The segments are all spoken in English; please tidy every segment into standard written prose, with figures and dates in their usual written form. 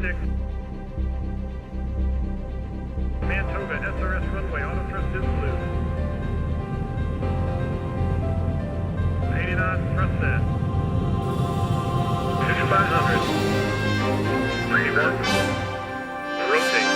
6. Man Toga, SRS runway, auto thrust is blue. 80 knots, thrust set. 5500. 31. Rotate.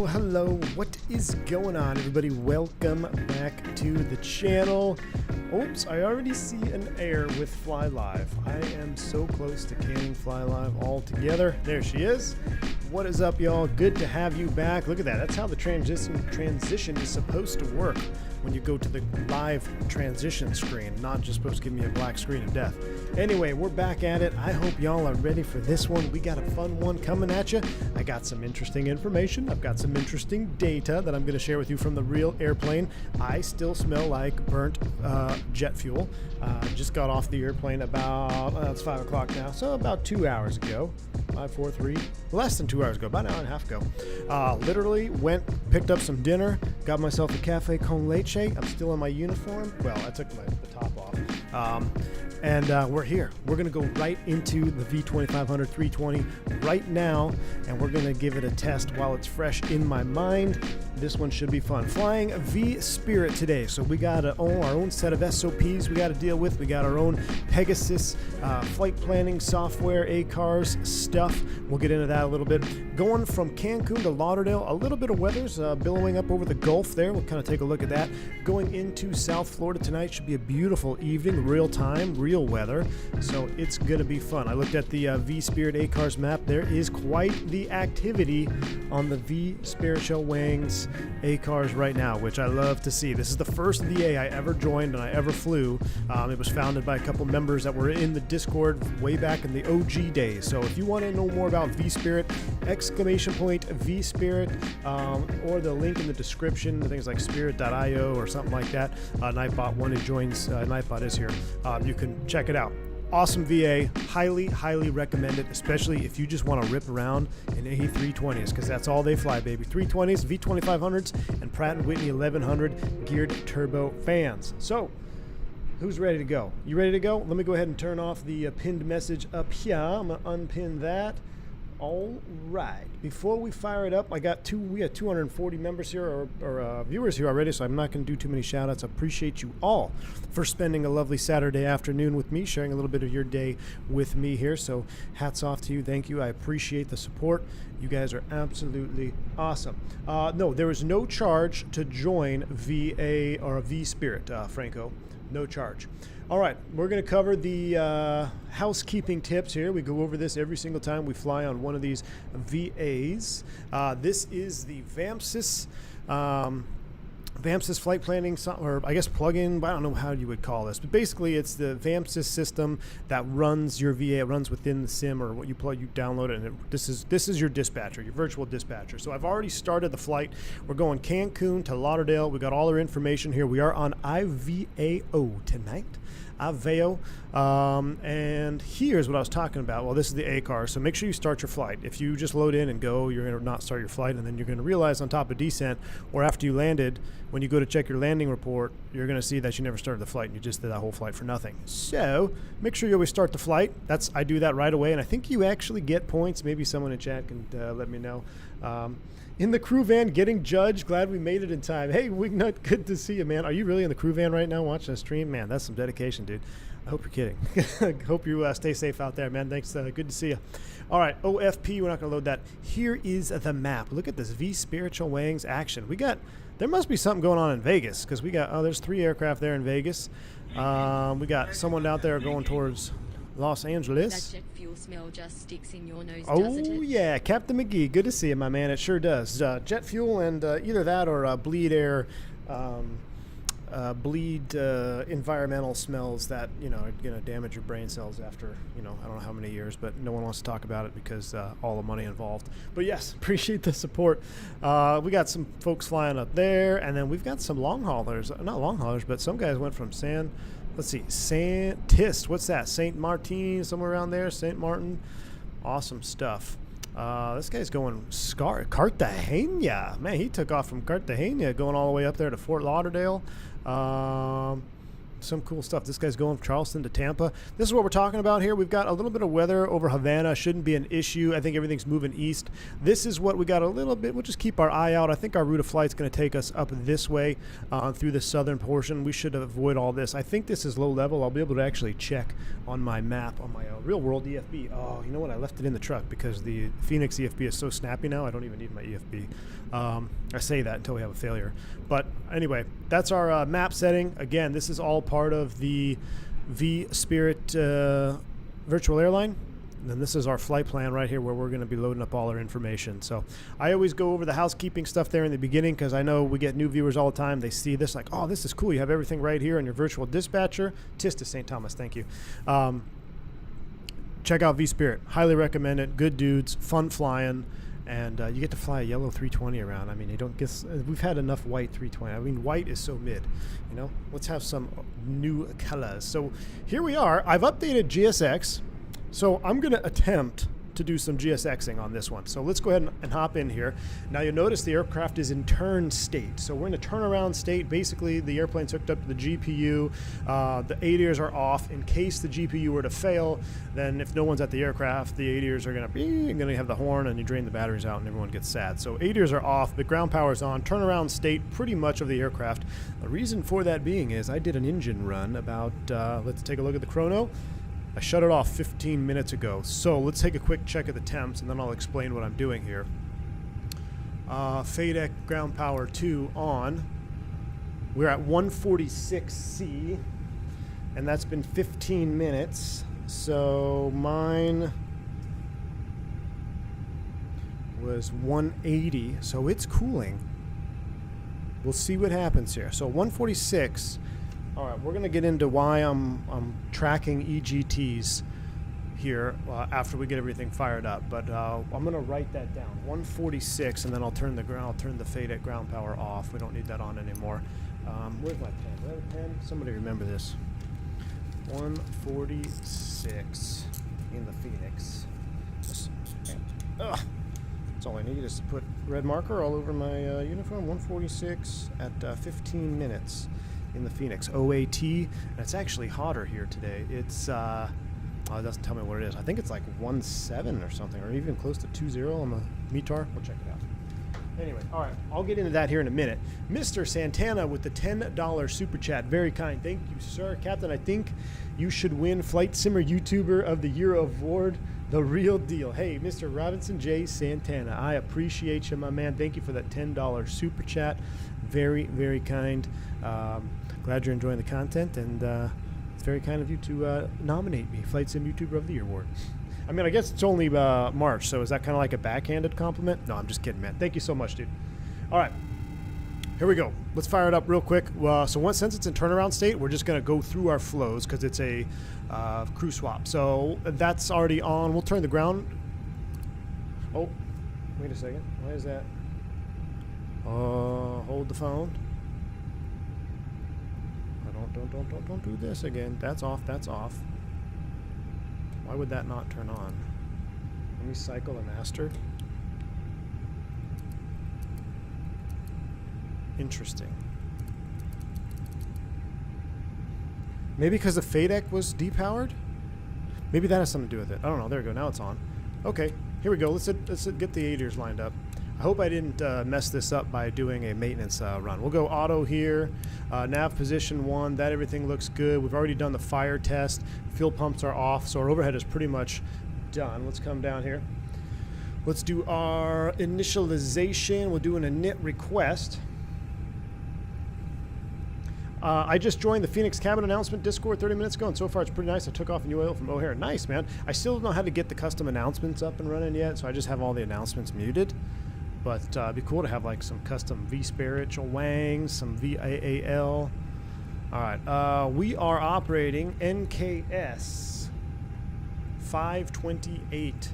Hello, what is going on, everybody? Welcome back to the channel. Oops, I already see an error with Fly Live. I am so close to canning Fly Live altogether. There she is. What is up, y'all? Good to have you back. Look at that. That's how the transition is supposed to work when you go to the live transition screen, not just supposed to give me a black screen of death. Anyway, we're back at it. I hope y'all are ready for this one. We got a fun one coming at you. I got some interesting information. I've got some interesting data that I'm going to share with you from the real airplane. I still smell like burnt jet fuel. Just got off the airplane about, it's 5 o'clock now, so about 2 hours ago. 5, 4, 3, less than 2 hours ago, about an hour and a half ago. Literally went, picked up some dinner, got myself a cafe con leche. I'm still in my uniform. Well, I took the top off. And we're here. We're going to go right into the V2500 320 right now, and we're going to give it a test while it's fresh in my mind. This one should be fun. Flying vSpirit today. So we got our own set of SOPs we got to deal with. We got our own Pegasus flight planning software, ACARS stuff. We'll get into that a little bit. Going from Cancun to Lauderdale, a little bit of weather's billowing up over the Gulf there. We'll kind of take a look at that. Going into South Florida tonight should be a beautiful evening, real time, real weather. So it's going to be fun. I looked at the vSpirit ACARS map. There is quite the activity on the vSpirit Shell Wings ACARS right now, which I love to see. This is the first VA I ever joined and I ever flew. It was founded by a couple members that were in the Discord way back in the OG days. So if you want to know more about vSpirit, !vSpirit, or the link in the description, things like spirit.io or something like that. Nightbot, one who joins, Nightbot is here. You can check it out. Awesome VA, highly recommend it, especially if you just want to rip around in A320s, because that's all they fly, baby. 320s, V2500s, and Pratt & Whitney 1100 geared turbo fans. So, who's ready to go? You ready to go? Let me go ahead and turn off the pinned message up here. I'm going to unpin that. All right. Before we fire it up, we got 240 members here or viewers here already, so I'm not going to do too many shout-outs. I appreciate you all for spending a lovely Saturday afternoon with me, sharing a little bit of your day with me here. So hats off to you. Thank you. I appreciate the support. You guys are absolutely awesome. No, there is no charge to join VA or vSpirit, Franco. No charge. All right, we're going to cover the housekeeping tips here. We go over this every single time we fly on one of these VAs. This is the VAMSys flight planning, or I guess plugin. I don't know how you would call this, but basically it's the VAMSys system that runs your VA. It runs within the sim, or what you plug, you download it, and this is your dispatcher, your virtual dispatcher. So I've already started the flight. We're going Cancun to Lauderdale. We got all our information here. We are on IVAO tonight. IVAO, and here's what I was talking about. Well, this is the ACAR, so make sure you start your flight. If you just load in and go, you're going to not start your flight, and then you're going to realize on top of descent, or after you landed, when you go to check your landing report, you're going to see that you never started the flight, and you just did that whole flight for nothing. So make sure you always start the flight. I do that right away, and I think you actually get points. Maybe someone in chat can let me know. In the crew van, getting judged. Glad we made it in time. Hey, Wignut, good to see you, man. Are you really in the crew van right now watching the stream? Man, that's some dedication, dude. I hope you're kidding. Hope you stay safe out there, man. Thanks. Good to see you. All right, OFP, we're not going to load that. Here is the map. Look at this vSpiritual Wangs action. There must be something going on in Vegas, because there's 3 aircraft there in Vegas. We got someone out there going towards Los Angeles. That jet fuel smell just sticks in your nose, doesn't it? Oh, yeah. Captain McGee. Good to see you, my man. It sure does. Jet fuel and either that or bleed air, environmental smells that, are going to damage your brain cells after, I don't know how many years, but no one wants to talk about it because all the money involved. But yes, appreciate the support. We got some folks flying up there, and then we've got some long haulers. Not long haulers, but some guys went from Tist, what's that? St. Martin, somewhere around there, St. Martin. Awesome stuff. This guy's going Cartagena. Man, he took off from Cartagena, going all the way up there to Fort Lauderdale. Some cool stuff. This guy's going from Charleston to Tampa. This is what we're talking about here. We've got a little bit of weather over Havana. Shouldn't be an issue. I think everything's moving east. This is what we got a little bit. We'll just keep our eye out. I think our route of flight's going to take us up this way through the southern portion. We should avoid all this. I think this is low level. I'll be able to actually check on my map on my real world EFB. Oh, you know what? I left it in the truck because the Fenix EFB is so snappy now. I don't even need my EFB. I say that until we have a failure. But anyway, that's our map setting. Again, this is all part of the vSpirit virtual airline. And then this is our flight plan right here where we're going to be loading up all our information. So I always go over the housekeeping stuff there in the beginning because I know we get new viewers all the time. They see this like, oh, this is cool. You have everything right here on your virtual dispatcher. Tista St. Thomas, thank you. Check out vSpirit. Highly recommend it. Good dudes. Fun flying. And you get to fly a yellow 320 around. I mean, you don't get. We've had enough white 320. I mean, white is so mid. Let's have some new colors. So here we are. I've updated GSX. So I'm going to attempt to do some GSXing on this one. So let's go ahead and hop in here. Now you'll notice the aircraft is in turn state. So we're in a turnaround state. Basically, the airplane's hooked up to the GPU. The ADIRs are off. In case the GPU were to fail, then if no one's at the aircraft, the ADIRs are going to have the horn and you drain the batteries out and everyone gets sad. So ADIRs are off, but ground power is on. Turnaround state pretty much of the aircraft. The reason for that being is I did an engine run about, let's take a look at the chrono. I shut it off 15 minutes ago. So let's take a quick check of the temps and then I'll explain what I'm doing here. FADEC ground power 2 on. We're at 146C and that's been 15 minutes. So mine was 180. So it's cooling. We'll see what happens here. So 146. All right, we're going to get into why I'm tracking EGTs here after we get everything fired up. But I'm going to write that down, 146, and then I'll turn the FADEC ground power off. We don't need that on anymore. Where's my pen? Do I have a pen? Somebody remember this. 146 in the Phoenix. Ugh. That's all I need is to put red marker all over my uniform. 146 at 15 minutes in the Phoenix. OAT. And it's actually hotter here today. It's, oh, it doesn't tell me what it is. I think it's like 1.7 or something, or even close to 2.0 on the METAR. We'll check it out. Anyway, all right, I'll get into that here in a minute. Mr. Santana with the $10 super chat. Very kind. Thank you, sir. Captain, I think you should win Flight Simmer YouTuber of the Year award. The real deal. Hey, Mr. Robinson J. Santana, I appreciate you, my man. Thank you for that $10 super chat. Very, very kind. Glad you're enjoying the content, and it's very kind of you to nominate me, Flight Sim YouTuber of the Year award. I mean, I guess it's only March, so is that kind of like a backhanded compliment? No, I'm just kidding, man. Thank you so much, dude. All right, here we go. Let's fire it up real quick. So since it's in turnaround state, we're just going to go through our flows because it's a crew swap. So that's already on. We'll turn the ground. Oh, wait a second. Why is that? Hold the phone. Don't do this again. That's off. That's off. Why would that not turn on? Let me cycle the master. Interesting. Maybe because the FADEC was depowered? Maybe that has something to do with it. I don't know. There we go. Now it's on. Okay. Here we go. Let's get the ADERs lined up. I hope I didn't mess this up by doing a maintenance run. We'll go auto here. Nav position 1. That everything looks good. We've already done the fire test. Fuel pumps are off, so our overhead is pretty much done. Let's come down here. Let's do our initialization. We'll do an init request. I just joined the Phoenix cabin announcement Discord 30 minutes ago, and so far it's pretty nice. I took off a new oil from O'Hare. Nice, man. I still don't know how to get the custom announcements up and running yet, so I just have all the announcements muted. But it'd be cool to have like some custom vSpirit, wangs, some VAAL. All right, we are operating NKS 528.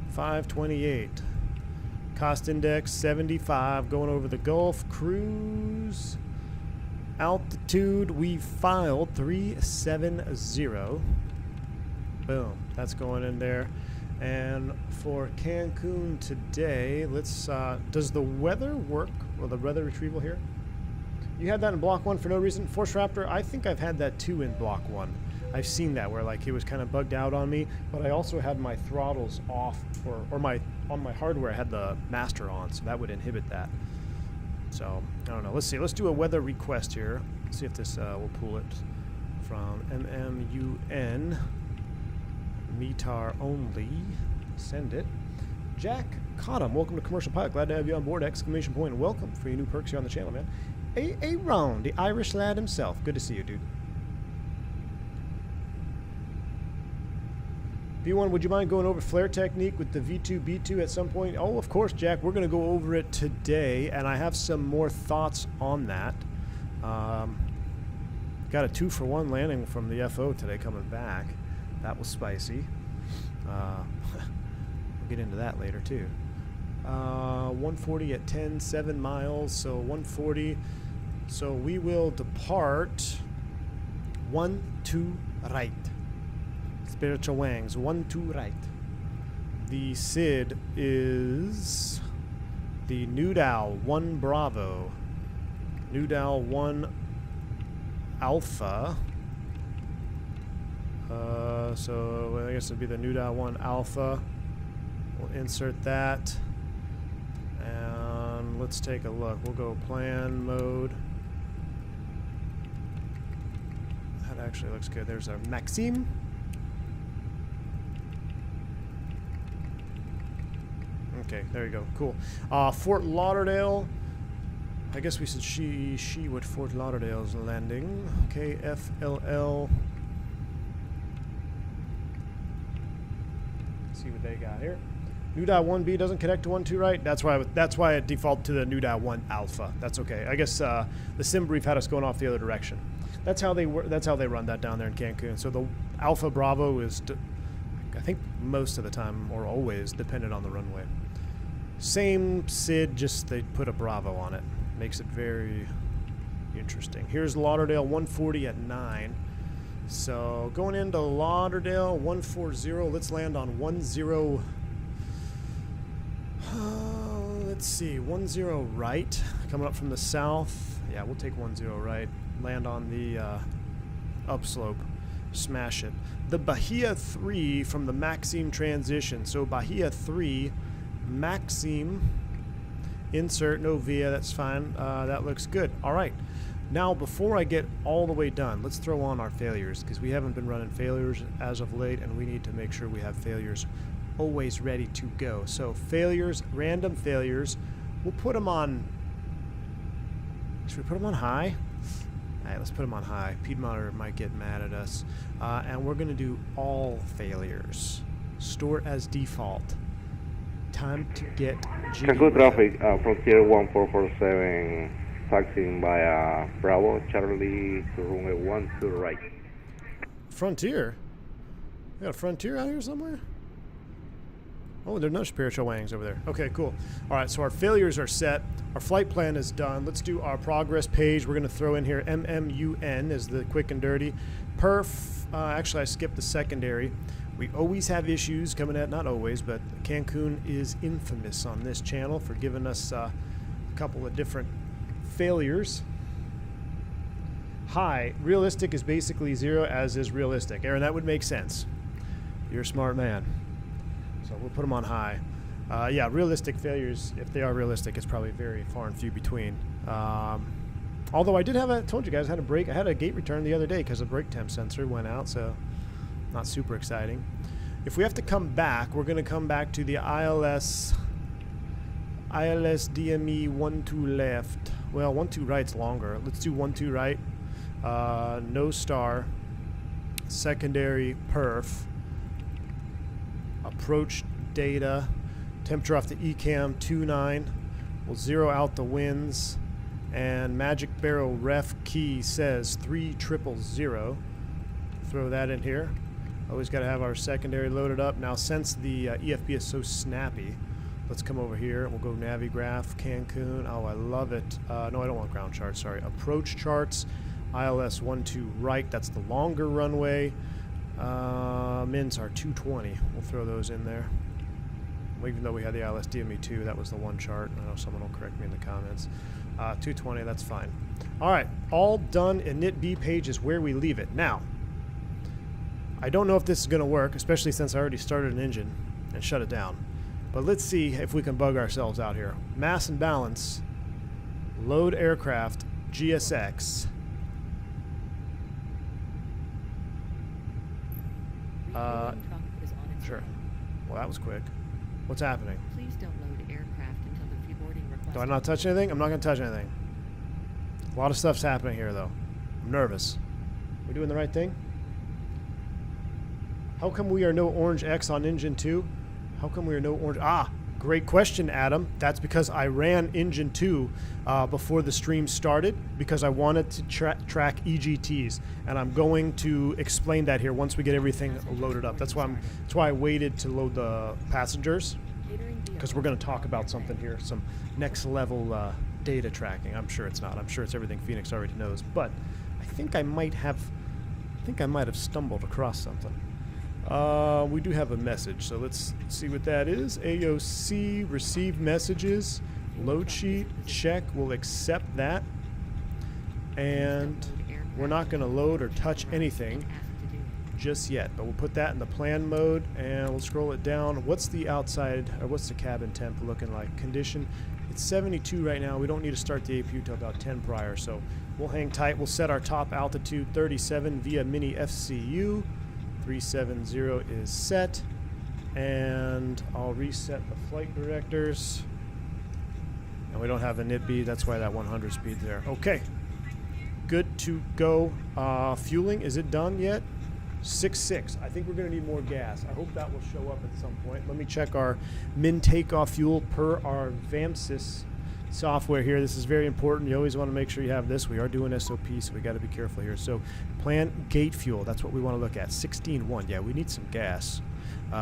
528. Cost index 75. Going over the Gulf. Cruise altitude, we filed 370. Boom. That's going in there. And for Cancun today, let's, does the weather work, or the weather retrieval here? You had that in Block 1 for no reason. Force Raptor, I think I've had that too in Block 1. I've seen that where like it was kind of bugged out on me, but I also had my throttles off, or on my hardware I had the master on, so that would inhibit that. So, I don't know. Let's see. Let's do a weather request here. See if this will pull it from MMUN. METAR only. Send it. Jack Cottam, welcome to Commercial Pilot. Glad to have you on board! Exclamation point. Welcome for your new perks here on the channel, man. Aaron, the Irish lad himself. Good to see you, dude. V1, would you mind going over flare technique with the V2, B2 at some point? Oh, of course, Jack. We're going to go over it today, and I have some more thoughts on that. Got a 2-for-1 landing from the FO today coming back. That was spicy. We'll get into that later, too. 140 at 10, 7 miles, so 140. So we will depart 1, 2, right. Spiritual Wangs, 1, 2, right. The SID is the Newdow 1 Bravo. Newdow 1 Alpha. So I guess it'd be the Newdow 1 Alpha. We'll insert that. And let's take a look. We'll go plan mode. That actually looks good. There's our Maxime. Okay, there you go. Cool. Fort Lauderdale. I guess we said she what Fort Lauderdale's landing. Okay, FLL. See what they got here. Newdow 1B doesn't connect to 1, 2 right. That's why it defaulted to the Newdow 1 Alpha. That's okay. I guess the sim brief had us going off the other direction. That's how they run that down there in Cancun. So the Alpha Bravo is, I think most of the time or always dependent on the runway. Same SID, just they put a Bravo on it. Makes it very interesting. Here's Lauderdale 140 at 9. So going into Lauderdale, 140. Let's land on 10. Let's see, 10 right. Coming up from the south. Yeah, we'll take 10 right. Land on the upslope. Smash it. The Bahia 3 from the Maxime transition. So Bahia 3, Maxime, insert, no via, that's fine. That looks good. All right. Now, before I get all the way done, let's throw on our failures, because we haven't been running failures as of late, and we need to make sure we have failures always ready to go. So failures, random failures, we'll put them on, should we put them on high? All right, let's put them on high. Piedmonter might get mad at us. And we're going to do all failures. Store as default. Time to get Cancun traffic, Frontier 1447, taxiing via Bravo, Charlie to runway 1 to the right. Frontier? We got a Frontier out here somewhere? Oh, there are no spiritual wings over there. Okay, cool. All right, so our failures are set. Our flight plan is done. Let's do our progress page. We're going to throw in here MMUN as the quick and dirty. Perf, actually I skipped the secondary. We always have issues coming at, not always, but Cancun is infamous on this channel for giving us a couple of different failures. High, realistic is basically 0, as is realistic. Aaron, that would make sense. You're a smart man. So we'll put them on high. Yeah, realistic failures, if they are realistic, it's probably very far and few between. Although I did have I told you guys I had a gate return the other day because the brake temp sensor went out, so not super exciting. If we have to come back, we're going to come back to the ILS DME 12 left. Well, 12 right's longer. Let's do 12 right. No star. Secondary perf. Approach data. Temperature off the ECAM 29. We'll zero out the winds. And Magic Barrel ref key says 3000. Throw that in here. Always got to have our secondary loaded up. Now, since the EFB is so snappy, let's come over here. We'll go Navigraph, Cancun. Oh, I love it. No, I don't want ground charts. Sorry. Approach charts. ILS 12 right. That's the longer runway. Mins are 220. We'll throw those in there. Even though we had the ILS DME 2, that was the one chart. I know someone will correct me in the comments. 220, that's fine. All right, all done. Init B page is where we leave it. Now, I don't know if this is going to work, especially since I already started an engine and shut it down. But let's see if we can bug ourselves out here. Mass and balance, load aircraft, GSX. Sure. Well, that was quick. What's happening? Please don't load aircraft until the pre-boarding request. Do I not touch anything? I'm not going to touch anything. A lot of stuff's happening here, though. I'm nervous. We doing the right thing? How come we are no orange X on engine 2? How come we are no orange... Ah, great question, Adam. That's because I ran engine 2 before the stream started because I wanted to track EGTs, and I'm going to explain that here once we get everything loaded up. That's why I waited to load the passengers, because we're going to talk about something here, some next level data tracking. I'm sure it's not. I'm sure it's everything Fenix already knows, but I think I might have stumbled across something. We do have a message, so let's see what that is. AOC, receive messages, load sheet, check, we'll accept that. And we're not going to load or touch anything just yet, but we'll put that in the plan mode and we'll scroll it down. What's the outside, or what's the cabin temp looking like? Condition, it's 72 right now. We don't need to start the APU till about 10 prior, so we'll hang tight. We'll set our top altitude 37 via mini FCU. 370 is set, and I'll reset the flight directors. And we don't have a NITB, that's why that 100 speed there. Okay, good to go. Fueling, is it done yet? 6.6. I think we're going to need more gas. I hope that will show up at some point. Let me check our min takeoff fuel per our VAMSys software here. This is very important. You always want to make sure you have this. We are doing SOPs, so we got to be careful here. So plan gate fuel, that's what we want to look at. 16.1. Yeah, we need some gas.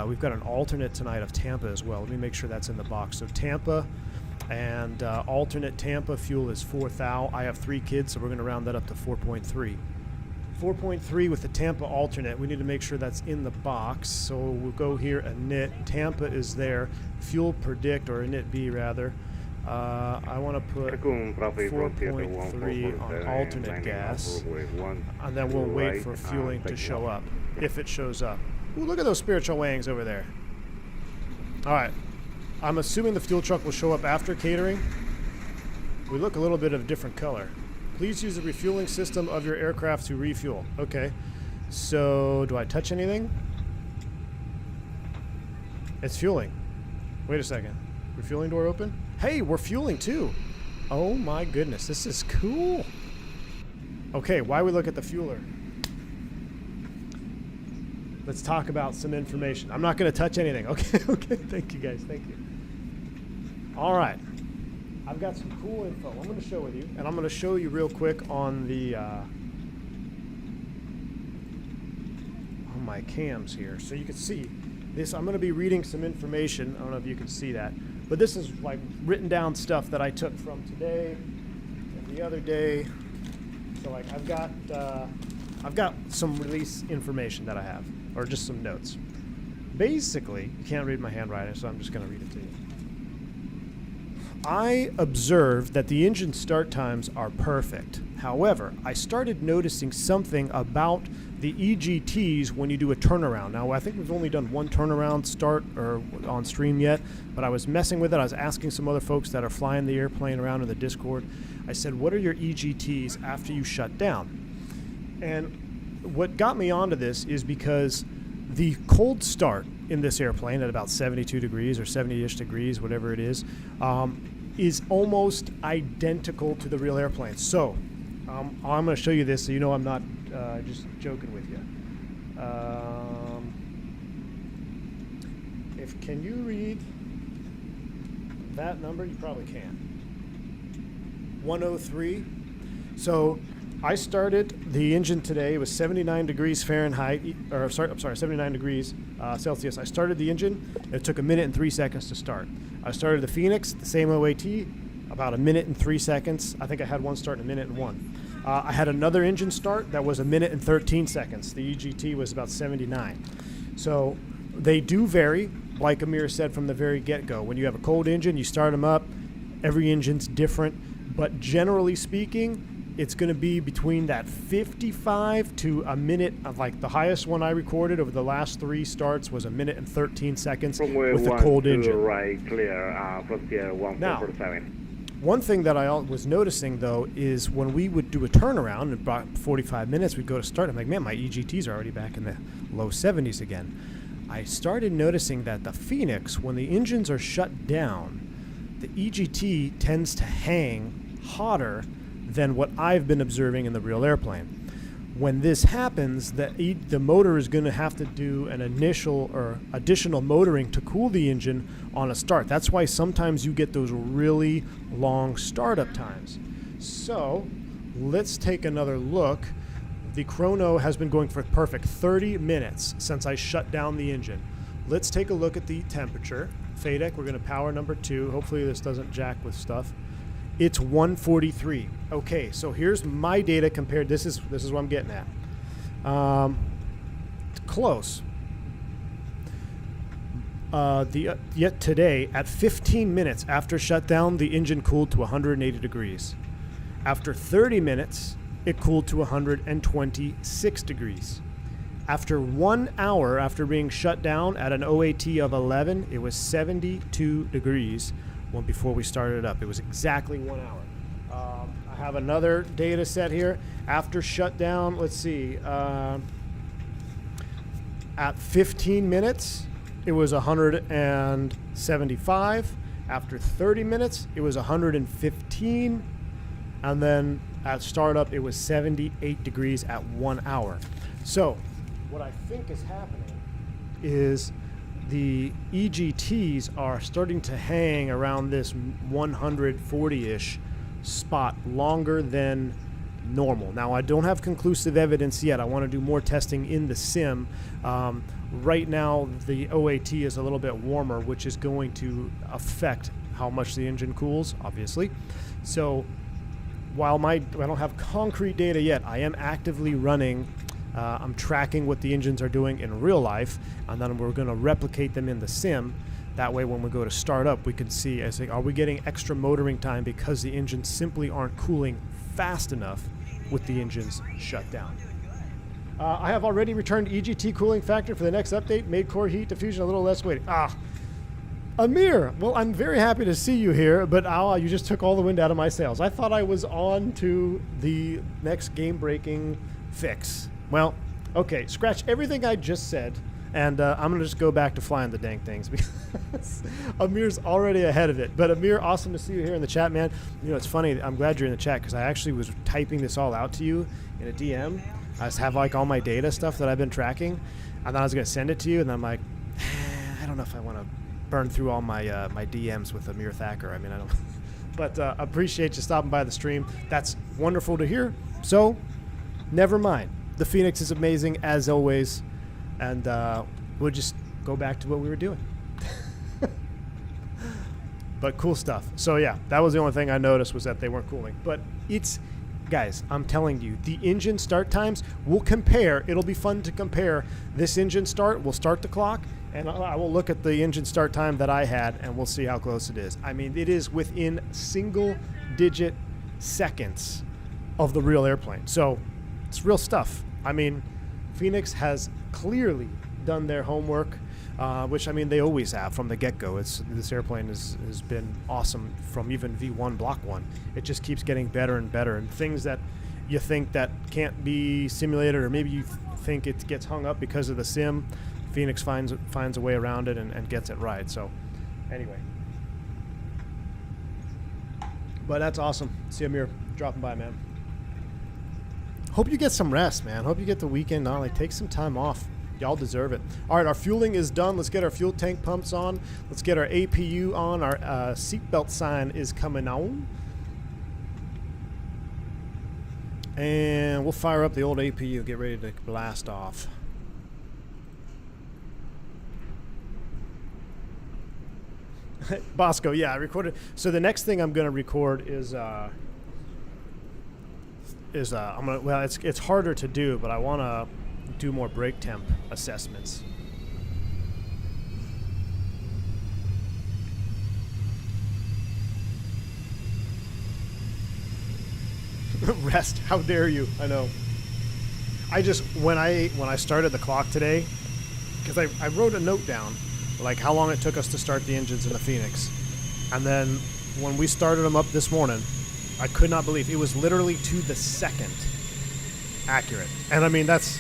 We've got an alternate tonight of Tampa as well. Let me make sure that's in the box. So Tampa and alternate Tampa fuel is 4 thou. I have 3 kids, so we're going to round that up to 4.3. 4.3 with the Tampa alternate. We need to make sure that's in the box. So we'll go here, init. Tampa is there. Fuel predict, or init B rather. I want to put 4.3 on alternate gas. And then we'll wait for fueling to show up, if it shows up. Ooh, look at those spiritual wings over there. All right. I'm assuming the fuel truck will show up after catering. We look a little bit of a different color. Please use the refueling system of your aircraft to refuel. Okay. So, do I touch anything? It's fueling. Wait a second. Refueling door open? Hey, we're fueling too. Oh my goodness, this is cool. Okay, why we look at the fueler? Let's talk about some information. I'm not going to touch anything. Okay, okay. Thank you guys. Thank you. All right. I've got some cool info I'm going to share with you, and I'm going to show you real quick on the on my cams here, so you can see this. I'm going to be reading some information. I don't know if you can see that, but this is like written down stuff that I took from today and the other day. So like I've got some release information that I have, or just some notes. Basically, you can't read my handwriting, so I'm just going to read it to you. I observed that the engine start times are perfect. However, I started noticing something about the EGTs when you do a turnaround. Now, I think we've only done one turnaround start or on stream yet, but I was messing with it. I was asking some other folks that are flying the airplane around in the Discord. I said, what are your EGTs after you shut down? And what got me onto this is because the cold start in this airplane at about 72 degrees or 70-ish degrees, whatever it is almost identical to the real airplane. So I'm going to show you this so you know I'm not just joking with you. Can you read that number? You probably can. 103. So I started the engine today. It was 79 degrees Fahrenheit, or sorry, 79 degrees Celsius. I started the engine. It took 1 minute and 3 seconds to start. I started the Fenix, the same OAT, about 1 minute and 3 seconds. I think I had one start in 1 minute and 1. I had another engine start that was 1 minute and 13 seconds. The EGT was about 79. So they do vary, like Amir said from the very get-go. When you have a cold engine, you start them up. Every engine's different, but generally speaking, it's going to be between that 55 to a minute of, like, the highest one I recorded over the last 3 starts was 1 minute and 13 seconds with the cold engine. Right, clear, Frontier 1447. One thing that I was noticing, though, is when we would do a turnaround in about 45 minutes, we'd go to start. I'm like, man, my EGTs are already back in the low 70s again. I started noticing that the Fenix, when the engines are shut down, the EGT tends to hang hotter than what I've been observing in the real airplane. When this happens, the motor is going to have to do an initial or additional motoring to cool the engine on a start. That's why sometimes you get those really long startup times. So let's take another look. The chrono has been going for perfect 30 minutes since I shut down the engine. Let's take a look at the temperature. FADEC, we're going to power number 2. Hopefully this doesn't jack with stuff. It's 143. Okay, so here's my data compared. This is what I'm getting at. Close. Yet today, at 15 minutes after shutdown, the engine cooled to 180 degrees. After 30 minutes, it cooled to 126 degrees. After 1 hour after being shut down at an OAT of 11, it was 72 degrees. Before we started it up. It was exactly 1 hour. I have another data set here. After shutdown, let's see. At 15 minutes, it was 175. After 30 minutes, it was 115. And then at startup, it was 78 degrees at 1 hour. So what I think is happening is the EGTs are starting to hang around this 140-ish spot longer than normal. Now, I don't have conclusive evidence yet. I want to do more testing in the sim. Right now, the OAT is a little bit warmer, which is going to affect how much the engine cools, obviously. So while I don't have concrete data yet, I am actively running. I'm tracking what the engines are doing in real life, and then we're going to replicate them in the sim. That way, when we go to start up, we can see, I say, are we getting extra motoring time because the engines simply aren't cooling fast enough with the engines shut down. I have already returned EGT cooling factor for the next update, made core heat diffusion a little less weighty. Amir, well, I'm very happy to see you here, but you just took all the wind out of my sails. I thought I was on to the next game-breaking fix. Well, okay, scratch everything I just said, and I'm going to just go back to flying the dang things because Amir's already ahead of it. But Amir, awesome to see you here in the chat, man. You know, it's funny. I'm glad you're in the chat because I actually was typing this all out to you in a DM. I just have, like, all my data stuff that I've been tracking, and then I was going to send it to you, and I'm like, I don't know if I want to burn through all my my DMs with Amir Thacker. I mean, I don't. But appreciate you stopping by the stream. That's wonderful to hear. So, never mind. The Fenix is amazing as always, and we'll just go back to what we were doing. But cool stuff. So yeah, that was the only thing I noticed was that they weren't cooling. But it's, guys, I'm telling you, the engine start times, we'll compare. It'll be fun to compare. This engine start, we'll start the clock, and I will look at the engine start time that I had, and we'll see how close it is. I mean, it is within single-digit seconds of the real airplane. So it's real stuff. I mean, Fenix has clearly done their homework, which, I mean, they always have from the get-go. This airplane has been awesome from even V1 Block 1. It just keeps getting better and better. And things that you think that can't be simulated, or maybe you think it gets hung up because of the sim, Fenix finds a way around it and gets it right. So, anyway. But that's awesome. See Amir dropping by, man. Hope you get some rest, man. Hope you get the weekend on. Like, take some time off. Y'all deserve it. All right, our fueling is done. Let's get our fuel tank pumps on. Let's get our APU on. Our seatbelt sign is coming on. And we'll fire up the old APU. Get ready to blast off. Bosco, yeah, I recorded. So the next thing I'm going to record is I'm gonna, well, it's harder to do, but I want to do more brake temp assessments. Rest, how dare you? I know. I just, when I started the clock today, because I wrote a note down, like how long it took us to start the engines in the Fenix, and then when we started them up this morning, I could not believe it was literally to the second accurate. And I mean, that's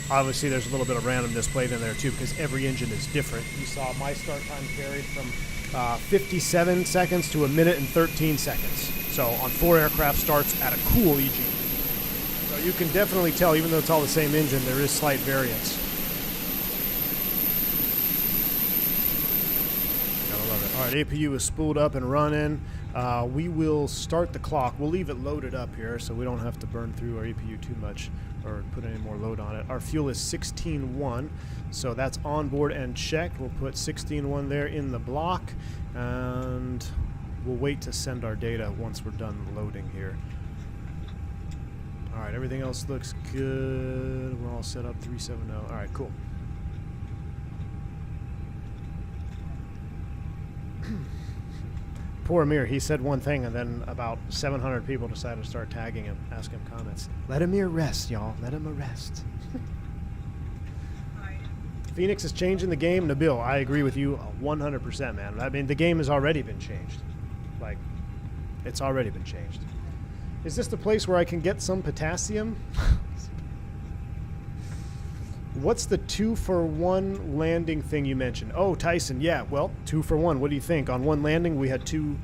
obviously there's a little bit of randomness played in there too, because every engine is different. You saw my start time varied from 57 seconds to 1 minute and 13 seconds. So on 4 aircraft starts at a cool EG. So you can definitely tell, even though it's all the same engine, there is slight variance. Gotta love it. All right, APU is spooled up and running. We will start the clock. We'll leave it loaded up here so we don't have to burn through our APU too much or put any more load on it. Our fuel is 16.1, so that's on board and checked. We'll put 16.1 there in the block, and we'll wait to send our data once we're done loading here. All right, everything else looks good. We're all set up, 370. All right, cool. Poor Amir, he said one thing, and then about 700 people decided to start tagging him, asking him comments. Let Amir rest, y'all. Let him rest. Fenix is changing the game. Nabil, I agree with you 100%, man. I mean, the game has already been changed. Like, it's already been changed. Is this the place where I can get some potassium? What's the 2-for-1 landing thing you mentioned? Oh, Tyson, yeah. Well, 2-for-1. What do you think? On one landing, we had two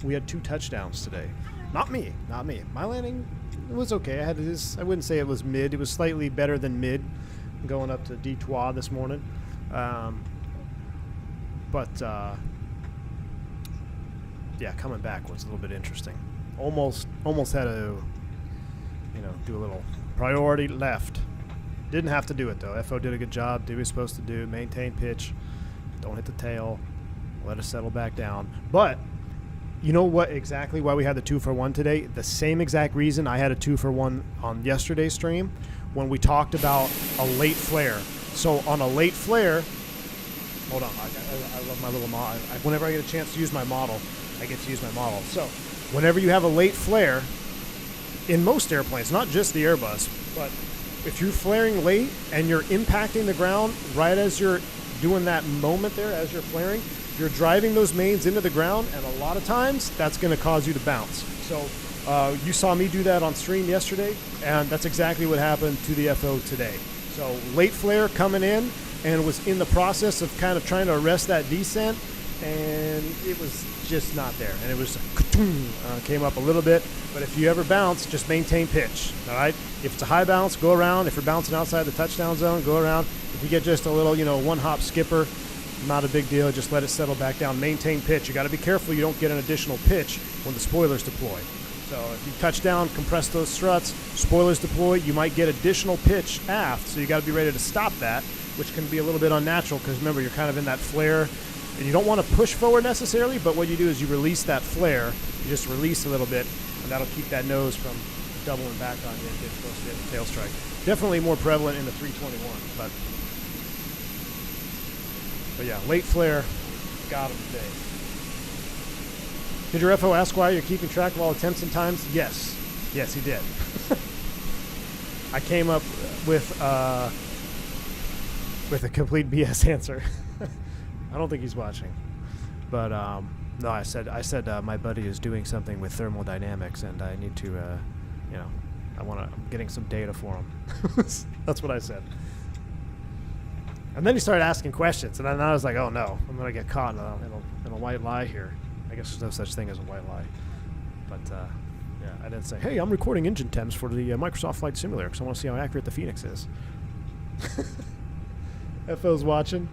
touchdowns today. Not me. My landing was okay. I wouldn't say it was mid. It was slightly better than mid, going up to D3 this morning. Yeah, coming back was a little bit interesting. Almost had to, do a little priority left. Didn't have to do it, though. FO did a good job. Did what he was supposed to do. Maintain pitch. Don't hit the tail. Let us settle back down. But You know what exactly why we had the 2-for-1 today? The same exact reason I had a 2-for-1 on yesterday's stream when we talked about a late flare. So on a late flare, hold on, I love my little model. Whenever I get a chance to use my model, I get to use my model. So whenever you have a late flare, in most airplanes, not just the Airbus, but if you're flaring late and you're impacting the ground right as you're doing that moment there, as you're flaring, you're driving those mains into the ground, and a lot of times that's going to cause you to bounce. So you saw me do that on stream yesterday, and that's exactly what happened to the FO today. So late flare coming in, and was in the process of kind of trying to arrest that descent, and it was just not there. And it was came up a little bit, but if you ever bounce, just maintain pitch, all right? If it's a high bounce, go around. If you're bouncing outside the touchdown zone, go around. If you get just a little, one-hop skipper, not a big deal. Just let it settle back down. Maintain pitch. You got to be careful you don't get an additional pitch when the spoilers deploy. So if you touch down, compress those struts, spoilers deploy, you might get additional pitch aft. So you got to be ready to stop that, which can be a little bit unnatural because remember, you're kind of in that flare. And you don't want to push forward necessarily, but what you do is you release that flare. You just release a little bit, and that'll keep that nose from doubling back on you and getting close to the tail strike. Definitely more prevalent in the 321, but yeah, late flare, got him today. Did your FO ask why you're keeping track of all attempts and times? Yes. Yes, he did. I came up with a complete BS answer. I don't think he's watching, but no, I said my buddy is doing something with thermodynamics, and I need to, I'm getting some data for him. That's what I said. And then he started asking questions, and then I was like, oh no, I'm gonna get caught in a white lie here. I guess there's no such thing as a white lie, but yeah, I didn't say, hey, I'm recording engine temps for the Microsoft Flight Simulator because I want to see how accurate the Fenix is. FO's watching.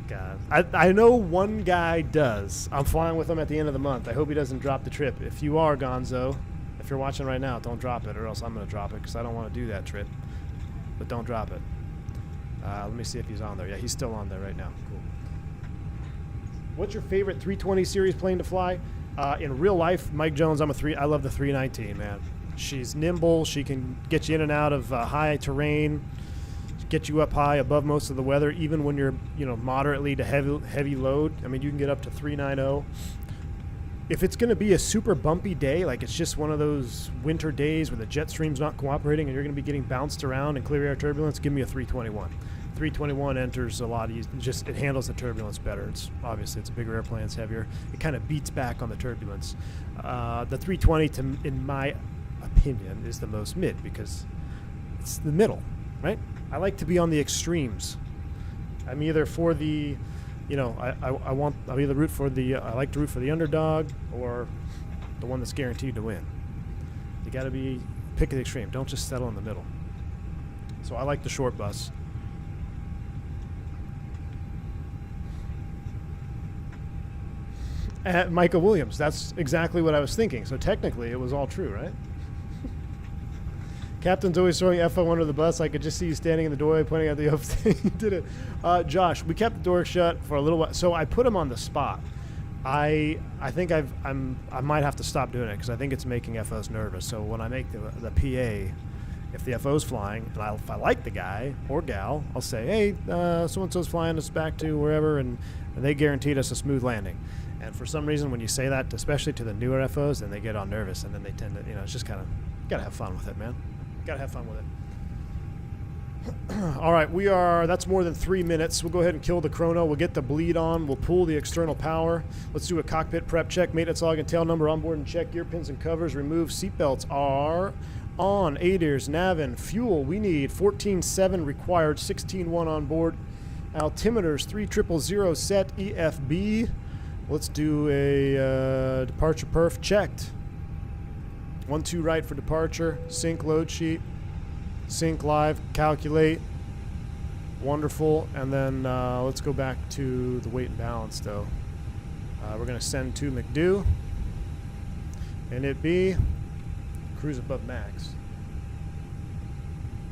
God, I know one guy does. I'm flying with him at the end of the month. I hope he doesn't drop the trip. If you are, Gonzo, if you're watching right now, don't drop it, or else I'm going to drop it because I don't want to do that trip. But don't drop it. Let me see if he's on there. Yeah, he's still on there right now. Cool. What's your favorite 320 series plane to fly? In real life, Mike Jones, I love the 319, man. She's nimble. She can get you in and out of high terrain, get you up high above most of the weather, even when you're, moderately to heavy load. I mean, you can get up to 390. If it's going to be a super bumpy day, like it's just one of those winter days where the jet stream's not cooperating and you're going to be getting bounced around in clear air turbulence, give me a 321. 321 enters a lot easier. It handles the turbulence better. It's a bigger airplane, it's heavier. It kind of beats back on the turbulence. The 320, in my opinion, is the most mid because it's the middle, right? I like to be on the extremes. I'm either for the, I either root for the, I like to root for the underdog or the one that's guaranteed to win. You got to pick the extreme. Don't just settle in the middle. So I like the short bus. Michael Williams, that's exactly what I was thinking. So technically it was all true, right? Captain's always throwing FO under the bus. I could just see you standing in the doorway pointing at the opening. He did it. Josh, we kept the door shut for a little while. So I put him on the spot. I think I might have to stop doing it because I think it's making FOs nervous. So when I make the PA, if the FO's flying, and if I like the guy or gal, I'll say, hey, so-and-so's flying us back to wherever, and they guaranteed us a smooth landing. And for some reason, when you say that, especially to the newer FOs, then they get all nervous, and then they tend to, it's just kind of, you got to have fun with it, man. Got to have fun with it. All right, that's more than 3 minutes. We'll go ahead and kill the chrono. We'll get the bleed on. We'll pull the external power. Let's do a cockpit prep check. Maintenance log and tail number on board and check. Gear pins and covers. Remove. Seatbelts are on. ADIRS, Navin, fuel. We need 14.7 required, 16.1 on board. Altimeters 3000 set. EFB. Let's do a departure perf checked. 1-2 right for departure. Sync load sheet. Sync live. Calculate. Wonderful. And then let's go back to the weight and balance though. We're going to send to McDo. And it be cruise above max.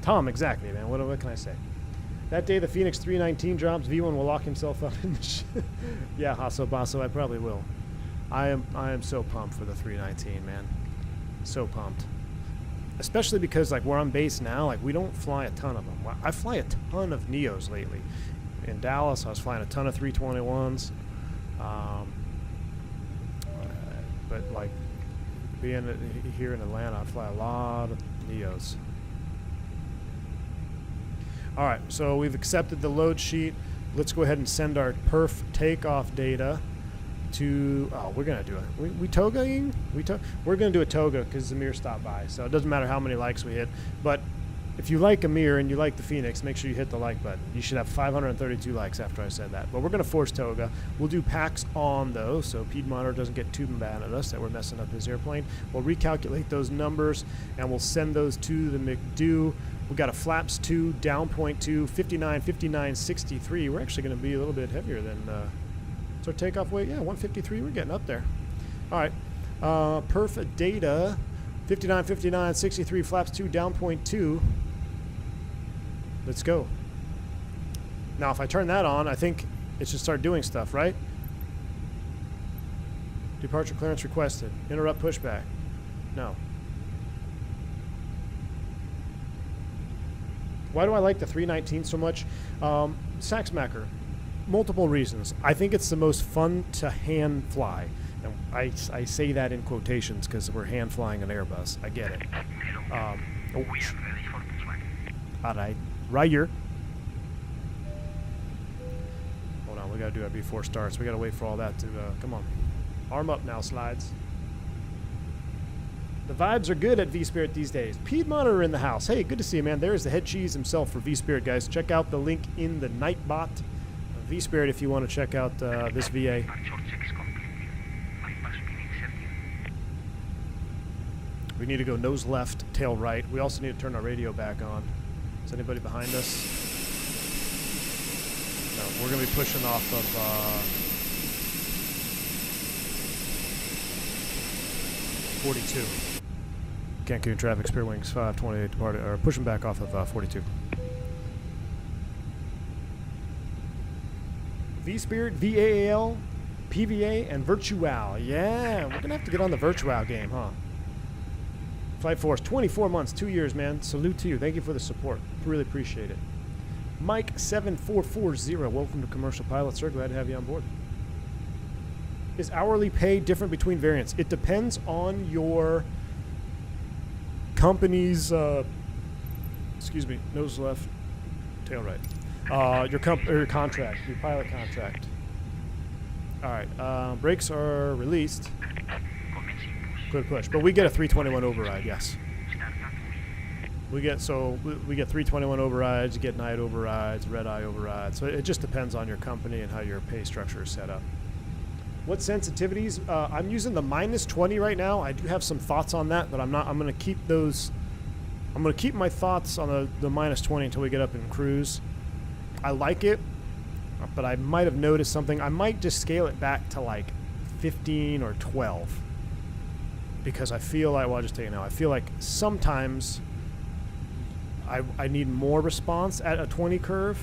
Tom, exactly, man. What can I say? That day the Fenix 319 drops, V1 will lock himself up in the ship. Yeah, Hasso Basso, I probably will. I am so pumped for the 319, man. So pumped. Especially because like where I'm based now, like we don't fly a ton of them. I fly a ton of Neos lately. In Dallas, I was flying a ton of 321s. But like being here in Atlanta, I fly a lot of Neos. All right, so we've accepted the load sheet. Let's go ahead and send our perf takeoff data to. Oh, we're gonna do it. We togaing? We're gonna do a toga because Amir stopped by. So it doesn't matter how many likes we hit. But if you like Amir and you like the Fenix, make sure you hit the like button. You should have 532 likes after I said that. But we're gonna force toga. We'll do packs on though, so Piedmonter doesn't get too mad at us that we're messing up his airplane. We'll recalculate those numbers and we'll send those to the McDo. We got a flaps 2, down point 2, 59, 59, 63. We're actually going to be a little bit heavier than. What's our takeoff weight? Yeah, 153. We're getting up there. All right. Perf data 59, 59, 63, flaps 2, down point 2. Let's go. Now, if I turn that on, I think it should start doing stuff, right? Departure clearance requested. Interrupt pushback. No. Why do I like the 319 so much? Saxmacher. Multiple reasons. I think it's the most fun to hand fly. And I say that in quotations because we're hand flying an Airbus. I get it. All right. Right here. Hold on. We got to do our before starts. We got to wait for all that to... come on. Arm up now, slides. The vibes are good at vSpirit these days. Piedmonter in the house. Hey, good to see you, man. There's the head cheese himself for vSpirit, guys. Check out the link in the Nightbot vSpirit if you want to check out this VA. We need to go nose left, tail right. We also need to turn our radio back on. Is anybody behind us? No, we're going to be pushing off of... '42. Cancun traffic, Spear Wings 528 departed, or pushing back off of 42. vSpirit, VAAL, PVA, and Virtual. Yeah, we're gonna have to get on the Virtual game, huh? Flight Force, 24 months, 2 years, man. Salute to you. Thank you for the support. Really appreciate it. Mike 7440, welcome to Commercial Pilot, sir. Glad to have you on board. Is hourly pay different between variants? It depends on your company's, excuse me, nose left, tail right. Your contract, your pilot contract. All right, brakes are released. Good push, but we get a 321 override, yes. We get 321 overrides, you get night overrides, red eye overrides. So it just depends on your company and how your pay structure is set up. What sensitivities? I'm using the -20 right now. I do have some thoughts on that, but I'm going to keep those. I'm going to keep my thoughts on the -20 until we get up in cruise. I like it, but I might have noticed something. I might just scale it back to like 15 or 12 because I feel like, well, I'll just tell you now. I feel like sometimes I need more response at a 20 curve.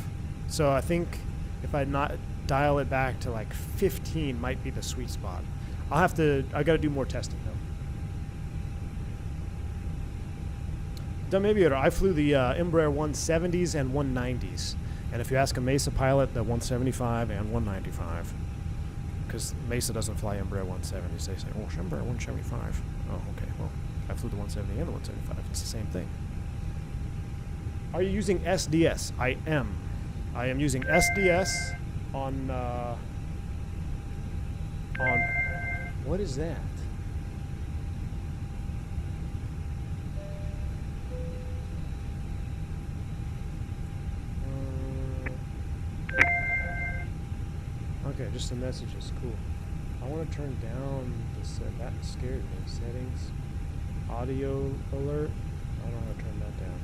So I think if I not dial it back to like 15 might be the sweet spot. I got to do more testing though. I flew the Embraer 170s and 190s. And if you ask a Mesa pilot, the 175 and 195. Because Mesa doesn't fly Embraer 170s. They say, oh, it's Embraer 175. Oh, okay. Well, I flew the 170 and the 175. It's the same thing. Are you using SDS? I am. I am using SDS on what is that? Okay, just the messages. Cool. I want to turn down that scared me. Settings, audio alert. I don't know how to turn that down.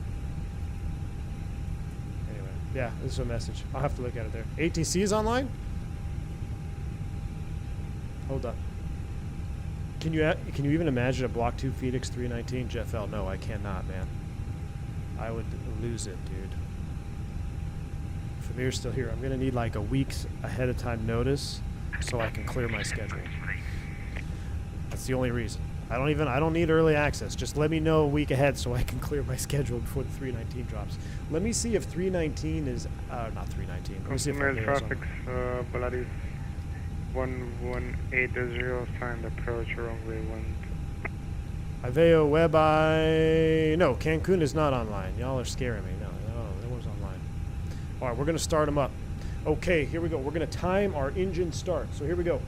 Anyway, yeah, this is a message. I'll have to look at it there. ATC is online? Hold up. Can you even imagine a Block 2 Phoenix 319 Jeff L? No, I cannot, man. I would lose it, dude. If Amir's still here, I'm going to need like a week's ahead of time notice so I can clear my schedule. That's the only reason. I don't need early access. Just let me know a week ahead so I can clear my schedule before the 319 drops. Let me see if 319 is, not 319. Let me see if Consumer FAO is on. traffic, Polaris 1180, signed approach runway 1. IVAO no, Cancun is not online. Y'all are scaring me. No, that one's online. All right, we're going to start them up. Okay, here we go. We're going to time our engine start. So here we go.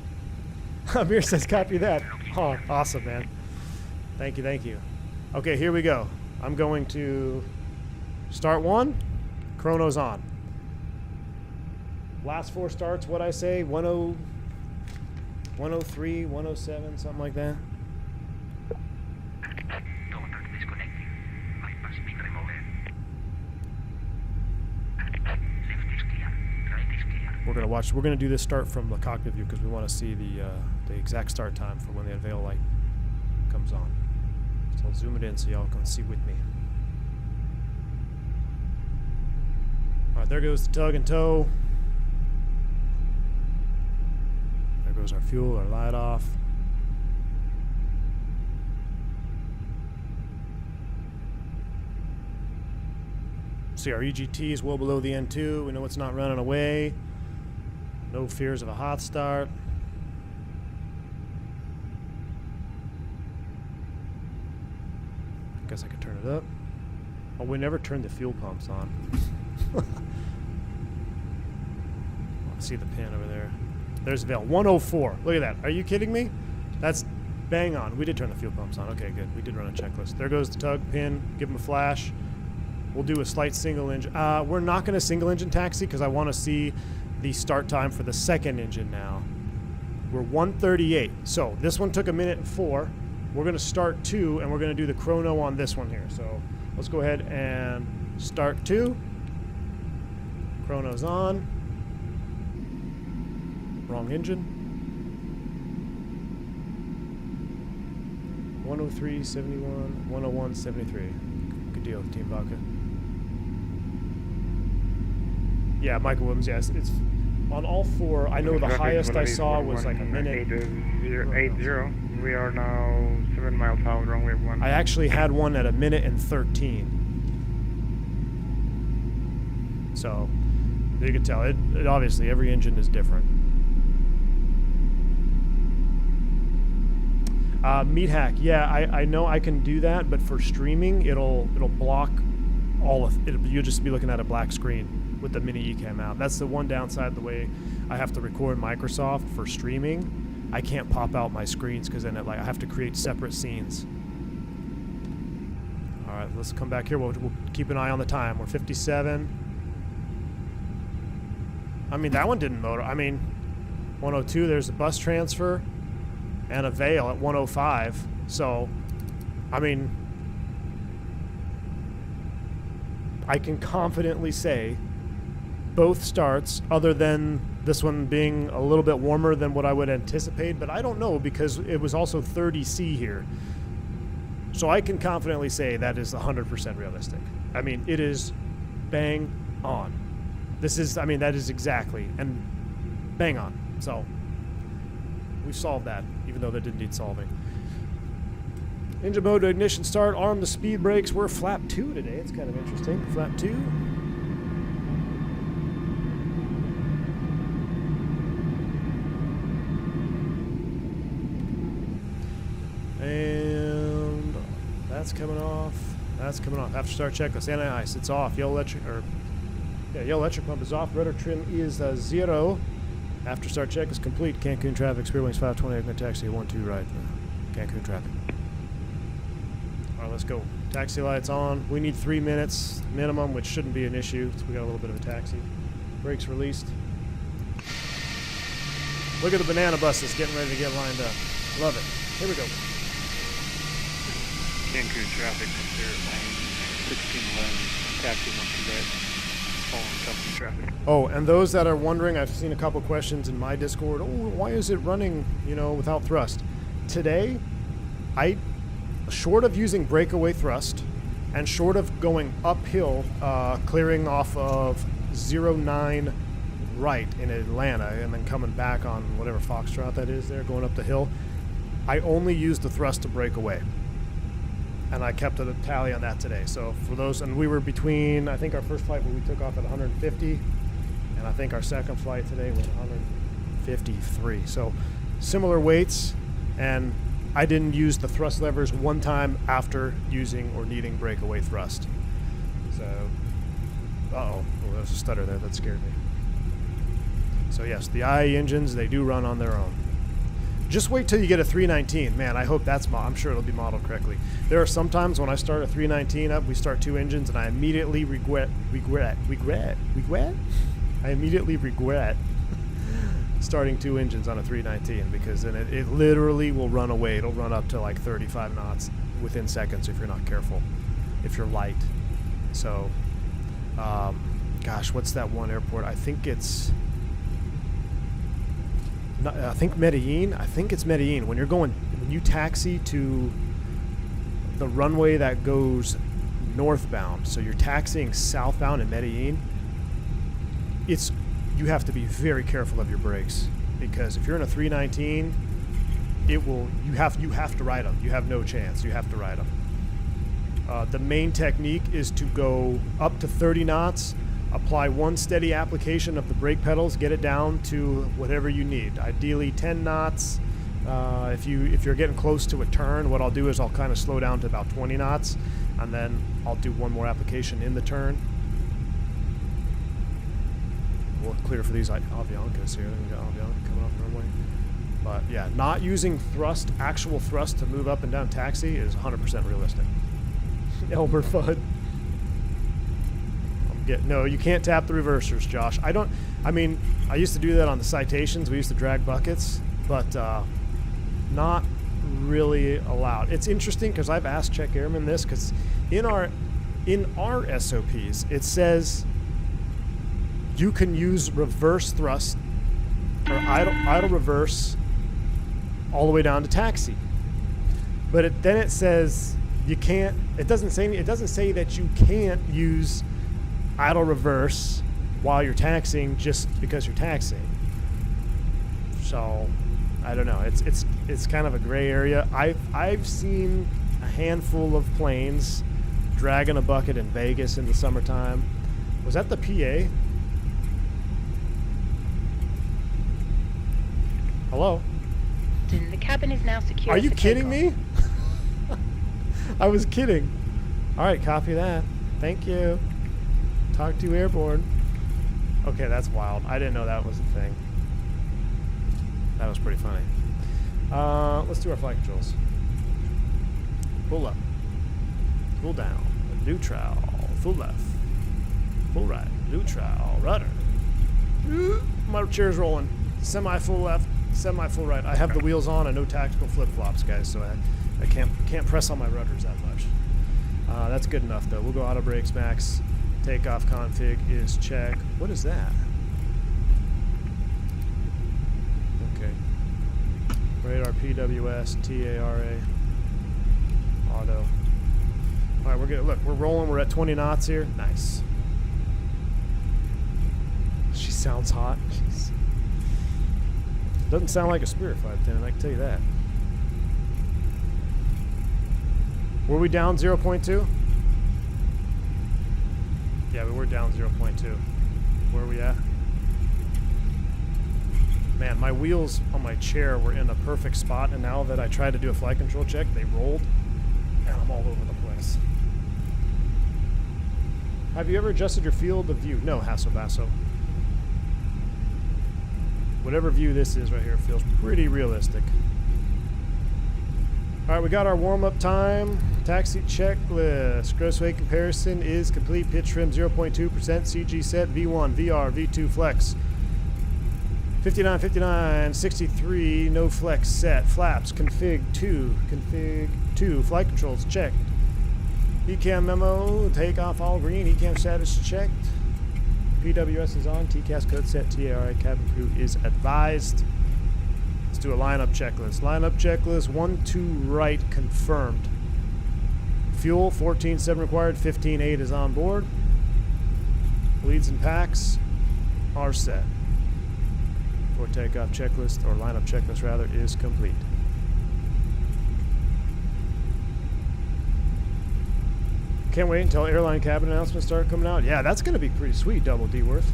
Amir says copy that. Oh, awesome, man. Thank you. Okay, here we go. I'm going to start 1. Chrono's on. Last 4 starts, what'd I say? 103, 107, something like that. We're gonna do this start from the cockpit view because we want to see the exact start time for when the unveil light comes on. So I'll zoom it in so y'all can see with me. All right, there goes the tug and tow. There goes our fuel, our light off. See, our EGT is well below the N2. We know it's not running away. No fears of a hot start. I guess I could turn it up. Oh, we never turned the fuel pumps on. I see the pin over there. There's the veil. 104. Look at that. Are you kidding me? That's bang on. We did turn the fuel pumps on. Okay, good. We did run a checklist. There goes the tug pin. Give him a flash. We'll do a slight single engine. We're not going to single engine taxi because I want to see the start time for the second engine now. We're 138. So this one took 1:04. We're going to start 2, and we're going to do the chrono on this one here. So let's go ahead and start 2. Chrono's on. Wrong engine. 103.71, 101.73. Good deal, Team Vodka. Yeah, Michael Williams, yes. It's on all 4. I know the highest I saw was like a minute. 80. We are now 7 miles out, runway 1. I actually had one at 1:13. So you can tell it obviously every engine is different. Meat hack, yeah, I know I can do that, but for streaming it'll block all of it. You'll just be looking at a black screen with the mini eCam out. That's the one downside. The way I have to record Microsoft for streaming, I can't pop out my screens because then I have to create separate scenes. All right, let's come back here. We'll keep an eye on the time. We're 57. I mean, that one didn't motor. I mean, 102. There's a bus transfer and a veil at 105. So, I mean, I can confidently say both starts, other than this one being a little bit warmer than what I would anticipate, but I don't know because it was also 30 C here. So I can confidently say that is 100% realistic. I mean, it is bang on. This is, I mean, that is exactly, and bang on. So we solved that, even though that didn't need solving. Engine mode to ignition start, arm the speed brakes. We're flap 2 today. It's kind of interesting. Flap 2. And that's coming off. That's coming off. After start checklist. Anti-ice. It's off. Yellow electric pump is off. Rudder trim is 0. After start check is complete. Cancun traffic. Spear wings 520. I'm going to taxi 12 right. Cancun traffic. All right, let's go. Taxi lights on. We need 3 minutes minimum, which shouldn't be an issue. So we got a little bit of a taxi. Brakes released. Look at the banana buses getting ready to get lined up. Love it. Here we go. Cancun traffic, Spirit lane 16 lane, taxi 12 right, following company traffic. Oh, and those that are wondering, I've seen a couple questions in my Discord. Oh, why is it running, without thrust? Today, short of using breakaway thrust, and short of going uphill, clearing off of 09 right in Atlanta, and then coming back on whatever Foxtrot that is there, going up the hill, I only used the thrust to break away. And I kept a tally on that today. So for those, and we were between, I think our first flight we took off at 150, and I think our second flight today was 153. So similar weights, and I didn't use the thrust levers one time after using or needing breakaway thrust. So, oh, there's a stutter there, that scared me. So yes, the IE engines, they do run on their own. Just wait till you get a 319. Man, I hope that's, I'm sure it'll be modeled correctly. There are some times when I start a 319 up, we start 2 engines, and I immediately regret starting 2 engines on a 319, because then it literally will run away. It'll run up to like 35 knots within seconds if you're not careful, if you're light. So, gosh, what's that one airport? I think it's... I think Medellin. I think it's Medellin. When you taxi to the runway that goes northbound, so you're taxiing southbound in Medellin, you have to be very careful of your brakes, because if you're in a 319, you have to ride them. You have no chance. You have to ride them. The main technique is to go up to 30 knots. Apply one steady application of the brake pedals, get it down to whatever you need. Ideally 10 knots. If you're getting close to a turn, what I'll do is I'll kind of slow down to about 20 knots, and then I'll do one more application in the turn. We'll clear for these Aviancas here. We got Avianca coming off the runway. But yeah, not using actual thrust to move up and down taxi is 100% realistic. Elmer Fudd. No, you can't tap the reversers, Josh. I mean, I used to do that on the citations. We used to drag buckets, but not really allowed. It's interesting because I've asked Czech Airmen this, because in our SOPs, it says you can use reverse thrust or idle reverse all the way down to taxi. But then it says you can't, it doesn't say that you can't use idle reverse while you're taxiing just because you're taxiing. So I don't know. It's kind of a gray area. I've seen a handful of planes dragging a bucket in Vegas in the summertime. Was that the PA? Hello? The cabin is now secure. Are you for kidding takeoff. me? I was kidding. All right, copy that. Thank you. Talk to airborne. Okay, that's wild. I didn't know that was a thing. That was pretty funny. Let's do our flight controls. Pull up. Pull down. Neutral. Full left. Full right. Neutral. Rudder. My chair's rolling. Semi-full left. Semi-full right. I have the wheels on and no tactical flip-flops, guys, so I can't press on my rudders that much. That's good enough, though. We'll go auto brakes max. Takeoff config is check. What is that? Okay. Radar PWS, TARA, auto. All right, we're good. Look, we're rolling. We're at 20 knots here. Nice. She sounds hot. Jeez. Doesn't sound like a Spirit flight attendant, I can tell you that. Were we down 0.2? Yeah, we were down 0.2. Where are we at? Man, my wheels on my chair were in a perfect spot, and now that I tried to do a flight control check, they rolled, and I'm all over the place. Have you ever adjusted your field of view? No, Hasso-Basso. Whatever view this is right here feels pretty realistic. All right, we got our warm-up time. Taxi checklist. Gross weight comparison is complete. Pitch trim 0.2%. CG set V1, VR, V2 flex. 59, 59, 63. No flex set. Flaps config 2. Config 2. Flight controls checked. ECAM memo. Takeoff all green. ECAM status checked. PWS is on. TCAS code set. TARA cabin crew is advised. Let's do a lineup checklist. Lineup checklist 1-2 right confirmed. Fuel 14.7 required, 15.8 is on board. Leads and packs are set. For takeoff checklist, or lineup checklist rather, is complete. Can't wait until airline cabin announcements start coming out. Yeah, that's going to be pretty sweet, Double D Worth.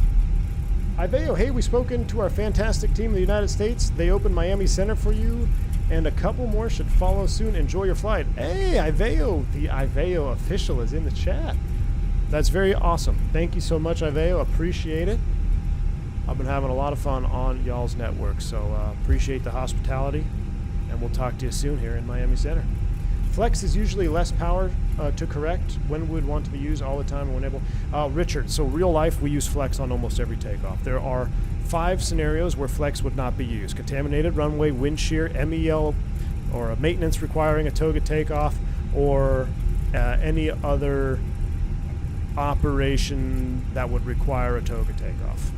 IVAO, hey, we've spoken to our fantastic team in the United States. They opened Miami Center for you, and a couple more should follow soon. Enjoy your flight. Hey, IVAO, the IVAO official is in the chat. That's very awesome. Thank you so much, IVAO. Appreciate it. I've been having a lot of fun on y'all's network, so appreciate the hospitality, and we'll talk to you soon here in Miami Center. Flex is usually less power to correct. When would want to be used all the time and when able? Richard, so real life, we use Flex on almost every takeoff. There are 5 scenarios where Flex would not be used. Contaminated runway, wind shear, MEL, or a maintenance requiring a Toga takeoff, or any other operation that would require a Toga takeoff.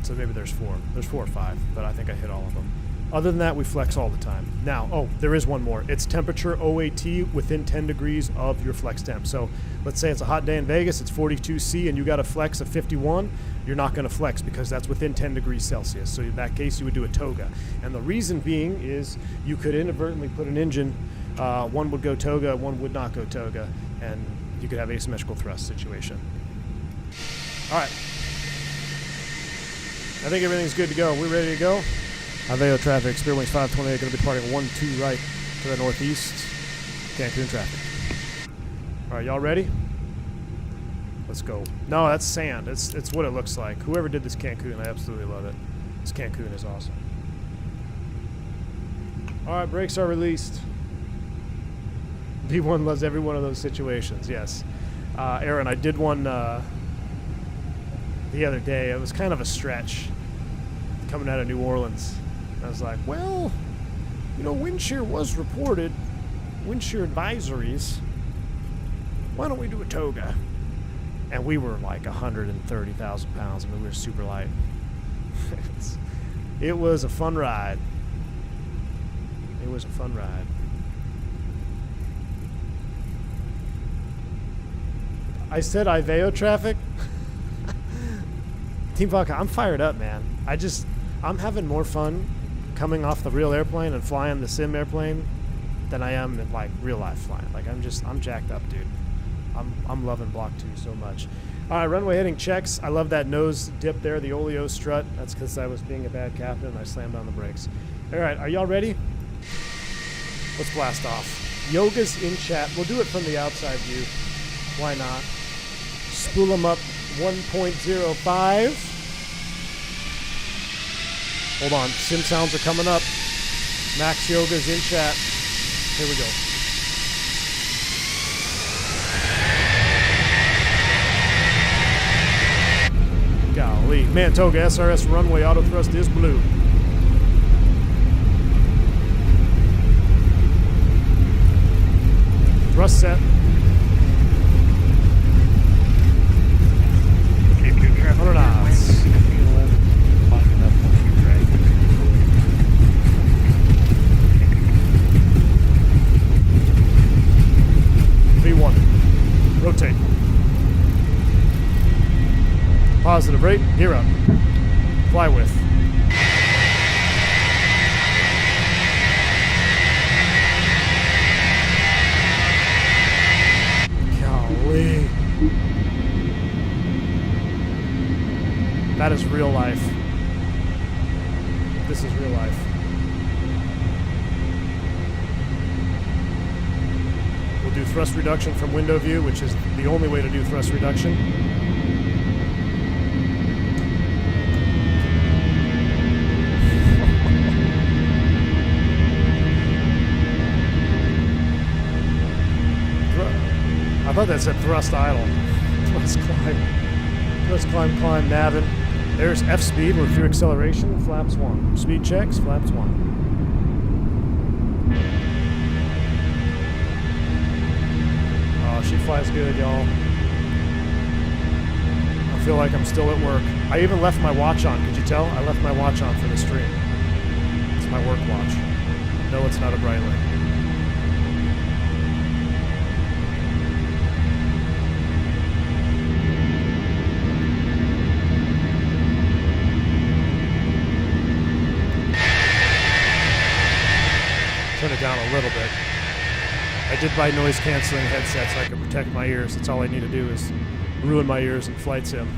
So maybe there's 4. There's 4 or 5, but I think I hit all of them. Other than that, we flex all the time. Now, there is one more. It's temperature OAT within 10 degrees of your flex temp. So let's say it's a hot day in Vegas, it's 42°C, and you got a flex of 51. You're not going to flex because that's within 10 degrees Celsius. So in that case, you would do a Toga. And the reason being is you could inadvertently put an engine, one would go Toga, one would not go Toga, and you could have asymmetrical thrust situation. All right. I think everything's good to go. We're ready to go. IVAO traffic, Spirit Wings 528, going to be departing 12 right to the northeast. Cancun traffic. All right, y'all ready? Let's go. No, that's sand. It's what it looks like. Whoever did this Cancun, I absolutely love it. This Cancun is awesome. All right, brakes are released. B1 loves every one of those situations, yes. Aaron, I did one the other day. It was kind of a stretch coming out of New Orleans. I was like, well, you know, wind shear was reported, wind shear advisories. Why don't we do a Toga? And we were like 130,000 pounds. I mean, we were super light. It was a fun ride. It was a fun ride. I said IVAO traffic. Team Vodka, I'm fired up, man. I'm having more fun coming off the real airplane and flying the sim airplane than I am in like real life flying. Like I'm jacked up, dude. I'm loving Block 2 so much. All right, runway heading checks. I love that nose dip there, the oleo strut. That's because I was being a bad captain and I slammed on the brakes. All right, are y'all ready? Let's blast off. Yoga's in chat. We'll do it from the outside view. Why not? Spool them up 1.05. Hold on, sim sounds are coming up. Max Yoga's in chat. Here we go. Golly. Man, Toga SRS runway auto thrust is blue. Thrust set. Keep your traffic. 100 knots. 1611. Climbing up 12 right. V1. Rotate. Positive rate. Gear up. Fly with. Golly. That is real life. This is real life. We'll do thrust reduction from window view, which is the only way to do thrust reduction. I thought that said thrust idle. Thrust climb. Thrust climb, climb, navin. There's F speed with your acceleration, flaps 1. Speed checks, flaps 1. Oh, she flies good, y'all. I feel like I'm still at work. I even left my watch on. Could you tell? I left my watch on for the stream. It's my work watch. No, it's not a Breitling. Turn it down a little bit. I did buy noise canceling headsets so I can protect my ears. That's all I need to do is ruin my ears in flight sim.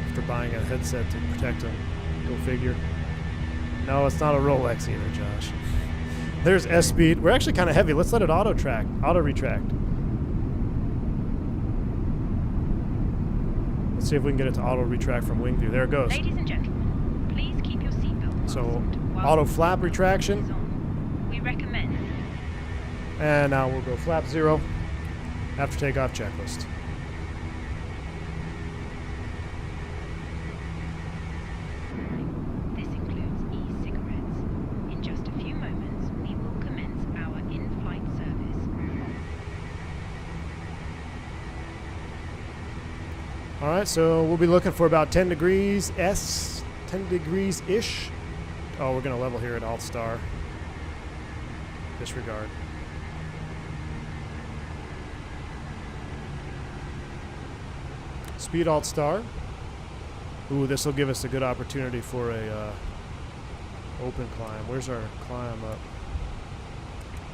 After buying a headset to protect them. Go figure. No, it's not a Rolex either, Josh. There's S-Speed. We're actually kind of heavy. Let's let it auto-retract. Let's see if we can get it to auto-retract from wing view. There it goes. Ladies and gentlemen, please keep your seatbelts So, fastened while auto the flap seatbelt retraction. is on. We recommend. And now we'll go flap 0. After takeoff checklist. This includes e-cigarettes. In just a few moments, we will commence our in-flight service. Alright, so we'll be looking for about 10 degrees S, 10 degrees-ish. Oh, we're going to level here at Alt Star. Disregard. Speed Alt Star. Ooh, this will give us a good opportunity for a open climb. Where's our climb up?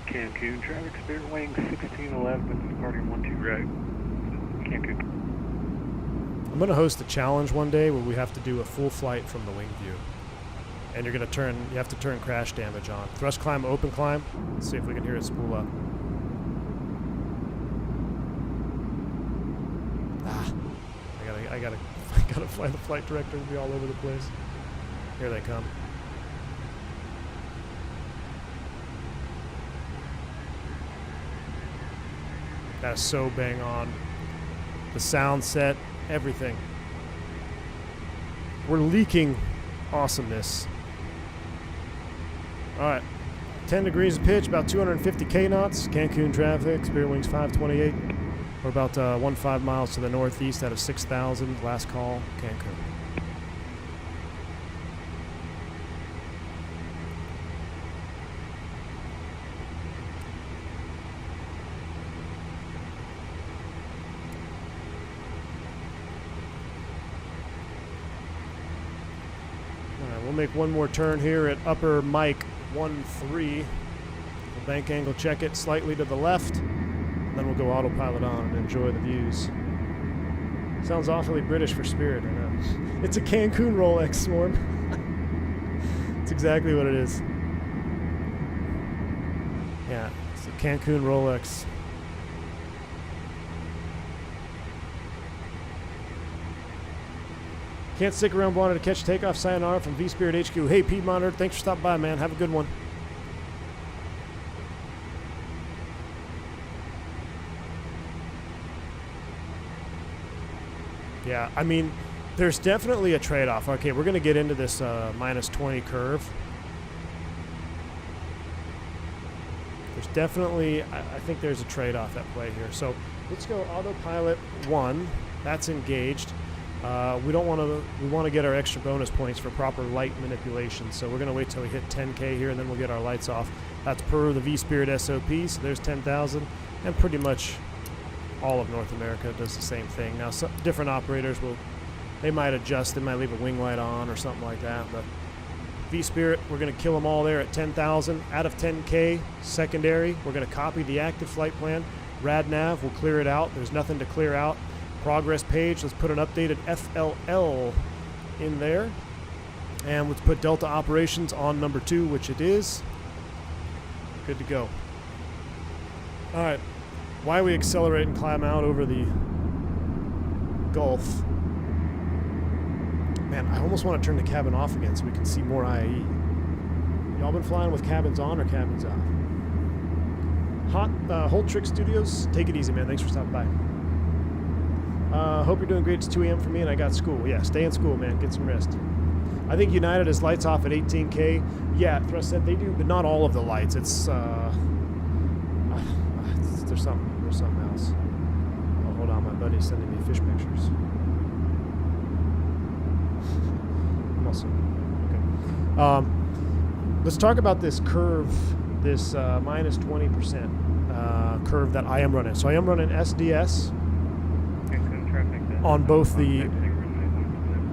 Cancun traffic, Spirit Wing 1611, departing 12 right. Cancun. I'm going to host a challenge one day where we have to do a full flight from the wing view. And you have to turn crash damage on. Thrust climb, open climb. Let's see if we can hear it spool up. I gotta fly the flight director and be all over the place. Here they come. That's so bang on. The sound set, everything. We're leaking awesomeness. Alright. 10 degrees of pitch, about 250 K knots. Cancun traffic, Spirit Wings 528. We're about 15 miles to the northeast out of 6,000. Last call, Cancun. Alright, we'll make one more turn here at upper Mike 13. We'll bank angle check it slightly to the left. Then we'll go autopilot on and enjoy the views. Sounds awfully British for Spirit, I know. It's a Cancun Rolex, Swarm. It's exactly what it is. Yeah, it's a Cancun Rolex. Can't stick around, wanted to catch takeoff. Sayonara from vSpirit HQ. Hey, Piedmonter, thanks for stopping by, man. Have a good one. Yeah, I mean, there's definitely a trade-off. Okay, we're going to get into this minus 20 curve. There's definitely, I think there's a trade-off at play here. So let's go autopilot 1. That's engaged. We want to get our extra bonus points for proper light manipulation. So we're going to wait till we hit 10K here, and then we'll get our lights off. That's per the vSpirit SOP. So there's 10,000, and pretty much all of North America does the same thing. Now, some different operators they might adjust. They might leave a wing light on or something like that. But vSpirit, we're going to kill them all there at 10,000. Out of 10K, secondary, we're going to copy the active flight plan. RadNav, we'll clear it out. There's nothing to clear out. Progress page, let's put an updated FLL in there. And let's put Delta Operations on number 2, which it is. Good to go. All right. Why we accelerate and climb out over the Gulf. Man, I almost want to turn the cabin off again so we can see more IAE. Y'all been flying with cabins on or cabins off? Holt Trick Studios, take it easy, man. Thanks for stopping by. Hope you're doing great. It's 2 a.m. for me and I got school. Yeah, stay in school, man. Get some rest. I think United has lights off at 18K. Yeah, Thrust said they do, but not all of the lights. It's, there's something else. Oh, hold on, my buddy's sending me fish pictures. Awesome. Okay. Let's talk about this curve, this minus 20% curve that I am running. So I am running SDS on both the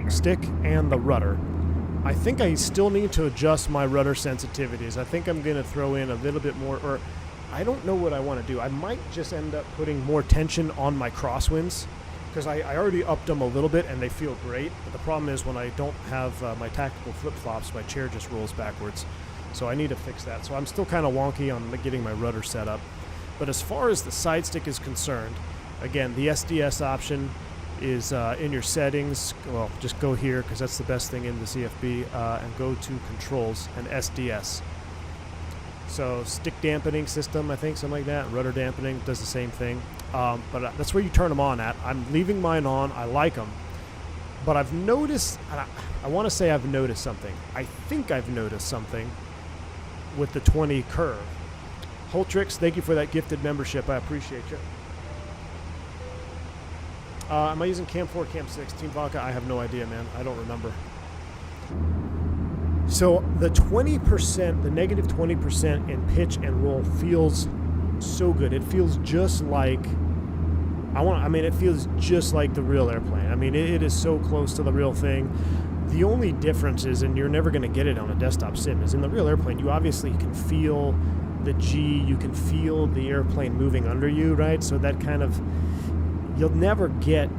stick and the rudder. I think I still need to adjust my rudder sensitivities. I think I'm going to throw in a little bit more, or I don't know what I want to do. I might just end up putting more tension on my crosswinds, because I already upped them a little bit and they feel great. But the problem is when I don't have my tactical flip-flops, my chair just rolls backwards. So I need to fix that. So I'm still kind of wonky on getting my rudder set up. But as far as the side stick is concerned, again, the SDS option is in your settings. Well, just go here because that's the best thing in the CFB, and go to controls and SDS. So stick dampening system, I think, something like that. Rudder dampening does the same thing. But that's where you turn them on at. I'm leaving mine on. I like them. But I've noticed, I want to say I've noticed something. I think I've noticed something with the 20 curve. Holtrix, thank you for that gifted membership. I appreciate you. Am I using Cam 4, Cam 6? Team Vodka? I have no idea, man. I don't remember. So the 20%, the negative 20% in pitch and roll feels so good. It feels just like, it feels just like the real airplane. I mean, it is so close to the real thing. The only difference is, and you're never going to get it on a desktop sim, is in the real airplane, you obviously can feel the G, you can feel the airplane moving under you, right? So that kind of, you'll never get,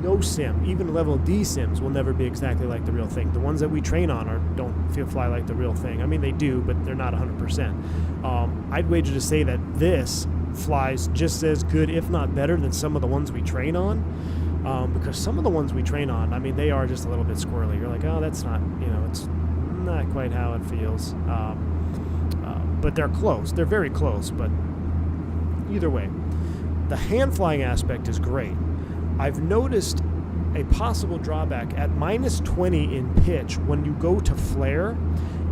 no sim, even level D sims will never be exactly like the real thing. The ones that we train on don't fly like the real thing. I mean, they do, but they're not 100%. I'd wager to say that this flies just as good, if not better, than some of the ones we train on. Because some of the ones we train on, I mean, they are just a little bit squirrely. You're like, oh, that's not, it's not quite how it feels. But they're close. They're very close, but either way. The hand flying aspect is great. I've noticed a possible drawback at minus 20 in pitch. When you go to flare,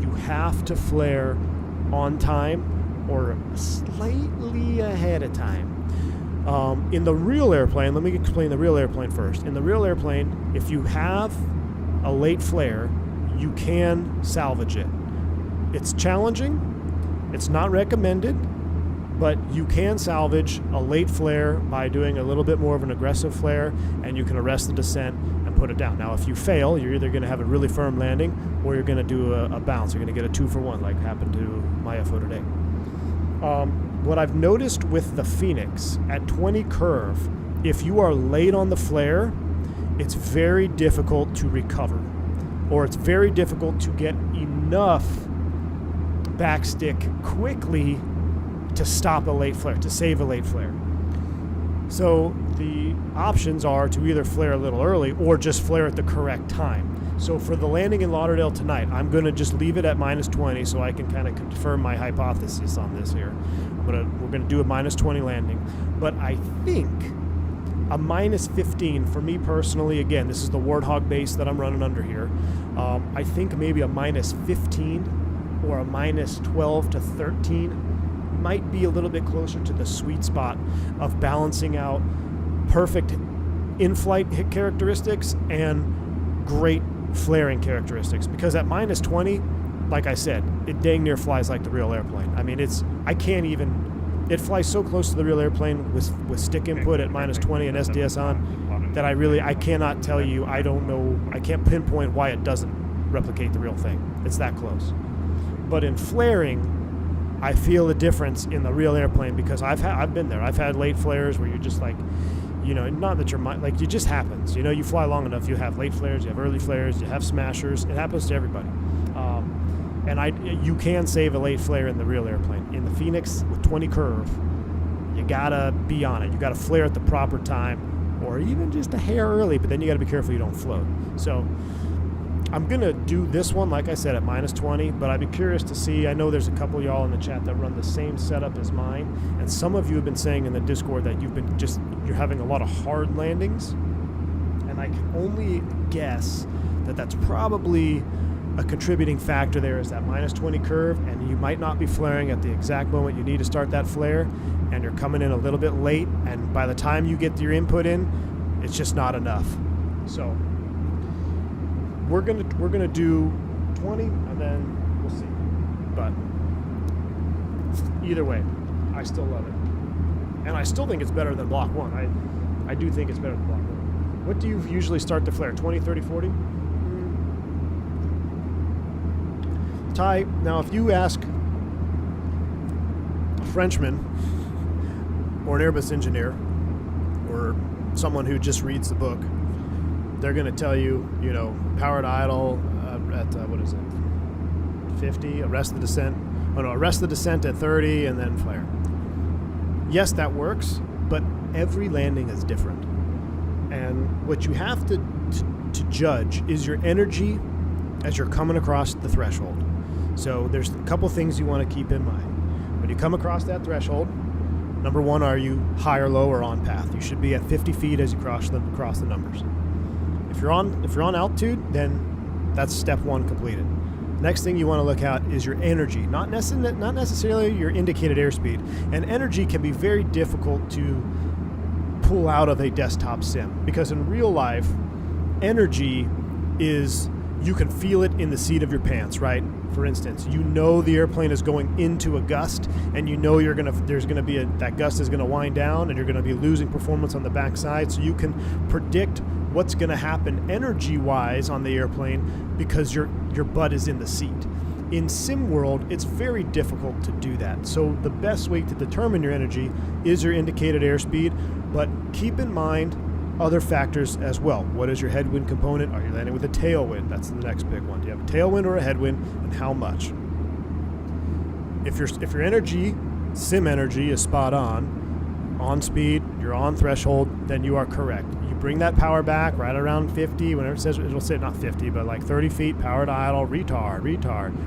you have to flare on time or slightly ahead of time. In the real airplane, let me explain the real airplane first. In the real airplane, if you have a late flare, you can salvage it. It's challenging. It's not recommended, but you can salvage a late flare by doing a little bit more of an aggressive flare, and you can arrest the descent and put it down. Now, if you fail, you're either going to have a really firm landing or you're going to do a bounce. You're going to get a 2-for-1 like happened to my FO today. What I've noticed with the Fenix at 20 curve, if you are late on the flare, it's very difficult to recover, or it's very difficult to get enough backstick quickly to stop a late flare, to save a late flare. So the options are to either flare a little early or just flare at the correct time. So for the landing in Lauderdale tonight, I'm going to just leave it at minus 20 so I can kind of confirm my hypothesis on this here. We're going to do a minus 20 landing. But I think a minus 15 for me personally, again, this is the Warthog base that I'm running under here. I think maybe a minus 15 or a minus 12 to 13 might be a little bit closer to the sweet spot of balancing out perfect in-flight hit characteristics and great flaring characteristics. Because at minus 20, like I said, it dang near flies like the real airplane. I mean, it flies so close to the real airplane with stick input at minus 20 and SDS on that I cannot tell you, I don't know, I can't pinpoint why it doesn't replicate the real thing. It's that close. But in flaring, I feel the difference in the real airplane because I've been there. I've had late flares where you're just like, not that you're like, it just happens. You fly long enough, you have late flares, you have early flares, you have smashers. It happens to everybody. And you can save a late flare in the real airplane. In the Fenix with 20 curve, you gotta be on it. You gotta flare at the proper time, or even just a hair early. But then you gotta be careful you don't float. So I'm going to do this one, like I said, at minus 20, but I'd be curious to see. I know there's a couple of y'all in the chat that run the same setup as mine, and some of you have been saying in the Discord that you're having a lot of hard landings, and I can only guess that that's probably a contributing factor there is that minus 20 curve, and you might not be flaring at the exact moment you need to start that flare, and you're coming in a little bit late, and by the time you get your input in, it's just not enough. So we're gonna do 20 and then we'll see. But either way, I still love it. And I still think it's better than Block 1. I do think it's better than Block 1. What do you usually start the flare? 20, 30, 40? Ty, now if you ask Frenchman or an Airbus engineer or someone who just reads the book, they're going to tell you, you know, power to idle at, what is it, 50, arrest the descent. Oh no, arrest the descent at 30 and then flare. Yes, that works, but every landing is different. And what you have to judge is your energy as you're coming across the threshold. So there's a couple things you want to keep in mind. When you come across that threshold, number one, are you high or low or on path? You should be at 50 feet as you cross the numbers. If you're on altitude, then that's step one completed. Next thing you want to look at is your energy, not necessarily your indicated airspeed. And energy can be very difficult to pull out of a desktop sim because in real life, energy is, you can feel it in the seat of your pants, right? For instance, you know the airplane is going into a gust, and you know that gust is gonna wind down, and you're gonna be losing performance on the backside. So you can predict what's gonna happen energy-wise on the airplane because your butt is in the seat. In sim world, it's very difficult to do that. So the best way to determine your energy is your indicated airspeed, but keep in mind other factors as well. What is your headwind component? Are you landing with a tailwind? That's the next big one. Do you have a tailwind or a headwind, and how much? If your energy, sim energy, is spot on speed, you're on threshold, then you are correct. You bring that power back right around 50. Whenever it says, it'll say not 50, but like 30 feet, power to idle, retard.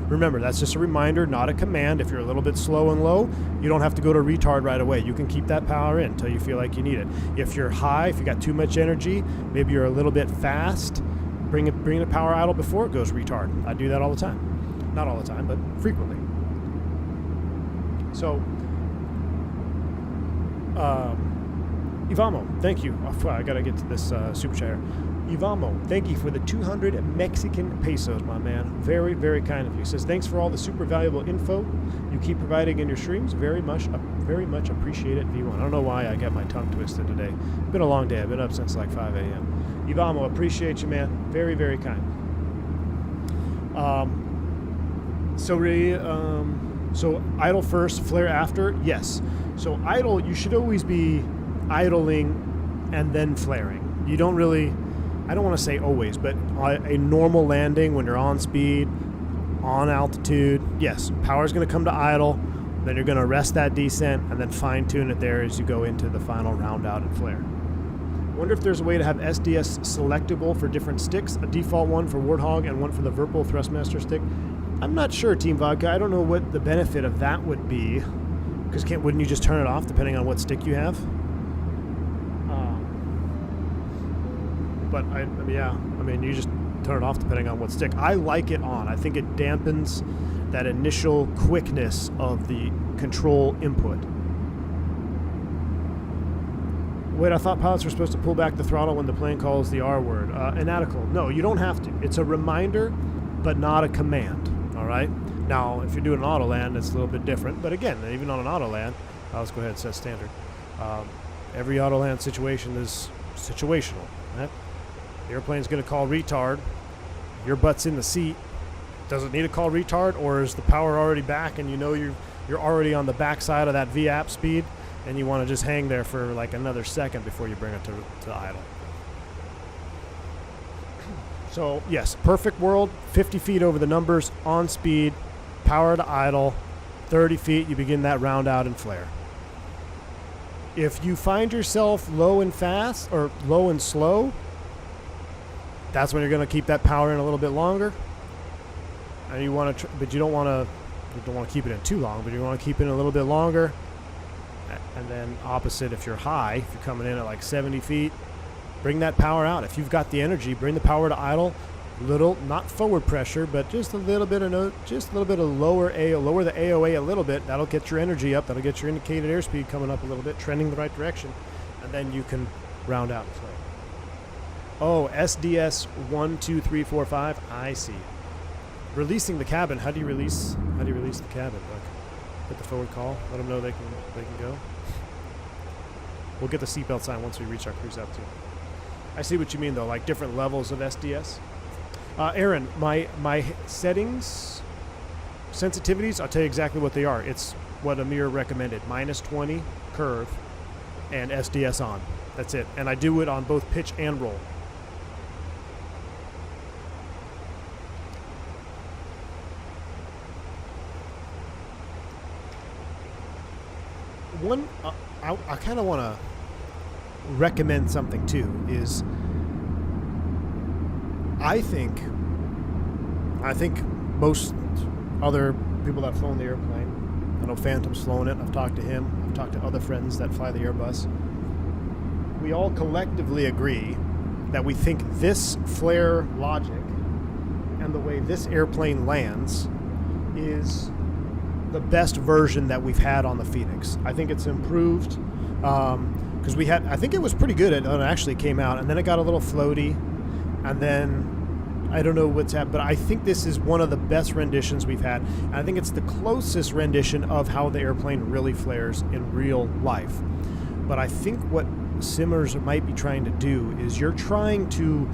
Remember, that's just a reminder, not a command. If you're a little bit slow and low, you don't have to go to retard right away. You can keep that power in until you feel like you need it. If you're high, if you got too much energy, maybe you're a little bit fast, bring the power idle before it goes retard. I do that all the time. Not all the time, but frequently. So, Ivamo, thank you. Oh, I gotta get to this super chat here. Ivamo, thank you for the 200 Mexican pesos, my man. Very, very kind of you. Says, thanks for all the super valuable info you keep providing in your streams. Very much appreciate it, V1. I don't know why I got my tongue twisted today. It's been a long day. I've been up since like 5 a.m. Ivamo, appreciate you, man. Very, very kind. So idle first, flare after? Yes. So idle, you should always be idling and then flaring. You don't really, I don't want to say always, but a normal landing when you're on speed, on altitude, yes, power is going to come to idle, then you're going to arrest that descent and then fine tune it there as you go into the final round out and flare. Wonder if there's a way to have SDS selectable for different sticks, a default one for Warthog and one for the Virpil Thrustmaster stick. I'm not sure, Team Vodka. I don't know what the benefit of that would be, because wouldn't you just turn it off depending on what stick you have? But you just turn it off depending on what stick. I like it on. I think it dampens that initial quickness of the control input. Wait, I thought pilots were supposed to pull back the throttle when the plane calls the R word. Inatical. No, you don't have to. It's a reminder, but not a command. All right? Now, if you're doing an auto land, it's a little bit different. But again, even on an auto land, let's go ahead and set standard. Every auto land situation is situational. Right? The airplane's going to call retard. Your butt's in the seat. Does it need to call retard, or is the power already back and you know you're already on the backside of that VAP speed and you want to just hang there for like another second before you bring it to idle? So yes, perfect world, 50 feet over the numbers, on speed, power to idle, 30 feet, you begin that round out and flare. If you find yourself low and fast or low and slow, that's when you're going to keep that power in a little bit longer. And you want to, but you don't want to keep it in too long, but you want to keep it in a little bit longer. And then opposite, if you're high, if you're coming in at like 70 feet, bring that power out. If you've got the energy, bring the power to idle. Little, not forward pressure, but just a little bit of lower the AOA a little bit. That'll get your energy up. That'll get your indicated airspeed coming up a little bit, trending the right direction, and then you can round out and flare. Oh, SDS 1, 2, 3, 4, 5. I see. Releasing the cabin. How do you release the cabin? Like, hit the forward call. Let them know they can go. We'll get the seatbelt sign once we reach our cruise altitude. I see what you mean though. Like different levels of SDS. Aaron, my settings, sensitivities. I'll tell you exactly what they are. It's what Amir recommended, -20 curve and SDS on. That's it. And I do it on both pitch and roll. One, I kind of want to recommend something too, is I think most other people that have flown the airplane, I know Phantom's flown it, I've talked to him, I've talked to other friends that fly the Airbus, we all collectively agree that we think this flare logic and the way this airplane lands is the best version that we've had on the Fenix. I think it's improved because I think it was pretty good when it actually came out, and then it got a little floaty, and then I don't know what's happened, but I think this is one of the best renditions we've had, and I think it's the closest rendition of how the airplane really flares in real life. But I think what simmers might be trying to do is you're trying to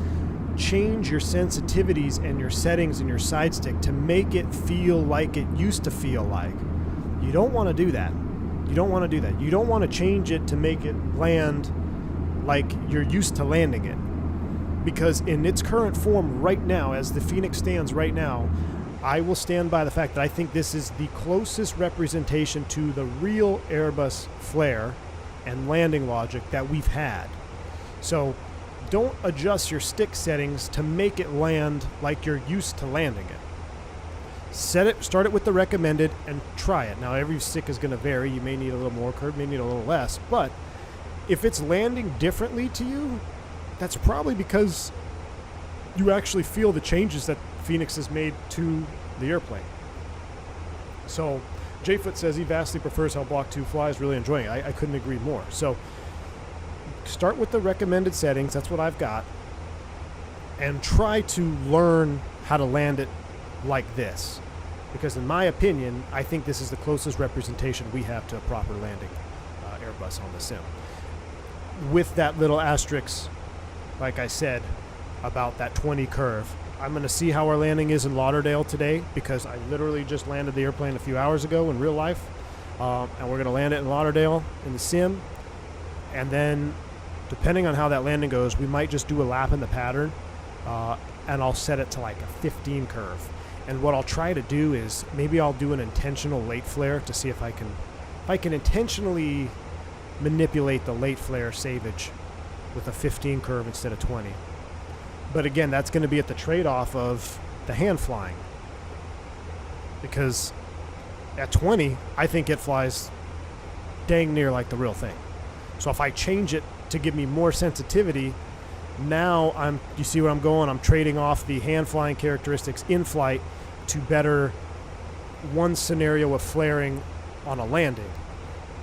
change your sensitivities and your settings and your side stick to make it feel like it used to feel like. You don't want to do that. You don't want to do that. You don't want to change it to make it land like you're used to landing it. Because in its current form right now, as the Fenix stands right now, I will stand by the fact that I think this is the closest representation to the real Airbus flare and landing logic that we've had. So don't adjust your stick settings to make it land like you're used to landing it. Start it with the recommended and try it. Now every stick is going to vary. You may need a little more curve, may need a little less, but if it's landing differently to you, that's probably because you actually feel the changes that Fenix has made to the airplane. So Jfoot says he vastly prefers how Block 2 flies, really enjoying it. I couldn't agree more. So start with the recommended settings, that's what I've got, and try to learn how to land it like this. Because in my opinion, I think this is the closest representation we have to a proper landing Airbus on the sim. With that little asterisk, like I said, about that 20 curve. I'm going to see how our landing is in Lauderdale today, because I literally just landed the airplane a few hours ago in real life. And we're going to land it in Lauderdale in the sim. And then, depending on how that landing goes, we might just do a lap in the pattern, and I'll set it to like a 15 curve. And what I'll try to do is maybe I'll do an intentional late flare to see if I can intentionally manipulate the late flare savage with a 15 curve instead of 20. But again, that's going to be at the trade-off of the hand flying, because at 20, I think it flies dang near like the real thing. So if I change it to give me more sensitivity, now you see where I'm going? I'm trading off the hand flying characteristics in flight to better one scenario of flaring on a landing.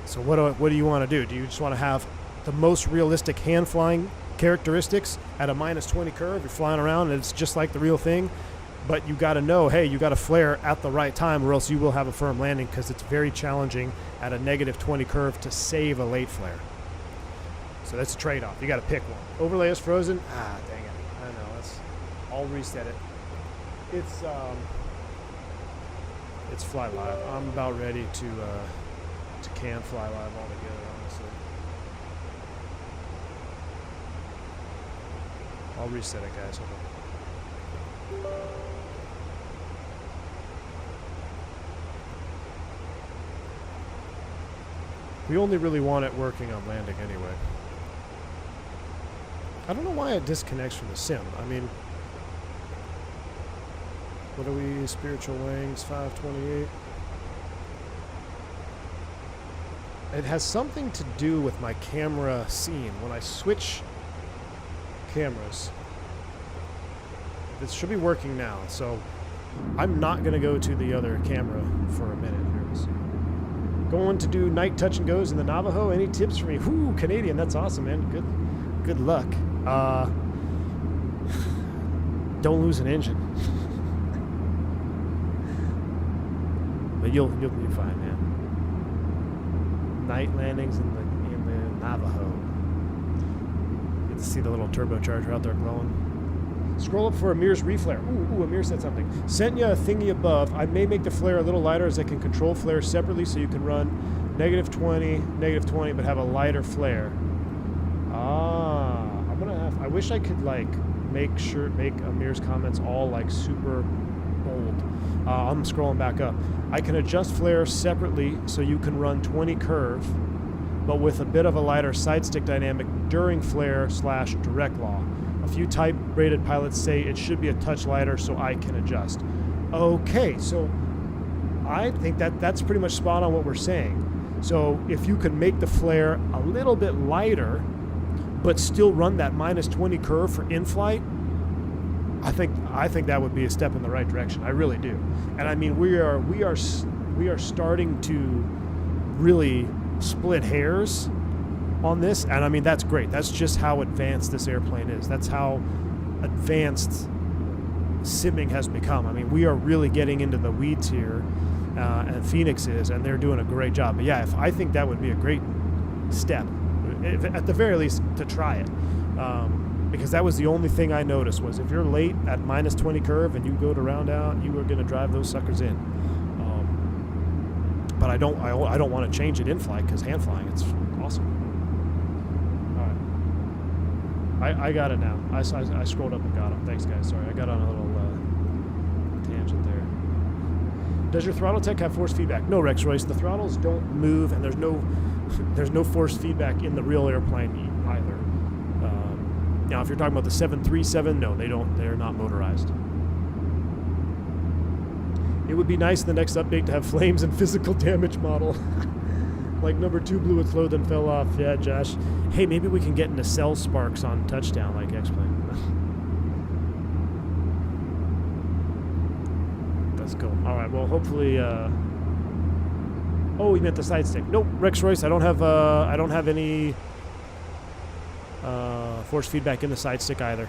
So what do you want to do? Do you just want to have the most realistic hand flying characteristics at a -20 curve? You're flying around and it's just like the real thing, but you got to know, hey, you got to flare at the right time or else you will have a firm landing, because it's very challenging at a -20 curve to save a late flare. So that's a trade-off. You got to pick one. Overlay is frozen. Ah, dang it. I know. I'll reset it. It's fly live. I'm about ready to can fly live altogether, honestly. I'll reset it, guys. Hold on. We only really want it working on landing anyway. I don't know why it disconnects from the sim. I mean, what are we? Spiritual Wings, 528. It has something to do with my camera scene. When I switch cameras, this should be working now. So I'm not going to go to the other camera for a minute here. Let's see. Going to do night touch and goes in the Navajo. Any tips for me? Whoo, Canadian. That's awesome, man. Good luck. Don't lose an engine. But you'll be fine, man. Night landings in the Navajo. Get to see the little turbocharger out there glowing. Scroll up for Amir's reflare. Ooh, Amir said something. Sent ya a thingy above. I may make the flare a little lighter as I can control flares separately so you can run -20, but have a lighter flare. I'm gonna have, I wish I could like make Amir's comments all like super bold. I'm scrolling back up. I can adjust flare separately so you can run 20 curve, but with a bit of a lighter side stick dynamic during flare/direct law. A few type-rated pilots say it should be a touch lighter so I can adjust. Okay, so I think that's pretty much spot on what we're saying. So if you can make the flare a little bit lighter, but still run that -20 curve for in-flight, I think that would be a step in the right direction. I really do. And I mean, we are starting to really split hairs on this, and I mean that's great. That's just how advanced this airplane is. That's how advanced simming has become. I mean, we are really getting into the weeds here, and Fenix is, and they're doing a great job. But yeah, I think that would be a great step, at the very least, to try it. Because that was the only thing I noticed was if you're late at -20 curve and you go to round out, you are going to drive those suckers in. But I don't want to change it in flight because hand flying, it's awesome. All right, I got it now. I scrolled up and got them. Thanks, guys. Sorry, I got on a little tangent there. Does your Throttletek have force feedback? No, Rex Royce. The throttles don't move, and there's no force feedback in the real airplane either. Now, if you're talking about the 737, no, they don't. They're not motorized. It would be nice in the next update to have flames and physical damage model. Like number 2 blew its load then fell off. Yeah, Josh. Hey, maybe we can get into cell sparks on touchdown like X-Plane. That's cool. All right, well, hopefully... Oh, we meant the side stick. Nope, Rex Royce, I don't have any... force feedback in the side stick either.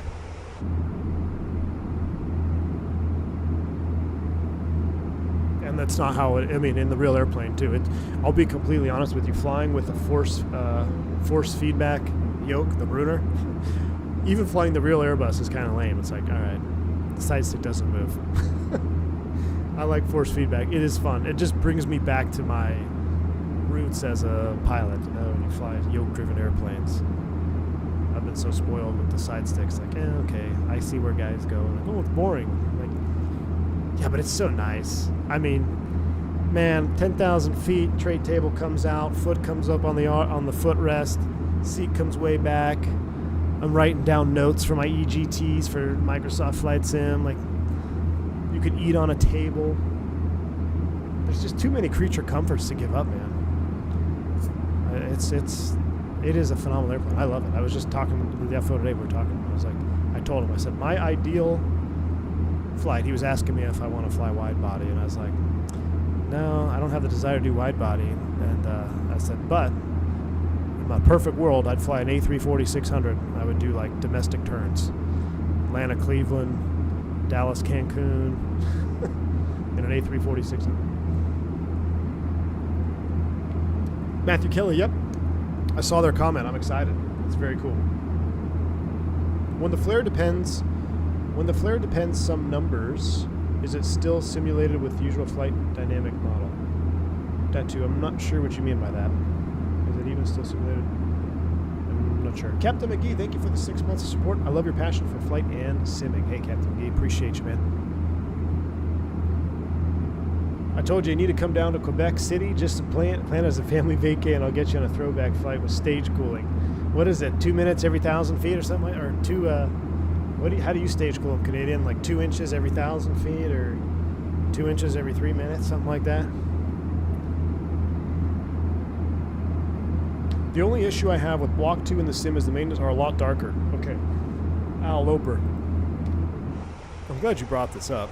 And that's not how it, I mean, in the real airplane too. I'll be completely honest with you, flying with a force feedback yoke, the Bruner, even flying the real Airbus is kind of lame. It's like, all right, the side stick doesn't move. I like force feedback. It is fun. It just brings me back to my roots as a pilot, you know, when you fly yoke-driven airplanes. I've been so spoiled with the side sticks, like, okay, I see where guys go. Like, oh, it's boring. Like, yeah, but it's so nice. I mean, man, 10,000 feet, tray table comes out, foot comes up on the footrest, seat comes way back. I'm writing down notes for my EGTs for Microsoft Flight Sim. Like, you could eat on a table. There's just too many creature comforts to give up, man. It is a phenomenal airplane. I love it. I was just talking to the FO today. We were talking. I was like, I told him, I said, my ideal flight. He was asking me if I want to fly wide body, and I was like, no, I don't have the desire to do wide body. And I said, but in my perfect world, I'd fly an A340-600. I would do like domestic turns, Atlanta, Cleveland, Dallas, Cancun, in an A340-600. Matthew Kelly, yep. I saw their comment. I'm excited. It's very cool. When the flare depends some numbers, is it still simulated with the usual flight dynamic model? That too. I'm not sure what you mean by that. Is it even still simulated? I'm not sure. Captain McGee, thank you for the 6 months of support. I love your passion for flight and simming. Hey, Captain McGee, appreciate you, man. I told you need to come down to Quebec City just to plan as a family vacay, and I'll get you on a throwback flight with stage cooling. What is it? 2 minutes every 1,000 feet or something? Or two? How do you stage cool them, Canadian? Like 2 inches every 1,000 feet, or 2 inches every 3 minutes, something like that. The only issue I have with Block 2 and the sim is the maintenance are a lot darker. Okay. Al Loper. I'm glad you brought this up.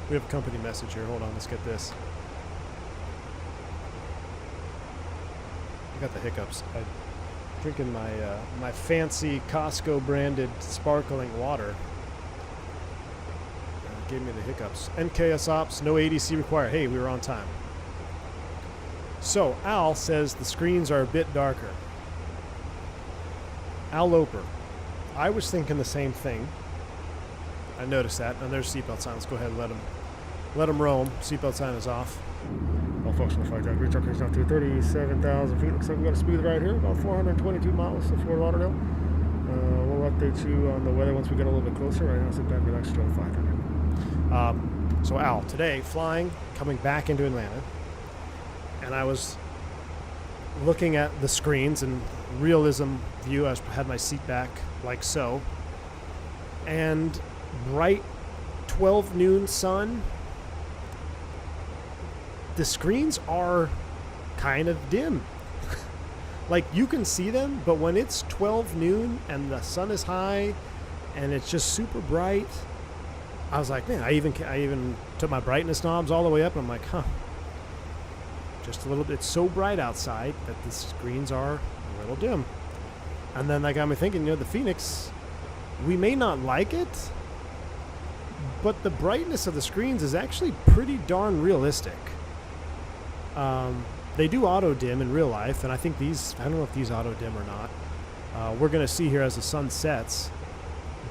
We have a company message here. Hold on, let's get this. I got the hiccups. I'm drinking my fancy Costco branded sparkling water. Gave me the hiccups. NKS Ops, no ADC required. Hey, we were on time. So, Al says the screens are a bit darker. Al Loper. I was thinking the same thing. I noticed that. And there's seatbelt sign. Let's go ahead and let them roam. Seatbelt sign is off. All folks on the flight deck. Reach up to 37,000 feet. Looks like we got a speed right here, about 422 miles to Fort Lauderdale. We'll update you on the weather once we get a little bit closer. Right now, sit back, relax, chill, fly. So Al, today flying, coming back into Atlanta, and I was looking at the screens and realism view. I had my seat back like so, and bright 12 noon sun. The screens are kind of dim. Like, you can see them, but when it's 12 noon and the sun is high and it's just super bright, I was like, man, I even took my brightness knobs all the way up, and I'm like, just a little bit. It's so bright outside that the screens are a little dim. And then that got me thinking, the Fenix, we may not like it, but the brightness of the screens is actually pretty darn realistic. They do auto dim in real life, and I think these, I don't know if these auto dim or not. We're going to see here as the sun sets.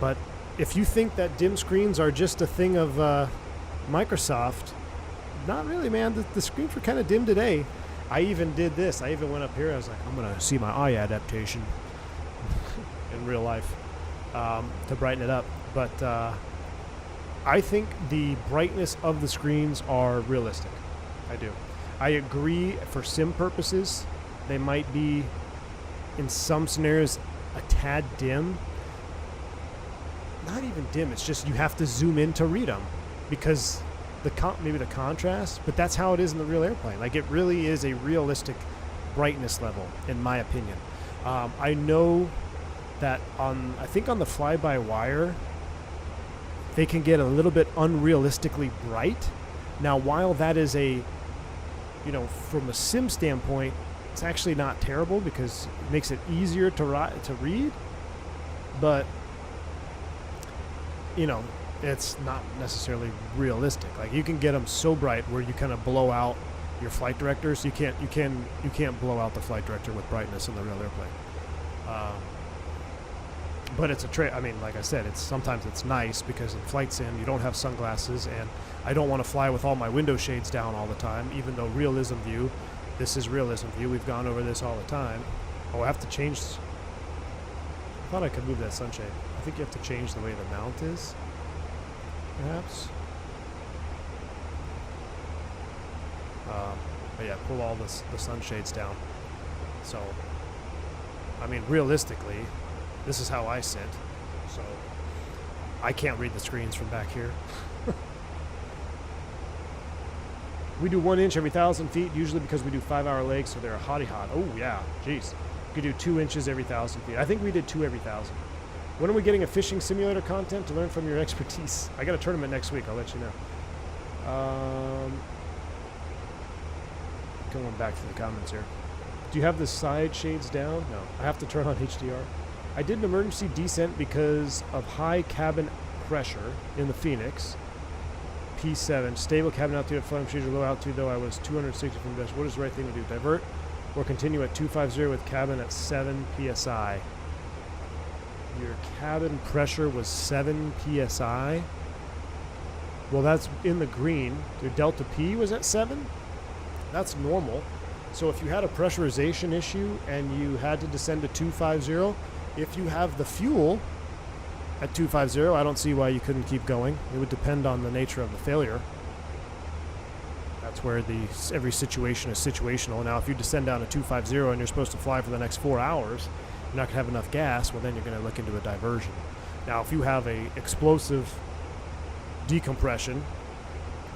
But if you think that dim screens are just a thing of Microsoft, not really, man. The screens were kind of dim today. I even did this. I even went up here. I was like, I'm going to see my eye adaptation in real life to brighten it up. But I think the brightness of the screens are realistic. I do. I agree, for sim purposes, they might be, in some scenarios, a tad dim. Not even dim, it's just you have to zoom in to read them because maybe the contrast, but that's how it is in the real airplane. Like, it really is a realistic brightness level, in my opinion. I know that I think on the fly-by-wire, they can get a little bit unrealistically bright. Now, while that is from a sim standpoint, it's actually not terrible because it makes it easier to read, but it's not necessarily realistic. Like, you can get them so bright where you kind of blow out your flight directors. You can't blow out the flight director with brightness in the real airplane. But it's like I said, sometimes it's nice because in flight sim you don't have sunglasses, and I don't want to fly with all my window shades down all the time, even though realism view, this is realism view. We've gone over this all the time. Oh, I have to change. I thought I could move that sunshade. I think you have to change the way the mount is, perhaps. But yeah, pull all the sunshades down. So, realistically, this is how I sit, so I can't read the screens from back here. We do 1 inch every 1,000 feet, usually because we do 5-hour legs, so they're hotty hot. Oh, yeah, jeez. We could do 2 inches every 1,000 feet. I think we did 2 every 1,000. When are we getting a fishing simulator content to learn from your expertise? I got a tournament next week. I'll let you know. Going back to the comments here. Do you have the side shades down? No. I have to turn on HDR. I did an emergency descent because of high cabin pressure in the Fenix. P7. Stable cabin altitude at flight procedure. Low altitude, though I was 260 from best. What is the right thing to do? Divert or continue at 250 with cabin at 7 psi? Your cabin pressure was 7 psi? Well, that's in the green. Your delta P was at 7? That's normal. So if you had a pressurization issue and you had to descend to 250, if you have the fuel at 250, I don't see why you couldn't keep going. It would depend on the nature of the failure. That's where every situation is situational. Now, if you descend down to 250 and you're supposed to fly for the next 4 hours, you're not going to have enough gas, well, then you're going to look into a diversion. Now, if you have a explosive decompression,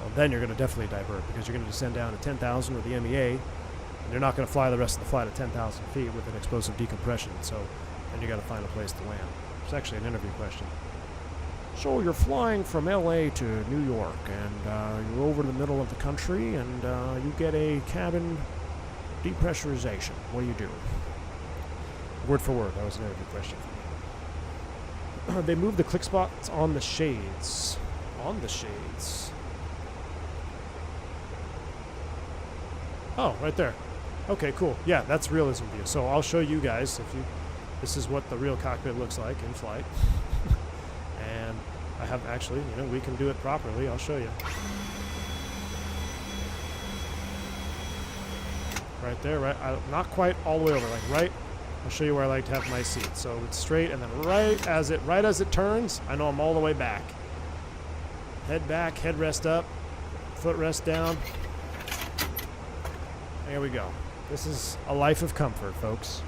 well, then you're going to definitely divert because you're going to descend down to 10,000 with the MEA, and you're not going to fly the rest of the flight at 10,000 feet with an explosive decompression. So then you got to find a place to land. It's actually an interview question. So you're flying from LA to New York, and you're over the middle of the country, and you get a cabin depressurization. What do you do? Word for word, that was an interview question. They moved the click spots on the shades. On the shades. Oh, right there. Okay, cool. Yeah, that's realism view. So I'll show you guys if you This is what the real cockpit looks like in flight. And I have actually, you know, we can do it properly. I'll show you. Right there, right, not quite all the way over, like right. I'll show you where I like to have my seat. So it's straight, and then right as it turns, I know I'm all the way back. Head back, headrest up, footrest down. There we go. This is a life of comfort, folks.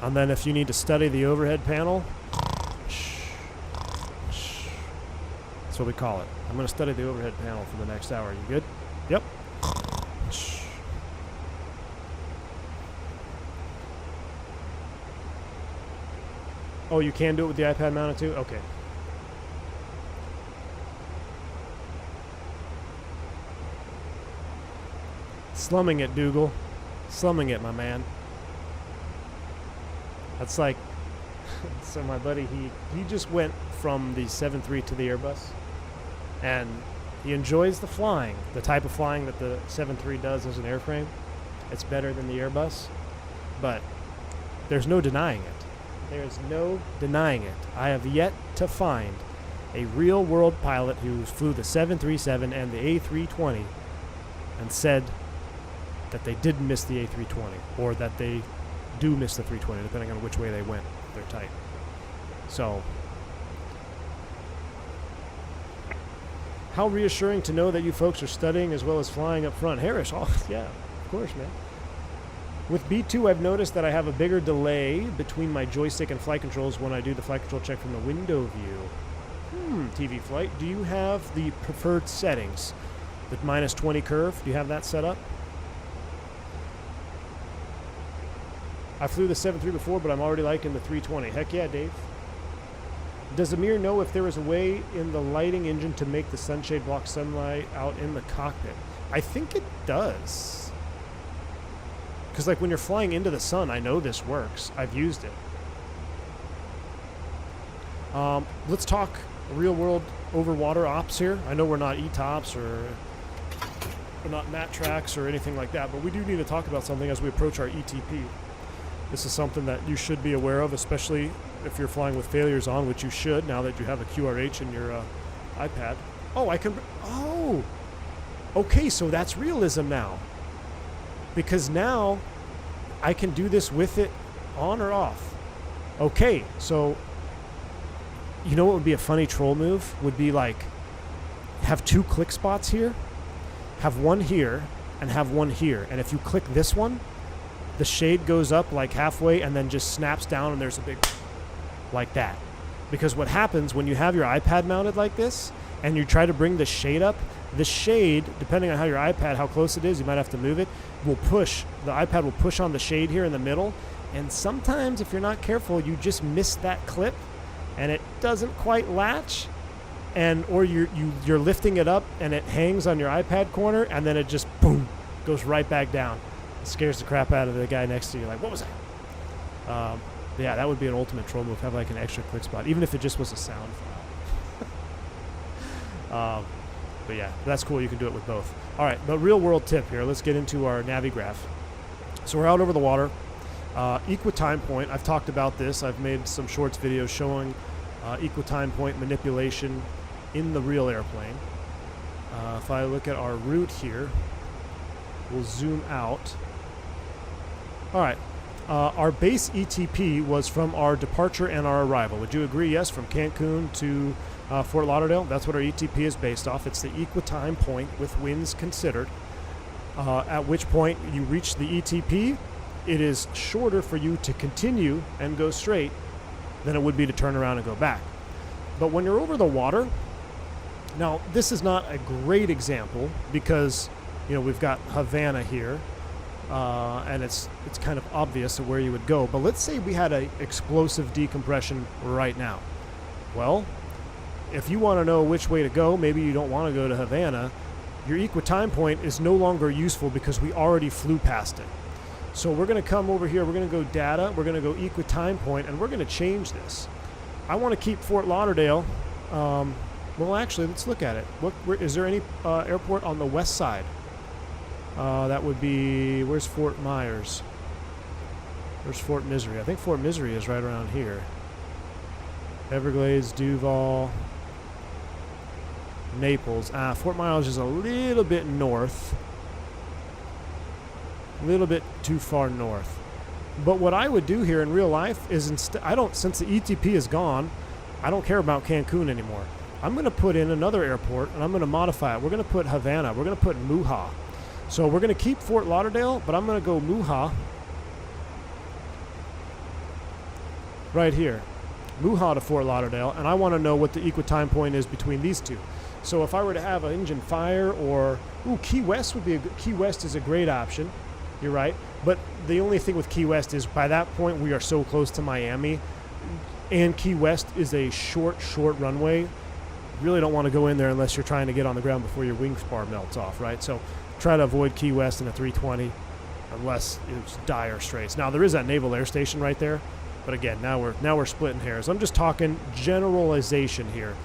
And then if you need to study the overhead panel, that's what we call it. I'm going to study the overhead panel for the next hour. You good? Yep. Oh, you can do it with the iPad mounted too? Okay. Slumming it, Dougal. Slumming it, my man. That's like, so my buddy, he just went from the 7.3 to the Airbus, and he enjoys the flying, the type of flying that the 7.3 does as an airframe. It's better than the Airbus, but there's no denying it. There's no denying it. I have yet to find a real-world pilot who flew the 737 and the A320 and said that they didn't miss the A320, or that they do miss the 320, depending on which way they went. They're tight. So, how reassuring to know that you folks are studying as well as flying up front. Harris, oh, yeah, of course, man. With B2, I've noticed that I have a bigger delay between my joystick and flight controls when I do the flight control check from the window view. TV Flight, do you have the preferred settings? The -20 curve, do you have that set up? I flew the 7.3 before, but I'm already liking the 320. Heck yeah, Dave. Does Amir know if there is a way in the lighting engine to make the sunshade block sunlight out in the cockpit? I think it does. Because like when you're flying into the sun, I know this works. I've used it. Let's talk real world over water ops here. I know we're not ETOPS or we're not MAT tracks or anything like that, but we do need to talk about something as we approach our ETP. This is something that you should be aware of, especially if you're flying with failures on, which you should now that you have a QRH in your iPad. Oh, I can... Oh! Okay, so that's realism now. Because now I can do this with it on or off. Okay, so you know what would be a funny troll move? Would be like have 2 click spots here, have one here, and have one here. And if you click this one, the shade goes up like halfway and then just snaps down and there's a big like that. Because what happens when you have your iPad mounted like this and you try to bring the shade up, the shade, depending on how your iPad, how close it is, you might have to move it, will push, the iPad will push on the shade here in the middle. And sometimes if you're not careful, you just miss that clip and it doesn't quite latch, and or you're lifting it up and it hangs on your iPad corner and then it just boom goes right back down. It scares the crap out of the guy next to you. Like, what was that? Yeah, that would be an ultimate troll move. Have like an extra click spot, even if it just was a sound file. But yeah, that's cool. You can do it with both. All right, but real world tip here. Let's get into our Navigraph. So we're out over the water. Equitime point. I've talked about this. I've made some shorts videos showing equitime point manipulation in the real airplane. If I look at our route here, we'll zoom out. All right. Our base ETP was from our departure and our arrival. Would you agree? Yes, from Cancun to Fort Lauderdale. That's what our ETP is based off. It's the equitime point with winds considered. At which point you reach the ETP, it is shorter for you to continue and go straight than it would be to turn around and go back. But when you're over the water, now this is not a great example because, you know, we've got Havana here. And it's kind of obvious where you would go. But let's say we had an explosive decompression right now. Well, if you want to know which way to go, maybe you don't want to go to Havana, your equitime point is no longer useful because we already flew past it. So we're going to come over here, we're going to go data, we're going to go equitime point, and we're going to change this. I want to keep Fort Lauderdale. Well, actually, let's look at it. Is there any airport on the west side? That would be, where's Fort Myers? Where's Fort Misery? I think Fort Misery is right around here. Everglades, Duval, Naples. Fort Miles is a little bit north. A little bit too far north. But what I would do here in real life is since the ETP is gone, I don't care about Cancun anymore. I'm going to put in another airport, and I'm going to modify it. We're going to put Havana. We're going to put Muha. So we're going to keep Fort Lauderdale, but I'm going to go Muha right here. Muha to Fort Lauderdale, and I want to know what the equitime point is between these two. So if I were to have an engine fire or... Key West would be Key West is a great option. You're right. But the only thing with Key West is by that point we are so close to Miami, and Key West is a short runway. Really don't want to go in there unless you're trying to get on the ground before your wing spar melts off, right? So try to avoid Key West in a 320 unless it's dire straits. Now there is that Naval Air Station right there, but again, now we're splitting hairs. I'm just talking generalization here.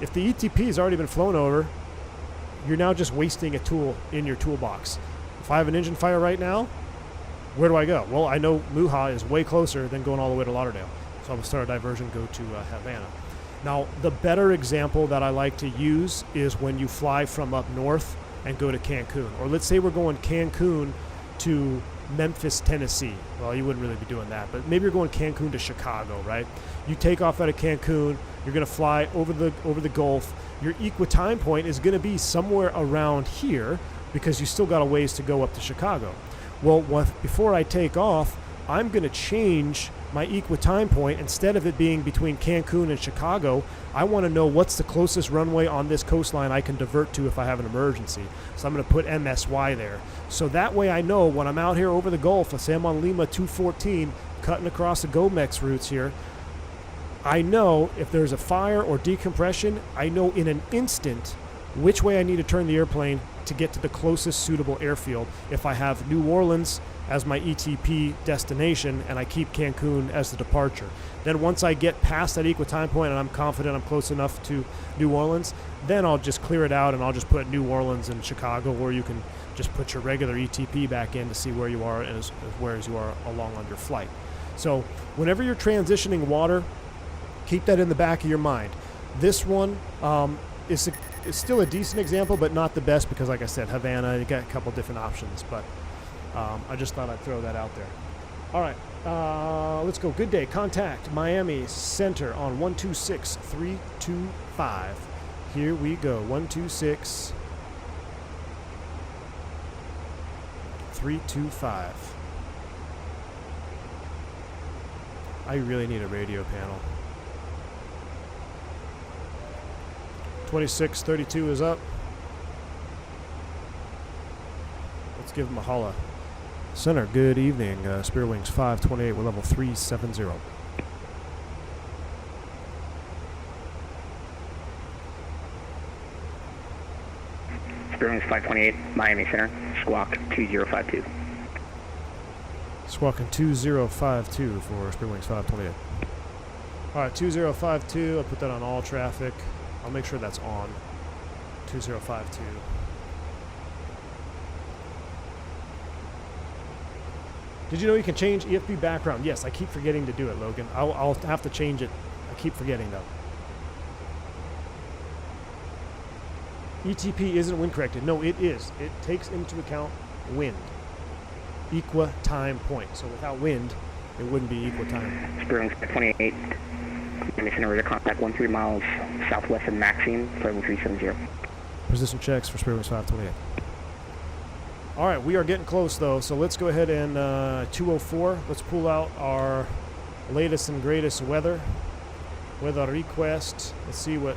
If the ETP has already been flown over, you're now just wasting a tool in your toolbox. If I have an engine fire right now, where do I go? Well, I know Muha is way closer than going all the way to Lauderdale. So I'm going to start a diversion, go to Havana. Now, the better example that I like to use is when you fly from up north and go to Cancun. Or let's say we're going Cancun to Memphis, Tennessee. Well, you wouldn't really be doing that, but maybe you're going Cancun to Chicago, right? You take off out of Cancun, you're going to fly over the Gulf. Your equitime point is going to be somewhere around here because you still got a ways to go up to Chicago. Well, before I take off, I'm going to change my equitime point. Instead of it being between Cancun and Chicago, I want to know what's the closest runway on this coastline I can divert to if I have an emergency. So I'm going to put MSY there. So that way I know when I'm out here over the Gulf, let's say I'm on Lima 214, cutting across the GOMEX routes here, I know if there's a fire or decompression, I know in an instant which way I need to turn the airplane to get to the closest suitable airfield if I have New Orleans as my ETP destination and I keep Cancun as the departure. Then once I get past that equitime point and I'm confident I'm close enough to New Orleans, then I'll just clear it out and I'll just put New Orleans and Chicago, or you can just put your regular ETP back in to see where you are as you are along on your flight. So whenever you're transitioning water, keep that in the back of your mind. This one is still a decent example, but not the best because, like I said, Havana, you got a couple different options, but I just thought I'd throw that out there. All right, let's go. Good day. Contact Miami Center on 126325. Here we go. 126325. I really need a radio panel. 2632 is up. Let's give them a holla. Center, good evening. Spirit Wings 528, we're level 370. Spirit Wings 528, Miami Center, squawk 2052. Squawking 2052 for Spirit Wings 528. All right, 2052, I'll put that on all traffic. I'll make sure that's on. 2052. Did you know you can change EFB background? Yes, I keep forgetting to do it, Logan. I'll have to change it. I keep forgetting, though. ETP isn't wind corrected. No, it is. It takes into account wind. Equitime point. So without wind, it wouldn't be equitime. Spirit Wings 28. Miami Center to contact 13 miles southwest of Maxine, flight 370. Position checks for Spirit Wings 528. All right, we are getting close, though, so let's go ahead and 204. Let's pull out our latest and greatest weather request. Let's see what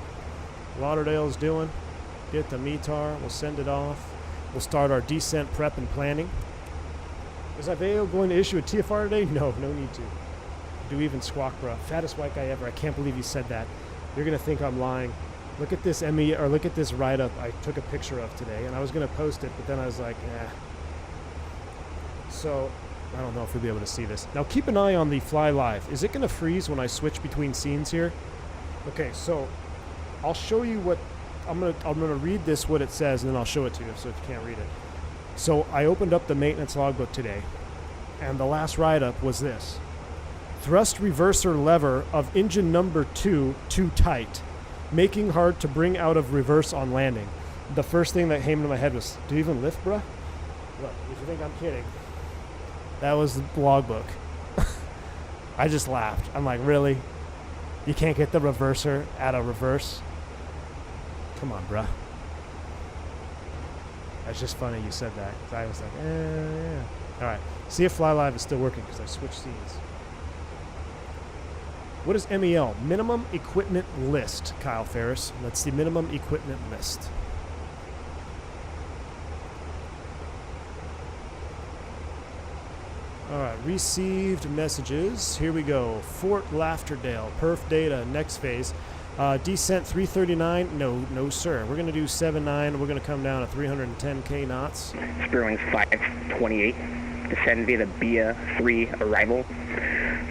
Lauderdale's doing. Get the METAR. We'll send it off. We'll start our descent prep and planning. Is IVAO going to issue a TFR today? No need to. Do even squawk, bro. Fattest white guy ever. I can't believe you said that. You're going to think I'm lying. Look at this look at this write-up I took a picture of today, and I was going to post it, but then I was like, So, I don't know if we'll be able to see this. Now, keep an eye on the fly live. Is it going to freeze when I switch between scenes here? Okay, so I'll show you what I'm going to read this, what it says, and then I'll show it to you, so if you can't read it. So, I opened up the maintenance logbook today, And the last write-up was this. Thrust reverser lever of engine number 2 too tight, making hard to bring out of reverse on landing. The first thing that came into my head was, do you even lift, bruh? Look, if you think I'm kidding, that was the logbook. I just laughed. I'm like, really? You can't get the reverser out of reverse? Come on, bruh. That's just funny you said that. 'Cause I was like, yeah. All right. See if Fly Live is still working because I switched scenes. What is MEL? Minimum Equipment List, Kyle Ferris. That's the minimum equipment list. All right, received messages. Here we go. Fort Lauderdale, perf data, next phase. Descent 339. No, sir. We're going to do 79. We're going to come down at 310k knots. Spirit Wings 528. Descend via the BIA 3 arrival.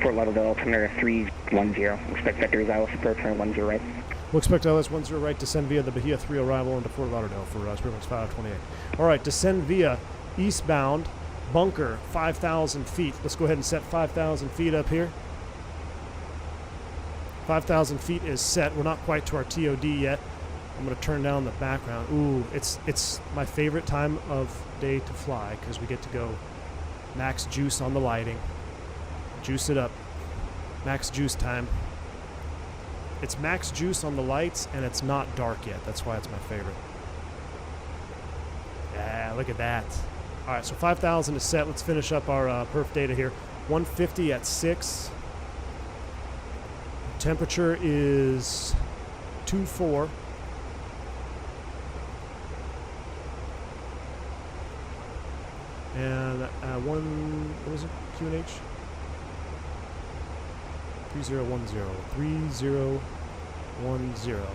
Fort Lauderdale, altimeter 310. Expect vector is ILS approach 10 right. We'll expect ILS 10 right, descend via the Bahia 3 arrival into Fort Lauderdale for Spirit Wings 528. All right, descend via eastbound. Bunker, 5,000 feet. Let's go ahead and set 5,000 feet up here. 5,000 feet is set. We're not quite to our TOD yet. I'm going to turn down the background. Ooh, it's my favorite time of day to fly because we get to go max juice on the lighting. Juice it up. Max juice time. It's max juice on the lights and it's not dark yet. That's why it's my favorite. Yeah, look at that. All right, so 5,000 is set. Let's finish up our perf data here. 150 at 6. Temperature is 24. And what was it? QNH? 3010. 3010.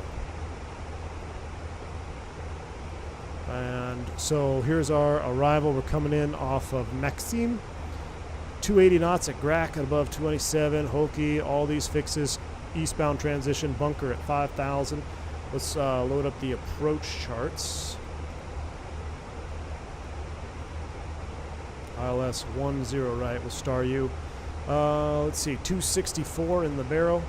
And so here's our arrival. We're coming in off of Maxime. 280 knots at Grac at above 27. Hokie, all these fixes. Eastbound transition, bunker at 5,000. Let's load up the approach charts. ILS 10 right, we'll star you. Let's see, 264 in the barrel.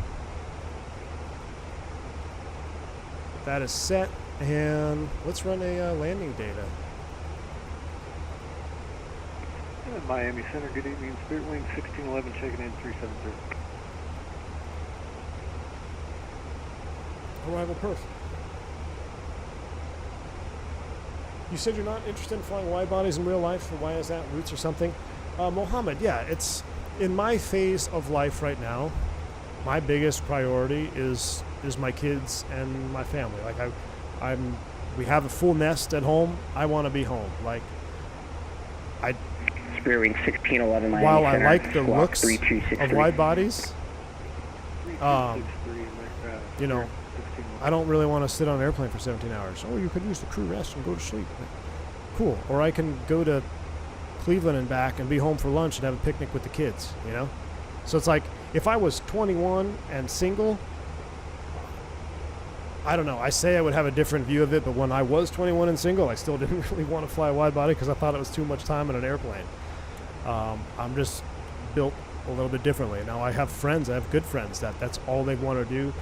That is set. And let's run a landing data. Miami Center, good evening. Spirit Wing 1611, checking in 373. Arrival perf. You said you're not interested in flying wide bodies in real life. Why is that? Roots or something? Mohammed, yeah, it's in my phase of life right now. My biggest priority is my kids and my family. Like we have a full nest at home. I want to be home. Like Spirit Wing 1611 Miami while Center, I like the squawk looks 3263. of wide bodies, you know, I don't really want to sit on an airplane for 17 hours. Oh, you could use the crew rest and go to sleep. Cool. Or I can go to Cleveland and back and be home for lunch and have a picnic with the kids, you know? So it's like, if I was 21 and single, I don't know. I say I would have a different view of it, but when I was 21 and single, I still didn't really want to fly a wide body because I thought it was too much time in an airplane. I'm just built a little bit differently. Now I have friends, I have good friends that's all they want to do.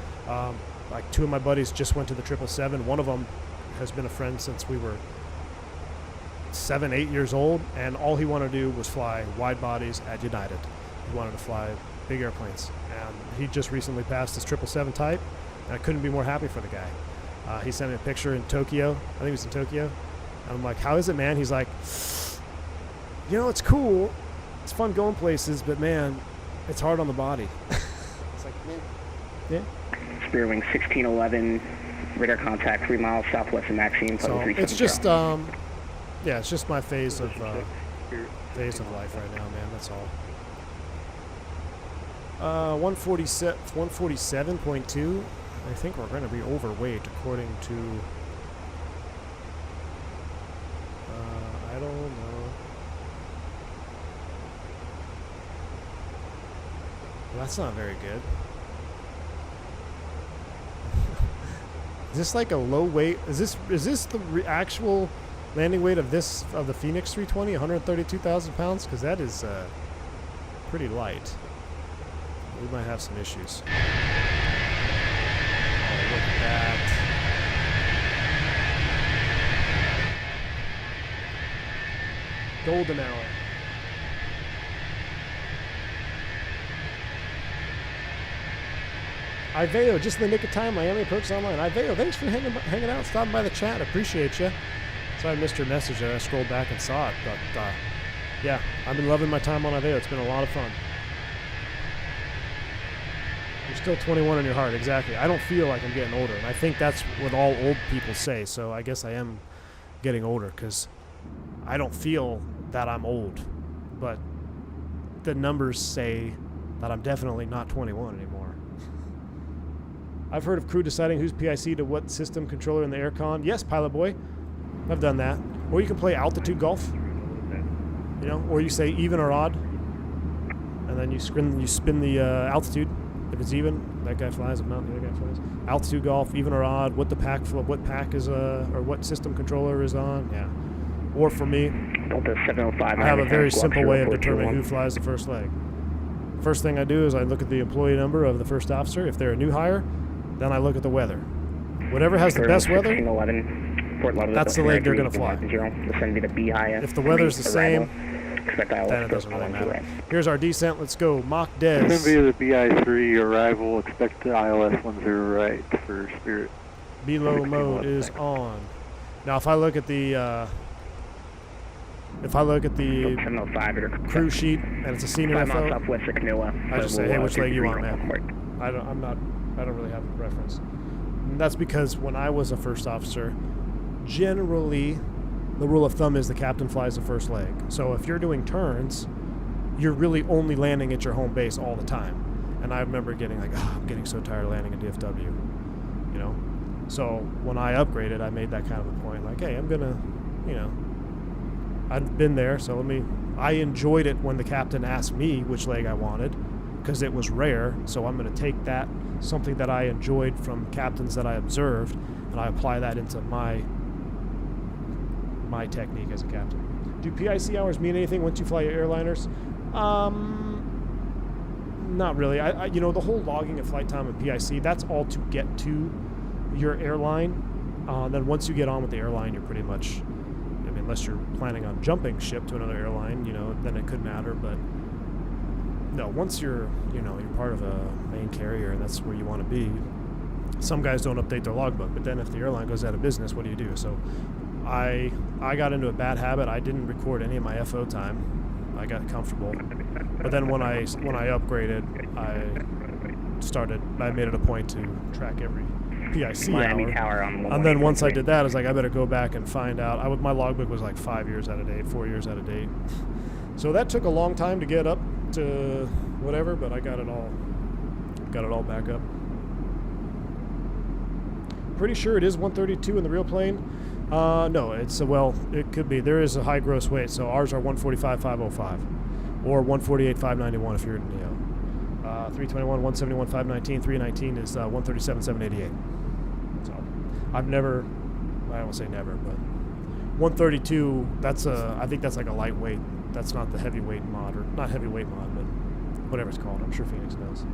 Like two of my buddies just went to the 777. One of them has been a friend since we were 7, 8 years old, and all he wanted to do was fly wide bodies at United. He wanted to fly big airplanes, and he just recently passed his 777 type, and I couldn't be more happy for the guy. He sent me a picture in Tokyo. I think he was in Tokyo. And I'm like, how is it, man? He's like, you know, it's cool. It's fun going places, but man, it's hard on the body. It's like, yeah. Spirit Wing 1611, radar contact 3 miles southwest of Maxine. So it's just, yeah, it's just my phase of life right now, man. That's all. 147.2. I think we're going to be overweight according to. I don't know. Well, that's not very good. Is this like a low weight? Is this the actual landing weight of the Fenix 320, 132,000 pounds? Because that is pretty light. We might have some issues. Oh, look at that. Golden hour. IVAO, just in the nick of time, Miami approaches online. IVAO, thanks for hanging out, stopping by the chat. Appreciate you. Sorry I missed your message there. I scrolled back and saw it. But, yeah, I've been loving my time on IVAO. It's been a lot of fun. You're still 21 in your heart, exactly. I don't feel like I'm getting older, and I think that's what all old people say, so I guess I am getting older, because I don't feel that I'm old, but the numbers say that I'm definitely not 21 anymore. I've heard of crew deciding who's PIC to what system controller in the aircon. Yes, Pilot Boy, I've done that. Or you can play altitude golf, you know, or you say even or odd, and then you spin the altitude. If it's even, that guy flies. If not, the other guy flies. Altitude golf, even or odd. What pack is or what system controller is on. Yeah. Or for me, I have a very simple way of determining who flies the first leg. First thing I do is I look at the employee number of the first officer. If they're a new hire, then I look at the weather. Whatever has the best weather, that's the leg they're going to fly. If the weather's the same, then it doesn't really matter. Here's our descent. Let's go. Mock Des. It's going to be the BI3 arrival. Expect ILS 10 right for Spirit. Below mode is on. Now, if I look at the crew sheet and it's a senior FO, I just say, hey, which leg you want, man? I don't really have a preference. And that's because when I was a first officer, generally the rule of thumb is the captain flies the first leg. So if you're doing turns, you're really only landing at your home base all the time. And I remember getting like, I'm getting so tired of landing at DFW, you know? So when I upgraded, I made that kind of a point, like, hey, I'm gonna, you know, I've been there, so I enjoyed it when the captain asked me which leg I wanted, because it was rare, so I'm gonna take that, something that I enjoyed from captains that I observed, and I apply that into my technique as a captain. Do PIC hours mean anything once you fly your airliners? Not really. I you know, the whole logging of flight time and PIC, that's all to get to your airline. Then once you get on with the airline, you're pretty much, I mean, unless you're planning on jumping ship to another airline, you know, then it could matter. But no, once you're part of a main carrier and that's where you want to be, some guys don't update their logbook, but then if the airline goes out of business, what do you do? So I got into a bad habit. I didn't record any of my FO time. I got comfortable. But then when I upgraded, I made it a point to track every PIC hour. And then once I did that, I was like, I better go back and find out. My logbook was like 5 years out of date, 4 years out of date. So that took a long time to get up to whatever, but I got it all back up. Pretty sure it is 132 in the real plane. No, it could be. There is a high gross weight, so ours are 145,505 or 148,591 if you're in Neo. 321, 171, 519, 319 is 137,788. So I won't say never, but 132, I think that's like a lightweight. That's not the heavyweight mod, or not heavyweight mod, but whatever it's called. I'm sure Phoenix knows.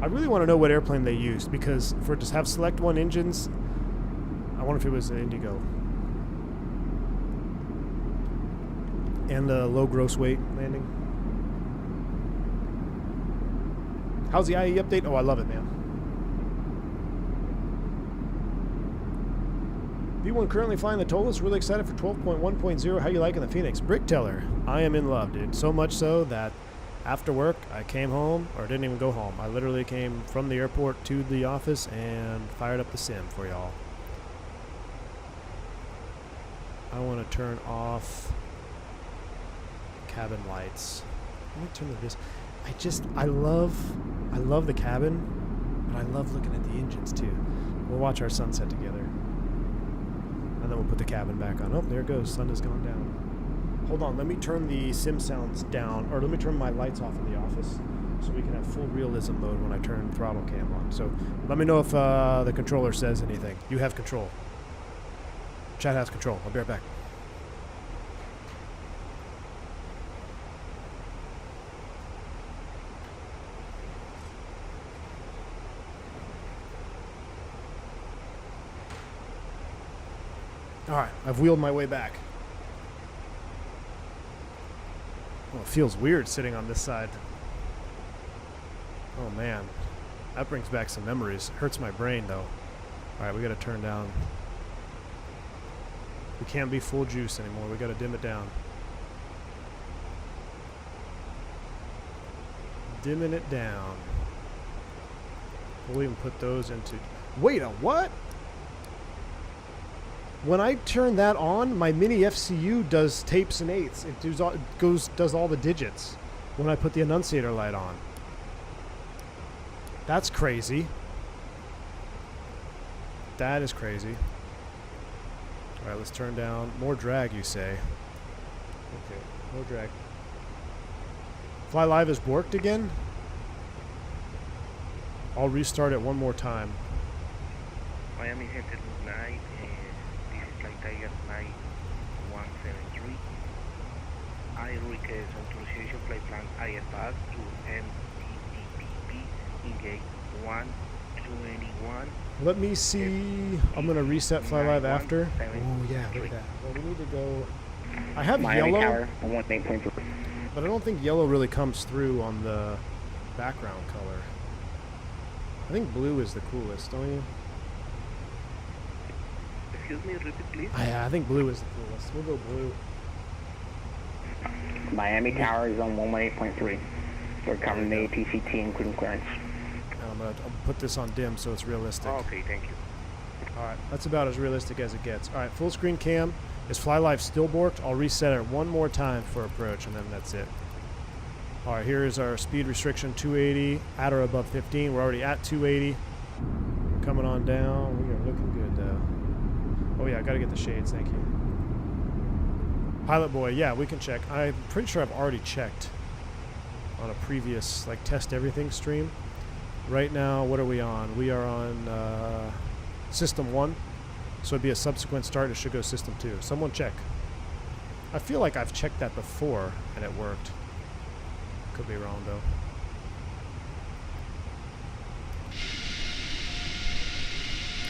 I really want to know what airplane they used, because for it to have Select 1 engines, I wonder if it was an Indigo. And a low gross weight landing. How's the IE update? Oh, I love it, man. V1 currently flying the Tolas. Really excited for 12.1.0. How you liking the Phoenix? Brickteller. I am in love, dude. So much so that after work, I came home, or didn't even go home. I literally came from the airport to the office and fired up the sim for y'all. I want to turn off cabin lights. Let me turn this. I love the cabin, but I love looking at the engines too. We'll watch our sunset together. And then we'll put the cabin back on. Oh, there it goes. Sun has gone down. Hold on, let me turn the sim sounds down, or let me turn my lights off in the office so we can have full realism mode when I turn throttle cam on. So let me know if the controller says anything. You have control. Chat has control. I'll be right back. Alright, I've wheeled my way back. Oh, it feels weird sitting on this side. Oh man, that brings back some memories. Hurts my brain though. Alright, we gotta turn down. We can't be full juice anymore. We gotta dim it down. Dimming it down. We'll even put those into... Wait, a what? When I turn that on, my mini FCU does tapes and eighths. It does all the digits when I put the annunciator light on. That's crazy. That is crazy. Alright, let's turn down. More drag, you say. Okay, more drag. Fly Live is borked again? I'll restart it one more time. Miami Center good night. This is Flight Tiger 9173. I request authorization flight plan IFR to MTTPP in gate 121. Let me see. I'm going to reset Fly Live after. Oh, yeah, look at that. Well, we need to go. I have Miami yellow, Tower, 1.3. but I don't think yellow really comes through on the background color. I think blue is the coolest, don't you? Excuse me, repeat please. I think blue is the coolest. We'll go blue. Miami Tower is on 118.3. We're covering the ATCT, including clearance. And I'll put this on dim so it's realistic. Oh, okay, thank you. Alright, that's about as realistic as it gets. Alright, full screen cam. Is Fly Live still borked? I'll reset it one more time for approach, and then that's it. Alright, here is our speed restriction, 280, at or above 15. We're already at 280. Coming on down. We are looking good, though. Oh, yeah, I gotta get the shades, thank you. Pilot Boy, yeah, we can check. I'm pretty sure I've already checked on a previous, like, test everything stream. Right now, what are we on? We are on System 1. So it'd be a subsequent start. It should go System 2. Someone check. I feel like I've checked that before and it worked. Could be wrong though.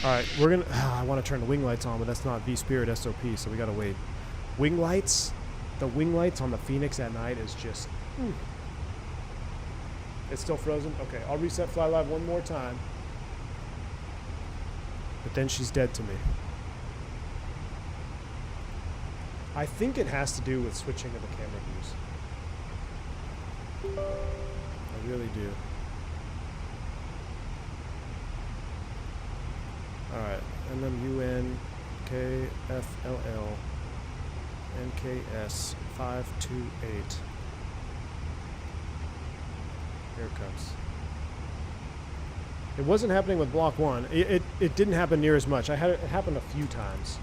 Alright, we're gonna... I want to turn the wing lights on, but that's not vSpirit SOP, so we gotta wait. Wing lights? The wing lights on the Fenix at night is just... It's still frozen? Okay, I'll reset Fly Live one more time. But then she's dead to me. I think it has to do with switching of the camera views. I really do. Alright, NMUN KFLL NKS 528. Here it comes. It wasn't happening with Block 1. It didn't happen near as much. It happened a few times.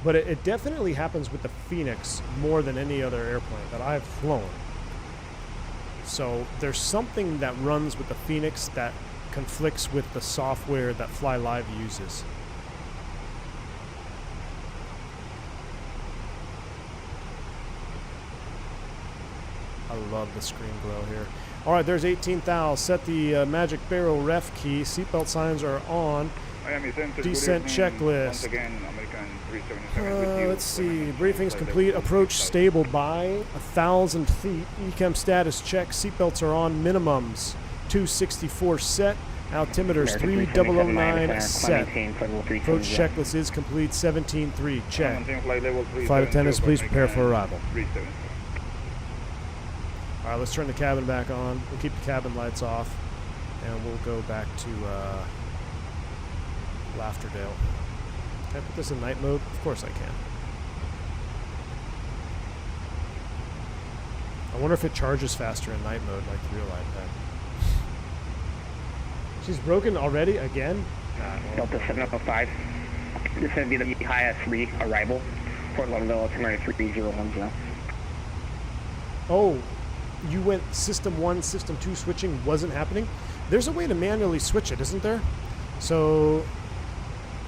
But it definitely happens with the Fenix more than any other airplane that I've flown. So there's something that runs with the Fenix that conflicts with the software that Fly Live uses. I love the screen glow here. All right, there's 18,000. Set the magic barrel ref key. Seatbelt signs are on. Descent checklist. Once again, American 377 with you. Let's see. Briefing's complete. Approach stable by 1,000 feet. ECAM status check. Seatbelts are on. Minimums 264 set. Altimeters 3009 set. Approach checklist is complete. 17.3 check. Flight attendants, please prepare for arrival. Alright, let's turn the cabin back on. We'll keep the cabin lights off. And we'll go back to Laughterdale. Can I put this in night mode? Of course I can. I wonder if it charges faster in night mode like the real iPad. She's broken already? Again? Delta 705. This is going to be the IS-3 arrival. Fort Lauderdale, altimeter 3010. Oh, you went System 1, System 2 switching wasn't happening? There's a way to manually switch it, isn't there? So...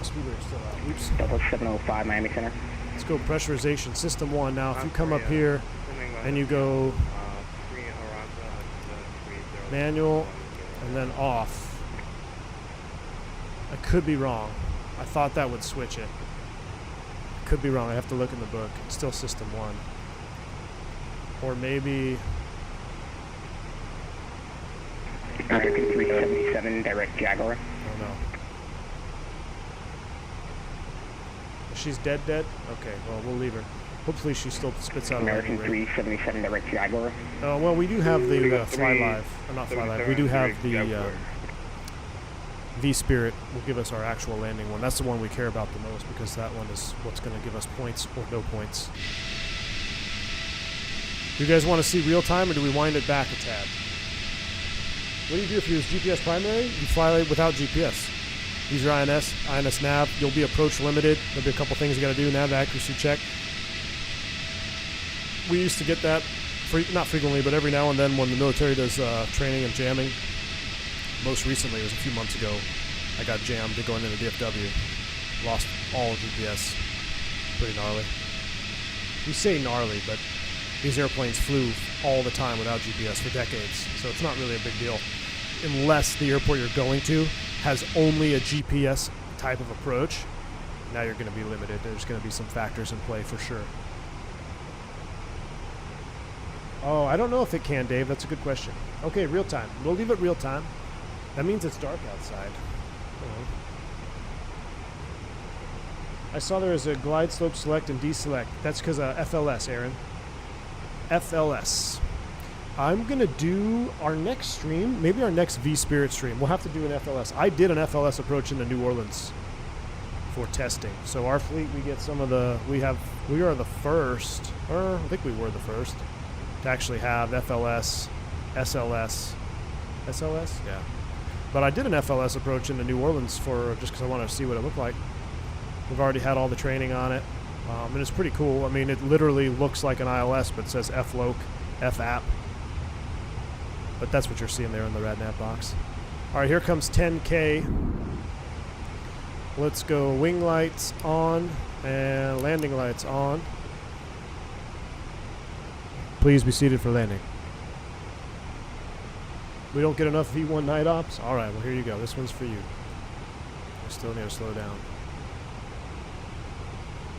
Speedway still out. Oops. Delta 705, Miami Center. Let's go pressurization. System 1. Now, if you come up here and you go manual and then off. I could be wrong. I thought that would switch it. could be wrong. I have to look in the book. It's still System 1. Or maybe... American 377, direct Jaguar. Oh no. She's dead? Okay, well, we'll leave her. Hopefully she still spits out a American landing rig. 377, direct Jaguar. Oh, well, we do have the Fly Live. Not Fly Live. We do have the vSpirit will give us our actual landing one. That's the one we care about the most because that one is what's going to give us points or no points. Do you guys want to see real time or do we wind it back a tad? What do you do if you use GPS primary? You fly without GPS. Use your INS nav. You'll be approach limited. There'll be a couple things you got to do. Nav accuracy check. We used to get that, not frequently, but every now and then when the military does training and jamming. Most recently, it was a few months ago, I got jammed going into DFW. Lost all GPS. Pretty gnarly. We say gnarly, but these airplanes flew all the time without GPS for decades, so it's not really a big deal. Unless the airport you're going to has only a GPS type of approach, now you're going to be limited. There's going to be some factors in play for sure. Oh, I don't know if it can, Dave. That's a good question. Okay, real time. We'll leave it real time. That means it's dark outside. I saw there was a glide slope select and deselect. That's because of FLS, Aaron. FLS. I'm going to do our next stream, maybe our next vSpirit stream. We'll have to do an FLS. I did an FLS approach into New Orleans for testing. So our fleet, we get some of the, we are the first, or I think we were the first, to actually have FLS, SLS. SLS? Yeah. But I did an FLS approach into New Orleans for just because I wanted to see what it looked like. We've already had all the training on it. And it's pretty cool. I mean, it literally looks like an ILS, but it says FLOC, FAP. But that's what you're seeing there in the RadNav box. All right, here comes 10K. Let's go wing lights on and landing lights on. Please be seated for landing. We don't get enough V1 night ops? All right, well, here you go. This one's for you. I still need to slow down.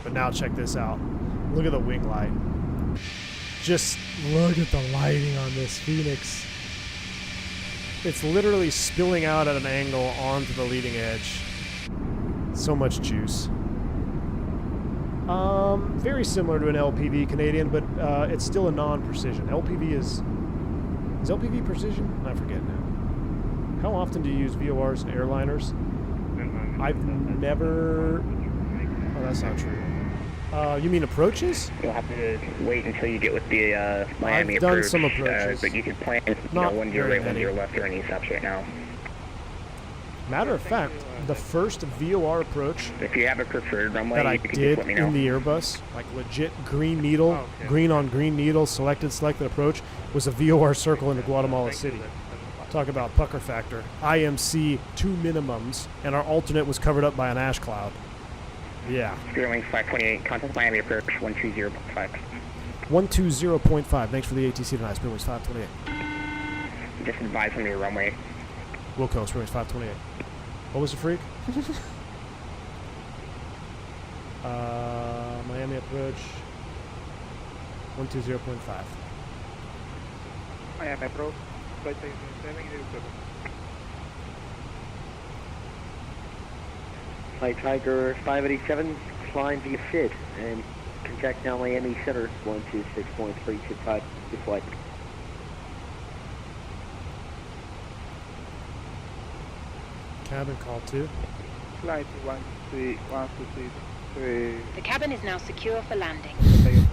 But now check this out. Look at the wing light. Just look at the lighting on this Fenix. It's literally spilling out at an angle onto the leading edge. So much juice. Very similar to an LPV Canadian, but it's still a non-precision. LPV is LPV precision? I forget now. How often do you use VORs and airliners? I've never... Oh, that's not true. You mean approaches? You'll have to wait until you get with the Miami I've done approach, some approaches. but you can plan, Not 1 0 right, 1 0 left, or any stops right now. Matter of fact, the first VOR approach If you have a preferred runway, that I you can did just let me know. in the Airbus, like legit green needle, green on green needle, selected approach, was a VOR circle into Guatemala City. Talk about pucker factor. IMC 2 minimums, and our alternate was covered up by an ash cloud. Yeah. Sterling 528, contact Miami approach 120.5. 120.5. Thanks for the ATC tonight. Speedwings 528. Just advise on your runway. Wilco, Speedwings 528. What was the freak? Miami approach 120.5. Miami approach, flight 7, Flight Tiger 587, flying via FID, and contact now Miami Center, 126.325, good flight. Cabin call 2. Flight 123. The cabin is now secure for landing. Flying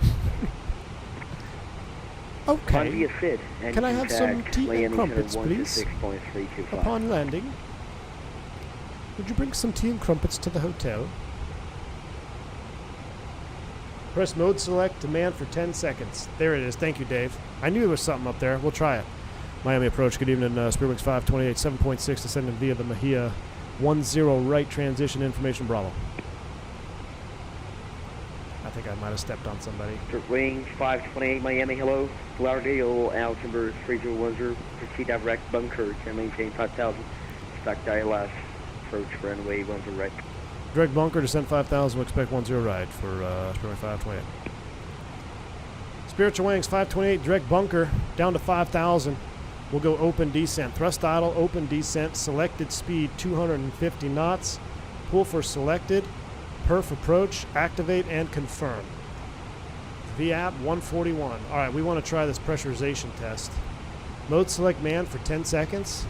Okay. via FID, and Can I have some contact tea and Miami crumpets, Center, please? 126.325. Upon landing, would you bring some tea and crumpets to the hotel? Press mode select, demand for 10 seconds. There it is. Thank you, Dave. I knew there was something up there. We'll try it. Miami approach. Good evening, Spearwings 528, 7.6, descending via the Mejia 10 right transition information Bravo. I think I might have stepped on somebody. Wings 528, Miami, hello. Lauderdale, altimeter 3010, proceed direct bunker, can maintain 5,000. Stock ILS, approach runway 10 right. Direct bunker, descent 5,000, we'll expect 10 right for runway 528. Spiritual wings, 528, direct bunker, down to 5,000. We'll go open descent. Thrust idle, open descent, selected speed 250 knots. Pull for selected, perf approach, activate, and confirm. VAP 141. All right, we want to try this pressurization test. Mode select man for 10 seconds.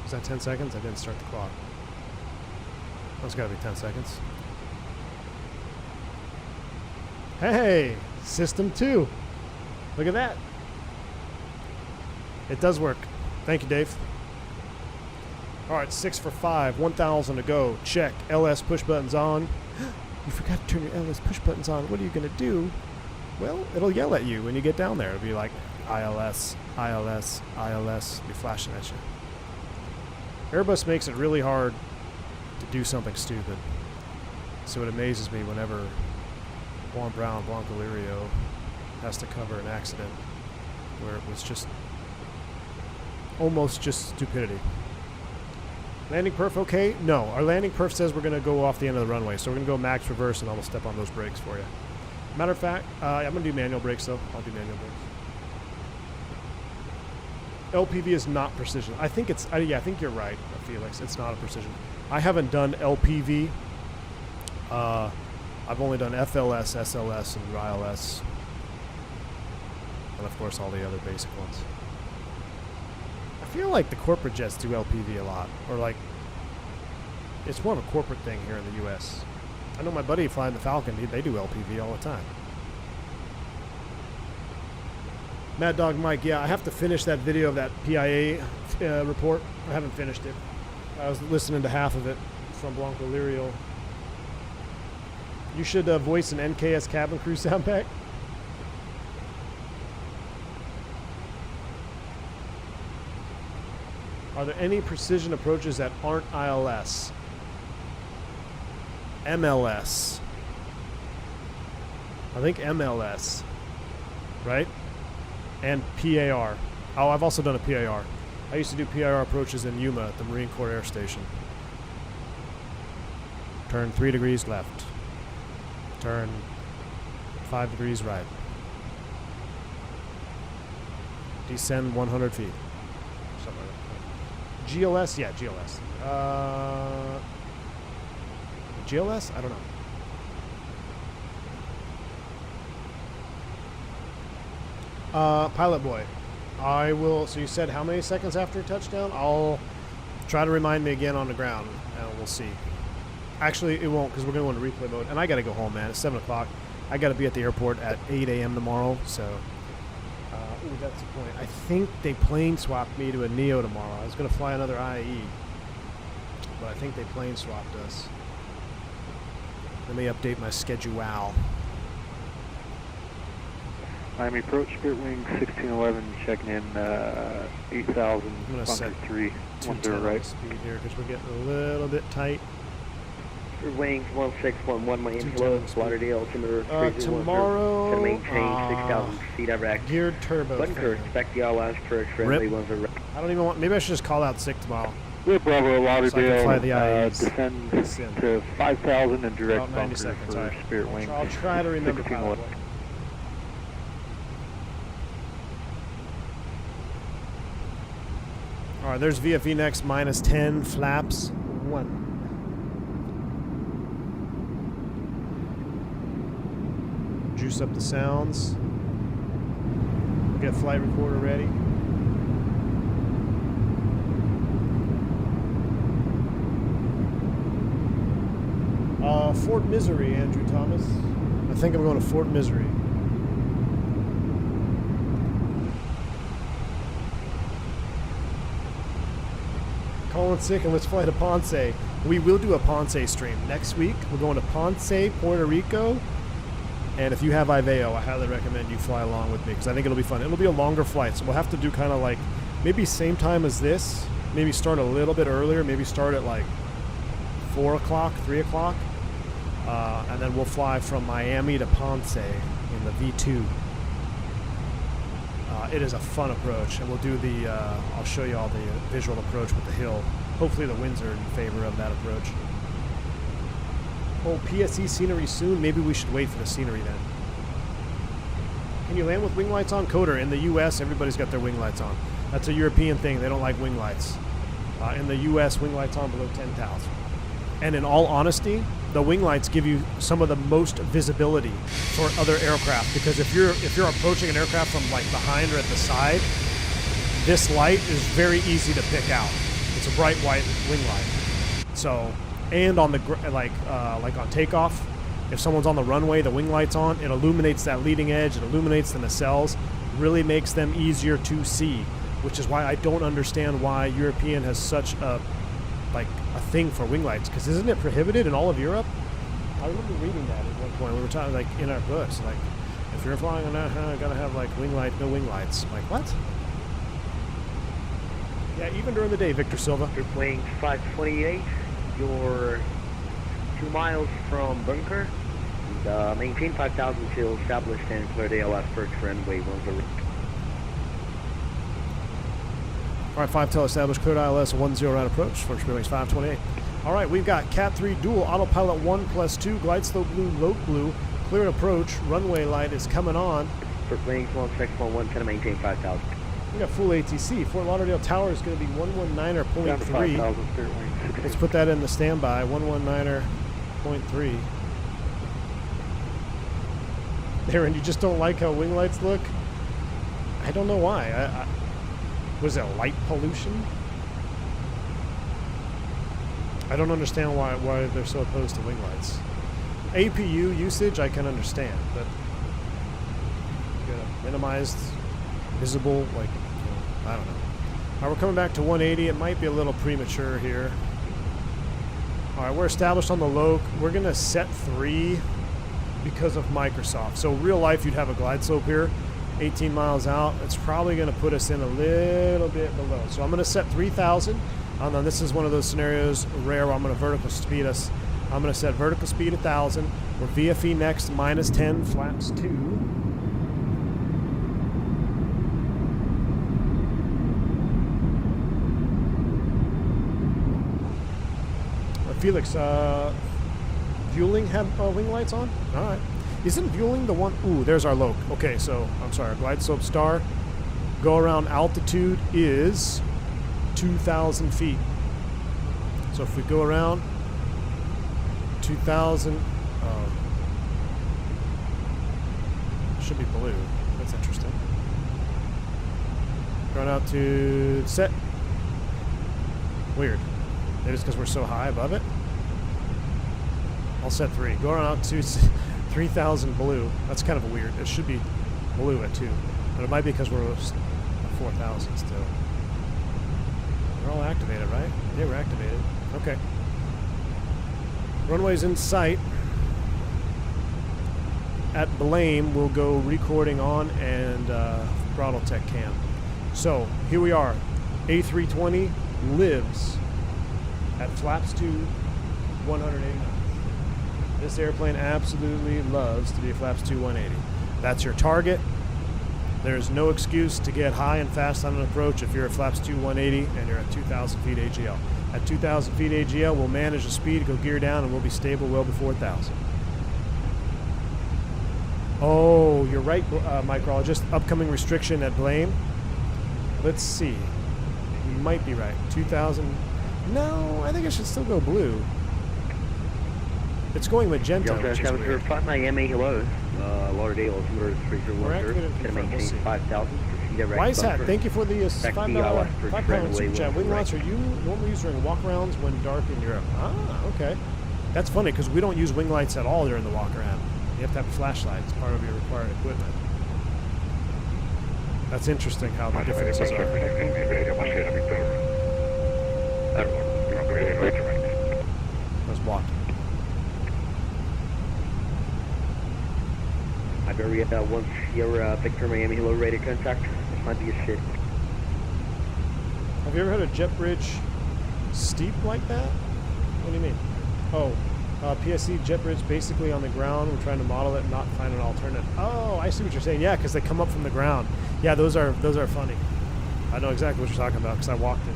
Is that 10 seconds? I didn't start the clock. That's got to be 10 seconds. Hey, system 2. Look at that. It does work. Thank you, Dave. All right, 6 for 5, 1,000 to go. Check. LS push buttons on. You forgot to turn your LS push buttons on. What are you going to do? Well, it'll yell at you when you get down there. It'll be like ILS, ILS, ILS. It'll be flashing at you. Airbus makes it really hard to do something stupid. So it amazes me whenever Juan Brown, Blanco Lirio has to cover an accident where it was just almost just stupidity. Landing perf okay? No. Our landing perf says we're going to go off the end of the runway. So we're going to go max reverse and I'll step on those brakes for you. Matter of fact, I'm going to do manual brakes though. I'll do manual brakes. LPV is not precision. I think it's, yeah, I think you're right, Felix. It's not a precision. I haven't done LPV. I've only done FLS, SLS, and RILS. And of course all the other basic ones. I feel like the corporate jets do LPV a lot. Or like, it's more of a corporate thing here in the US. I know my buddy flying the Falcon, they do LPV all the time. Mad Dog Mike, yeah, I have to finish that video of that PIA report. I haven't finished it. I was listening to half of it from Blanco Lirio. You should voice an NKS cabin crew sound pack. Are there any precision approaches that aren't ILS? MLS. I think MLS. Right? And PAR. Oh, I've also done a PAR. I used to do PAR approaches in Yuma at the Marine Corps Air Station. Turn 3 degrees left. Turn 5 degrees right. Descend 100 feet. Something like that. GLS? Yeah, GLS. GLS? I don't know. Pilot boy, I will. So you said how many seconds after touchdown? I'll try to remind me again on the ground, and we'll see. Actually, it won't because we're going to go into replay mode, and I got to go home, man. It's 7 o'clock. I got to be at the airport at 8 a.m. tomorrow. So, ooh, that's the point. I think they plane swapped me to a Neo tomorrow. I was going to fly another IAE, but I think they plane swapped us. Let me update my schedule. Miami approach, Spirit Wing 1611, checking in 8,000, bunker 3, 10 right. Speed here because we're getting a little bit tight. Spirit Wings 1611, my inflow, Lauderdale, altimeter tomorrow, to maintain 6,000 feet direct. Geared turbo. Bunker, expect the LS for friendly ones. I don't even want, maybe I should just call out sick tomorrow. We're Bravo, Lauderdale, so descend to 5,000 and direct bunker seconds, for Spirit Wing. I'll try to remember. Alright, there's VFE next, minus 10, flaps, 1. Juice up the sounds. We'll get flight recorder ready. Fort Misery, Andrew Thomas. I think I'm going to Fort Misery. Calling sick and let's fly to Ponce. We will do a Ponce stream next week. We're going to Ponce, Puerto Rico. And if you have IVAO, I highly recommend you fly along with me because I think it'll be fun. It'll be a longer flight, so we'll have to do kind of like maybe same time as this. Maybe start a little bit earlier. Maybe start at like 4 o'clock, 3 o'clock. And then we'll fly from Miami to Ponce in the V2. It is a fun approach, and we'll do the, I'll show you all the visual approach with the hill. Hopefully the winds are in favor of that approach. Oh, PSE scenery soon? Maybe we should wait for the scenery then. Can you land with wing lights on? Coder, in the US, everybody's got their wing lights on. That's a European thing. They don't like wing lights. In the US, wing lights on below 10,000. And in all honesty, the wing lights give you some of the most visibility for other aircraft, because if you're approaching an aircraft from like behind or at the side, this light is very easy to pick out. It's a bright white wing light. So, and on the like on takeoff, if someone's on the runway, the wing light's on, it illuminates that leading edge, it illuminates the nacelles, really makes them easier to see, which is why I don't understand why European has such a thing for wing lights, because isn't it prohibited in all of Europe? I remember reading that at one point. We were talking like in our books, like if you're flying on that, gotta have like wing light, no wing lights. I'm like, what? Yeah, even during the day, Victor Silva. You're playing 528. You're 2 miles from bunker. And, maintain 5,000 till established and clear the ALS first for runway 10. All right, 5 tel established, cleared ILS, 10 round approach, first wings 528. All right, we've got Cat 3 dual, autopilot 1+2, glide slope blue, lope blue, cleared approach, runway light is coming on. First wings 16.1, 10 to maintain 5,000. We got full ATC. Fort Lauderdale Tower is going to be 119.3. Let's put that in the standby, 119.3. Aaron, you just don't like how wing lights look? I don't know why. Was it light pollution? I don't understand why they're so opposed to wing lights. APU usage I can understand, but minimized, visible, like, I don't know. All right, we're coming back to 180. It might be a little premature here. All right, we're established on the low. We're gonna set 3 because of Microsoft. So real life, you'd have a glide slope here. 18 miles out, it's probably going to put us in a little bit below. So I'm going to set 3,000. And then this is one of those scenarios rare where I'm going to vertical speed us. I'm going to set vertical speed 1,000. We're VFE next, -10, flaps 2. Felix, fueling have wing lights on? All right. Isn't fueling the one? Ooh, there's our loc. Okay, so I'm sorry. Glide slope star. Go around altitude is 2,000 feet. So if we go around 2,000, should be blue. That's interesting. Going out to set. Weird. Maybe it's because we're so high above it. I'll set 3. Go around out to 3,000 blue. That's kind of weird. It should be blue at 2. But it might be because we're at 4,000 still. We're all activated, right? Yeah, we're activated. Okay. Runway's in sight. At Blame, we'll go recording on and Throttletek cam. So, here we are. A320 lives at flaps 2, 180 knots. This airplane absolutely loves to be a flaps 2, 180. That's your target. There's no excuse to get high and fast on an approach if you're at flaps 2, 180 and you're at 2,000 feet AGL. At 2,000 feet AGL, we'll manage the speed, go gear down, and we'll be stable well before 1,000. Oh, you're right, microologist. Upcoming restriction at Blame. Let's see. You might be right. 2,000. No, I think it should still go blue. It's going magenta, which is weird. Miami, hello. Lauderdale is 301. Gonna maintain 5,000. Wise Hat, thank you for the £5 super chat. Wing lights are you normally used during walk-arounds when dark in Europe. Ah, okay. That's funny because we don't use wing lights at all during the walk-around. You have to have a flashlight. It's part of your required equipment. That's interesting how the differences are. That's blocked. Iberia, once you're Victor Miami, hello, radar contact. This might be a shit. Have you ever had a jet bridge steep like that? What do you mean? Oh, PSC jet bridge basically on the ground. We're trying to model it and not find an alternative. Oh, I see what you're saying. Yeah, because they come up from the ground. Yeah, those are funny. I know exactly what you're talking about because I walked it.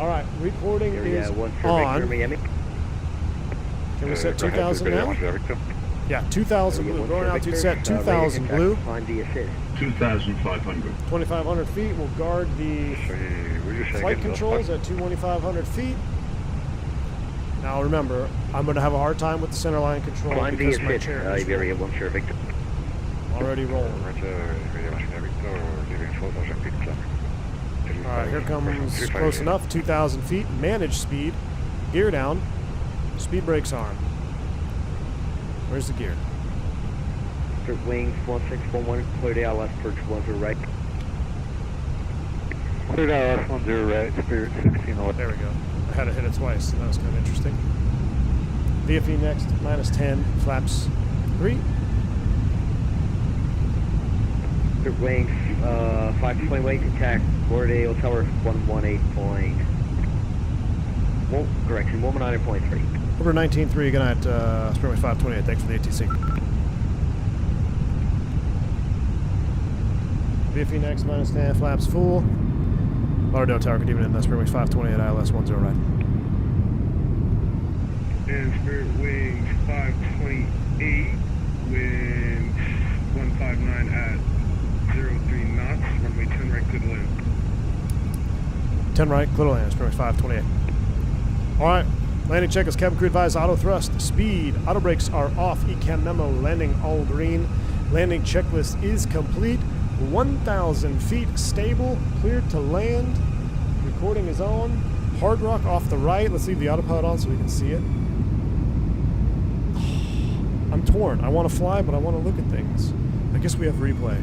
All right, recording is on. Can we set 2,000 now? Yeah, 2,000 blue. Going altitude set 2,000 blue. 2,500. 2,500 feet. We'll guard the flight controls at 2,500 feet. Now remember, I'm going to have a hard time with the center line control because my chair is already rolling. Alright, here comes close enough, 2,000 feet, manage speed, gear down, speed brakes on. Where's the gear? Wings 1611, cleared ALS, approach 10 right. Cleared ILS 10 right, Spirit 1611. There we go. I had to hit it twice, so that was kind of interesting. VFE next, -10, flaps 3. Wings, 520 wings attack, Florida Tower 118. Well, correction, 119.3. Over 19.3 again at SProjects 528. Thanks for the ATC. VFE next, -10, flaps full. Lauderdale Tower could even in SProjects 528, ILS 10 right. And Spirit wings 528, wind 159 at 03 knots, runway 10 right, clear to land. 10 right, clear to land, SProjects 528. Alright, landing check is cabin crew advised, auto thrust, speed, auto brakes are off, ECAM memo, landing all green. Landing checklist is complete. 1,000 feet stable, cleared to land. Recording is on. Hard rock off the right. Let's leave the autopilot on so we can see it. I'm torn. I want to fly, but I want to look at things. I guess we have replay.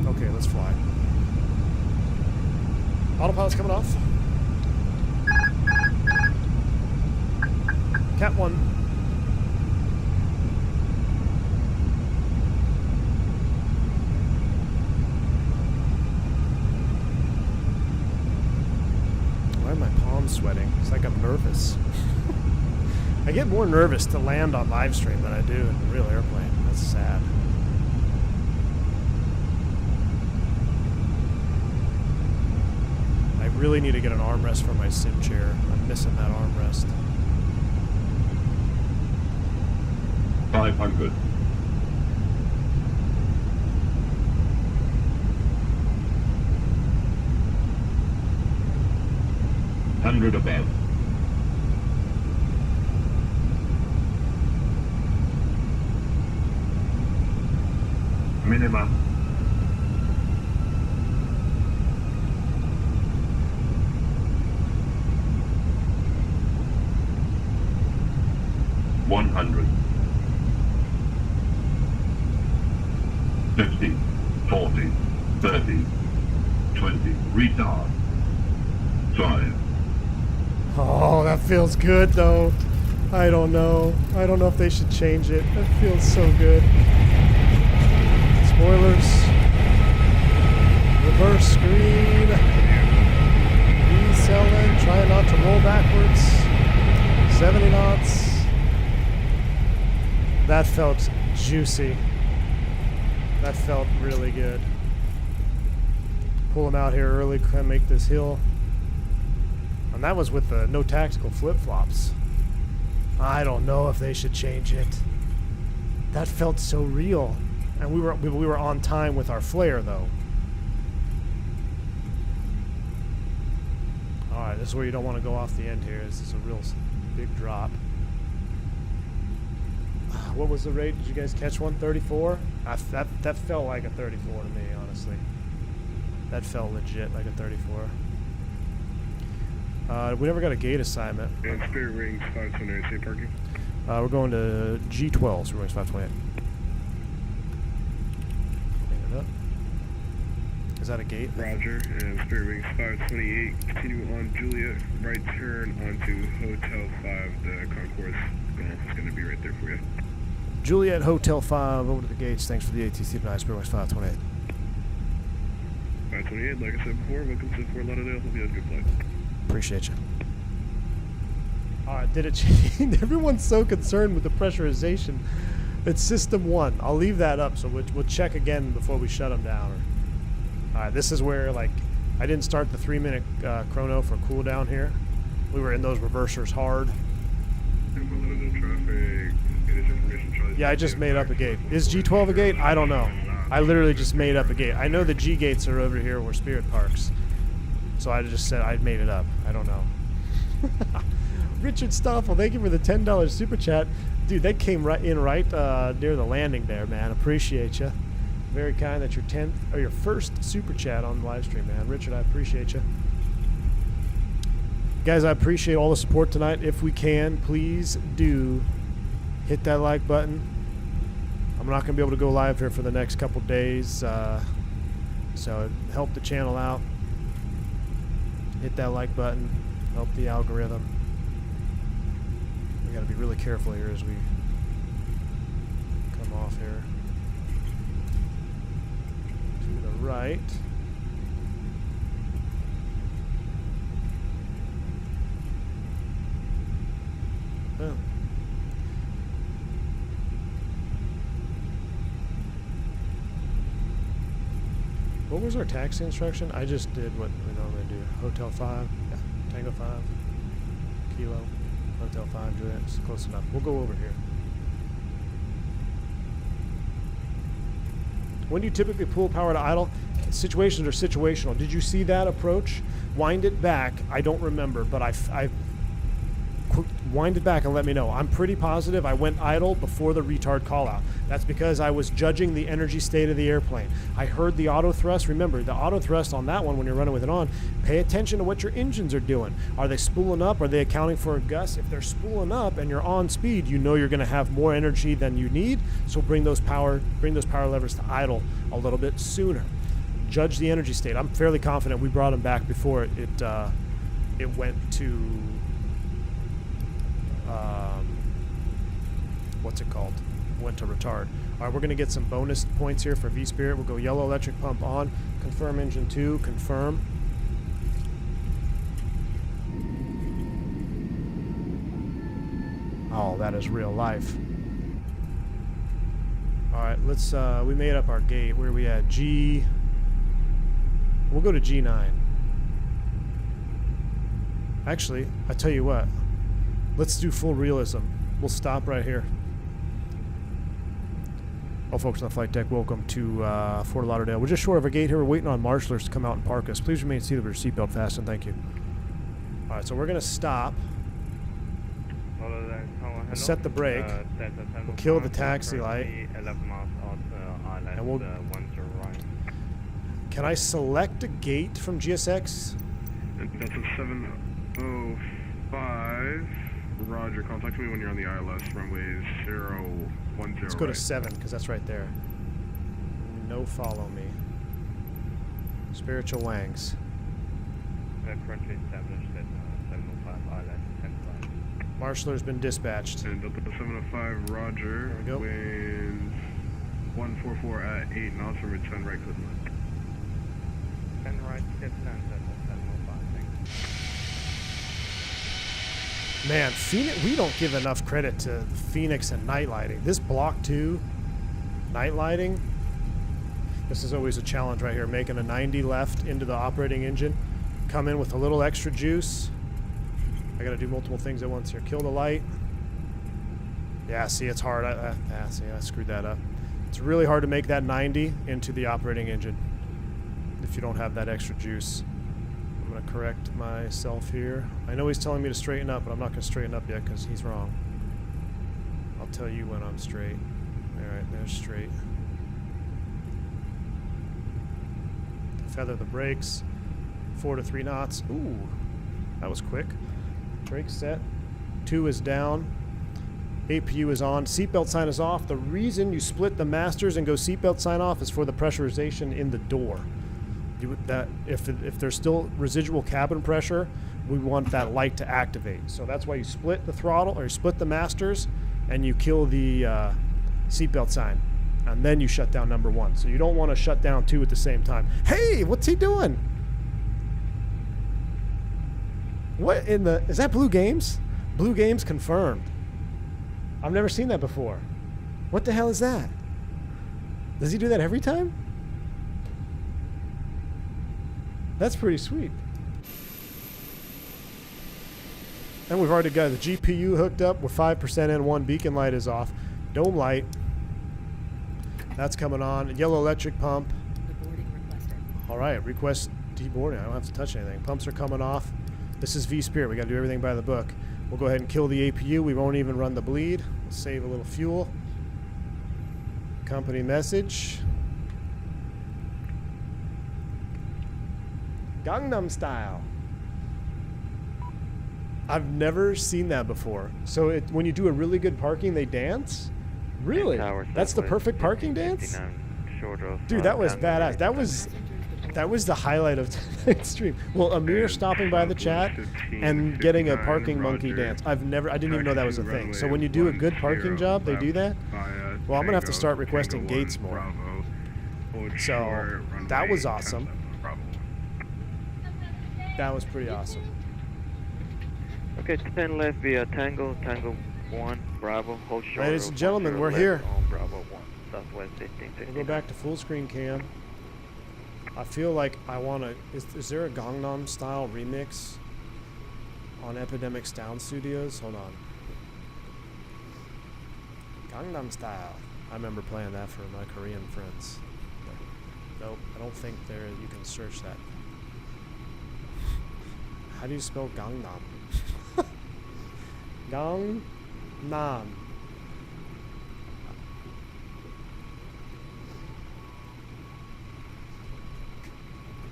Okay, let's fly. Autopilot's coming off. Cat 1. Why are my palms sweating? It's like I'm nervous. I get more nervous to land on live stream than I do in a real airplane. That's sad. I really need to get an armrest for my sim chair. I'm missing that armrest. 500. Hundred above. Minimum. One 100. 50, 40, 30, 20. Retard. 5. Oh, that feels good though. I don't know. I don't know if they should change it. That feels so good. Spoilers. Reverse screen. Deselling. Trying not to roll backwards. 70 knots. That felt juicy. That felt really good. Pull him out here early, kind of make this hill. And that was with the no tactical flip-flops. I don't know if they should change it. That felt so real. And we were on time with our flare though. Alright, this is where you don't want to go off the end here. This is a real big drop. What was the rate? Did you guys catch one? 34? That felt like a 34 to me, honestly. That felt legit like a 34. We never got a gate assignment. And Spirit wings 528, safe parking. We're going to G12, so we're going to 528. Clean it up. Is that a gate? Roger, and Spirit wings 528, continue on Juliet, right turn onto Hotel 5, the concourse golf is going to be right there for you. Juliet Hotel 5, over to the gates. Thanks for the ATC tonight, Spirit wings 528. 528, like I said before, welcome to Fort Lauderdale. Hope you have a good flight. Appreciate you. Alright, did it change? Everyone's so concerned with the pressurization. It's system 1. I'll leave that up, so we'll check again before we shut them down. Alright, this is where, like, I didn't start the 3-minute chrono for cooldown here. We were in those reversers hard. Yeah, I just made up a gate. Is G12 a gate? I don't know. I literally just made up a gate. I know the G gates are over here where Spirit parks. So I just said I made it up. I don't know. Richard Stoffel, thank you for the $10 super chat. Dude, that came right near the landing there, man. Appreciate you. Very kind. That's your 10th or your first super chat on the live stream, man. Richard, I appreciate you. Guys, I appreciate all the support tonight. If we can, please do hit that like button. I'm not going to be able to go live here for the next couple days, so help the channel out. Hit that like button. Help the algorithm. We got to be really careful here as we come off here. To the right. Oh. What was our taxi instruction? I just did what we normally do. Hotel 5, yeah, Tango 5, Kilo, Hotel 5, Juliet. It's close enough. We'll go over here. When do you typically pull power to idle? Situations are situational. Did you see that approach? Wind it back. I don't remember, but I wind it back and let me know. I'm pretty positive I went idle before the retard call out. That's because I was judging the energy state of the airplane. I heard the auto thrust. Remember, the auto thrust on that one when you're running with it on, pay attention to what your engines are doing. Are they spooling up? Are they accounting for a gust? If they're spooling up and you're on speed, you know you're going to have more energy than you need. So bring those power levers to idle a little bit sooner. Judge the energy state. I'm fairly confident we brought them back before it went to what's it called? Went to retard. All right, we're going to get some bonus points here for vSpirit. We'll go yellow electric pump on, confirm engine 2, confirm. Oh, that is real life. All right, let's, we made up our gate. Where are we at? G, we'll go to G9. Actually, I tell you what, let's do full realism. We'll stop right here. All folks on the flight deck, welcome to Fort Lauderdale. We're just short of a gate here. We're waiting on marshalers to come out and park us. Please remain seated with your seatbelt fastened. Thank you. All right, so we're going to stop. We'll set the brake. We'll kill the taxi light. And we'll... Can I select a gate from GSX? That's a 705. Roger, contact me when you're on the ILS, runway 010. Let's go to 7, because that's right there. No follow me. Spiritual Wangs. Currently established at 705 ILS 10-5. Marshaller's been dispatched. And Delta 705, roger. There we go. Winds 144 at 8 knots from your 10 right clear line. 10 right, 10 lands at 705, thanks. Man, Phoenix, we don't give enough credit to Phoenix and night lighting. This Block 2 night lighting, this is always a challenge right here. Making a 90 left into the operating engine. Come in with a little extra juice. I gotta do multiple things at once here. Kill the light. Yeah, see, it's hard. See, I screwed that up. It's really hard to make that 90 into the operating engine if you don't have that extra juice. I'm going to correct myself here. I know he's telling me to straighten up, but I'm not going to straighten up yet because he's wrong. I'll tell you when I'm straight. Alright, there's straight. Feather the brakes. 4 to 3 knots. Ooh, that was quick. Brake set. 2 is down. APU is on. Seatbelt sign is off. The reason you split the masters and go seatbelt sign off is for the pressurization in the door. If there's still residual cabin pressure, we want that light to activate. So that's why you split the throttle, or you split the masters, and you kill the seatbelt sign, and then you shut down number 1. So you don't want to shut down 2 at the same time. Hey, what's he doing? What in the... Is that Blue Games? Blue games confirmed. I've never seen that before. What the hell is that? Does he do that every time? That's pretty sweet. And we've already got the GPU hooked up. We're 5% in. One beacon light is off. Dome light. That's coming on. Yellow electric pump. All right, request deboarding. I don't have to touch anything. Pumps are coming off. This is vSpirit. We got to do everything by the book. We'll go ahead and kill the APU. We won't even run the bleed. We'll save a little fuel. Company message. Gangnam Style. I've never seen that before. So when you do a really good parking, they dance? Really? That's the perfect parking dance? Dude, that was badass. That was the highlight of tonight's stream. Well, Amir stopping by the chat and getting a parking monkey dance. I didn't even know that was a thing. So when you do a good parking job, they do that? Well, I'm going to have to start requesting gates more. So that was awesome. That was pretty awesome. Okay, 10 left via Tango 1, Bravo, hold short. Ladies and gentlemen, we're here. On Bravo 1, Southwest 15. We'll go back to full screen cam. I feel like I want to... Is there a Gangnam Style remix on Epidemic Sound Studios? Hold on. Gangnam Style. I remember playing that for my Korean friends. But nope, I don't think you can search that. How do you spell Gangnam? Gangnam.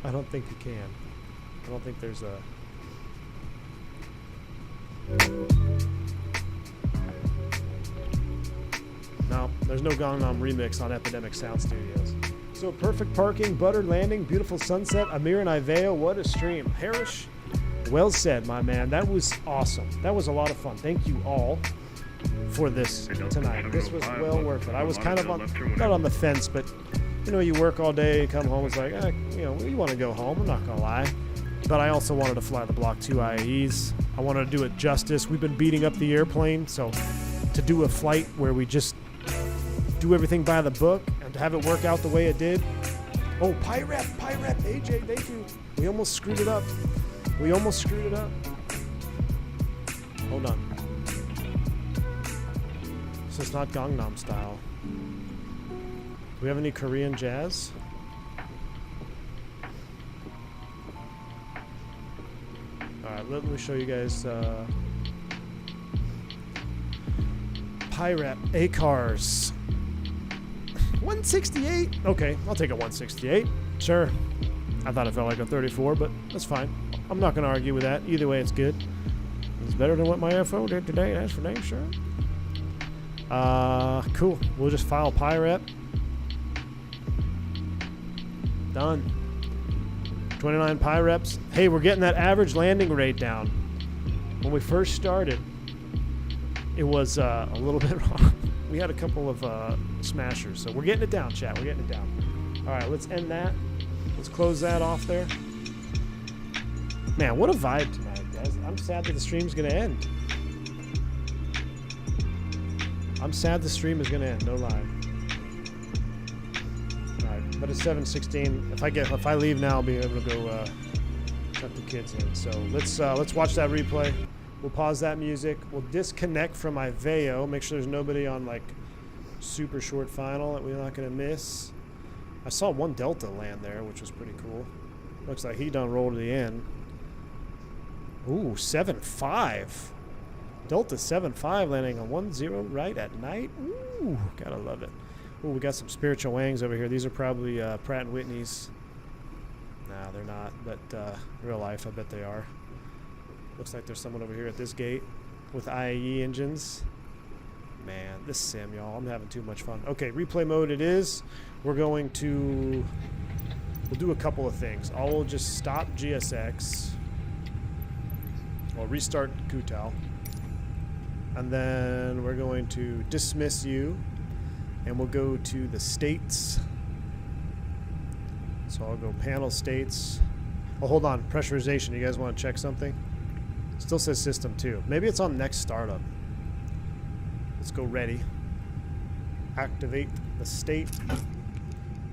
I don't think you can. I don't think there's a... No, there's no Gangnam remix on Epidemic Sound Studios. So perfect parking, buttered landing, beautiful sunset, Amir and IVAO, what a stream. Harish, well said, my man. That was awesome. That was a lot of fun. Thank you all for this tonight. This was well worth it. I was kind of not on the fence, but you know, you work all day, come home, it's like, you know, you want to go home, I'm not going to lie. But I also wanted to fly the Block 2 IAEs. I wanted to do it justice. We've been beating up the airplane, so to do a flight where we just do everything by the book and to have it work out the way it did. Oh, Pyrep, AJ, thank you. We almost screwed it up. Hold on. So it's not Gangnam Style. Do we have any Korean jazz? Alright, let me show you guys Pyrep A-Cars. 168? Okay, I'll take a 168. Sure. I thought it felt like a 34, but that's fine. I'm not going to argue with that. Either way, it's good. It's better than what my FO did today, that's for dang sure. Cool. We'll just file Pyrep. Done. 29 Pyreps. Hey, we're getting that average landing rate down. When we first started, it was a little bit wrong. We had a couple of smashers, so we're getting it down, chat. We're getting it down. All right, let's end that. Let's close that off there. Man, what a vibe tonight, guys. I'm sad that the stream's going to end. I'm sad the stream is going to end, no lie. Alright, but it's 7:16. If I leave now, I'll be able to go tuck the kids in. So let's watch that replay. We'll pause that music. We'll disconnect from IVAO. Make sure there's nobody on like super short final that we're not going to miss. I saw one Delta land there, which was pretty cool. Looks like he done rolled to the end. Ooh, 7.5. Delta 7.5 landing on 1-0 right at night. Ooh, gotta love it. Ooh, we got some spiritual wangs over here. These are probably Pratt & Whitney's. Nah, they're not, but real life, I bet they are. Looks like there's someone over here at this gate with IAE engines. Man, this sim, y'all, I'm having too much fun. Okay, replay mode it is. We're going to... We'll do a couple of things. I'll just stop GSX. I'll restart Kutal. And then we're going to dismiss you. And we'll go to the states. So I'll go panel states. Oh, hold on. Pressurization. You guys want to check something? It's Still says system 2. Maybe it's on next startup. Let's go ready. Activate the state.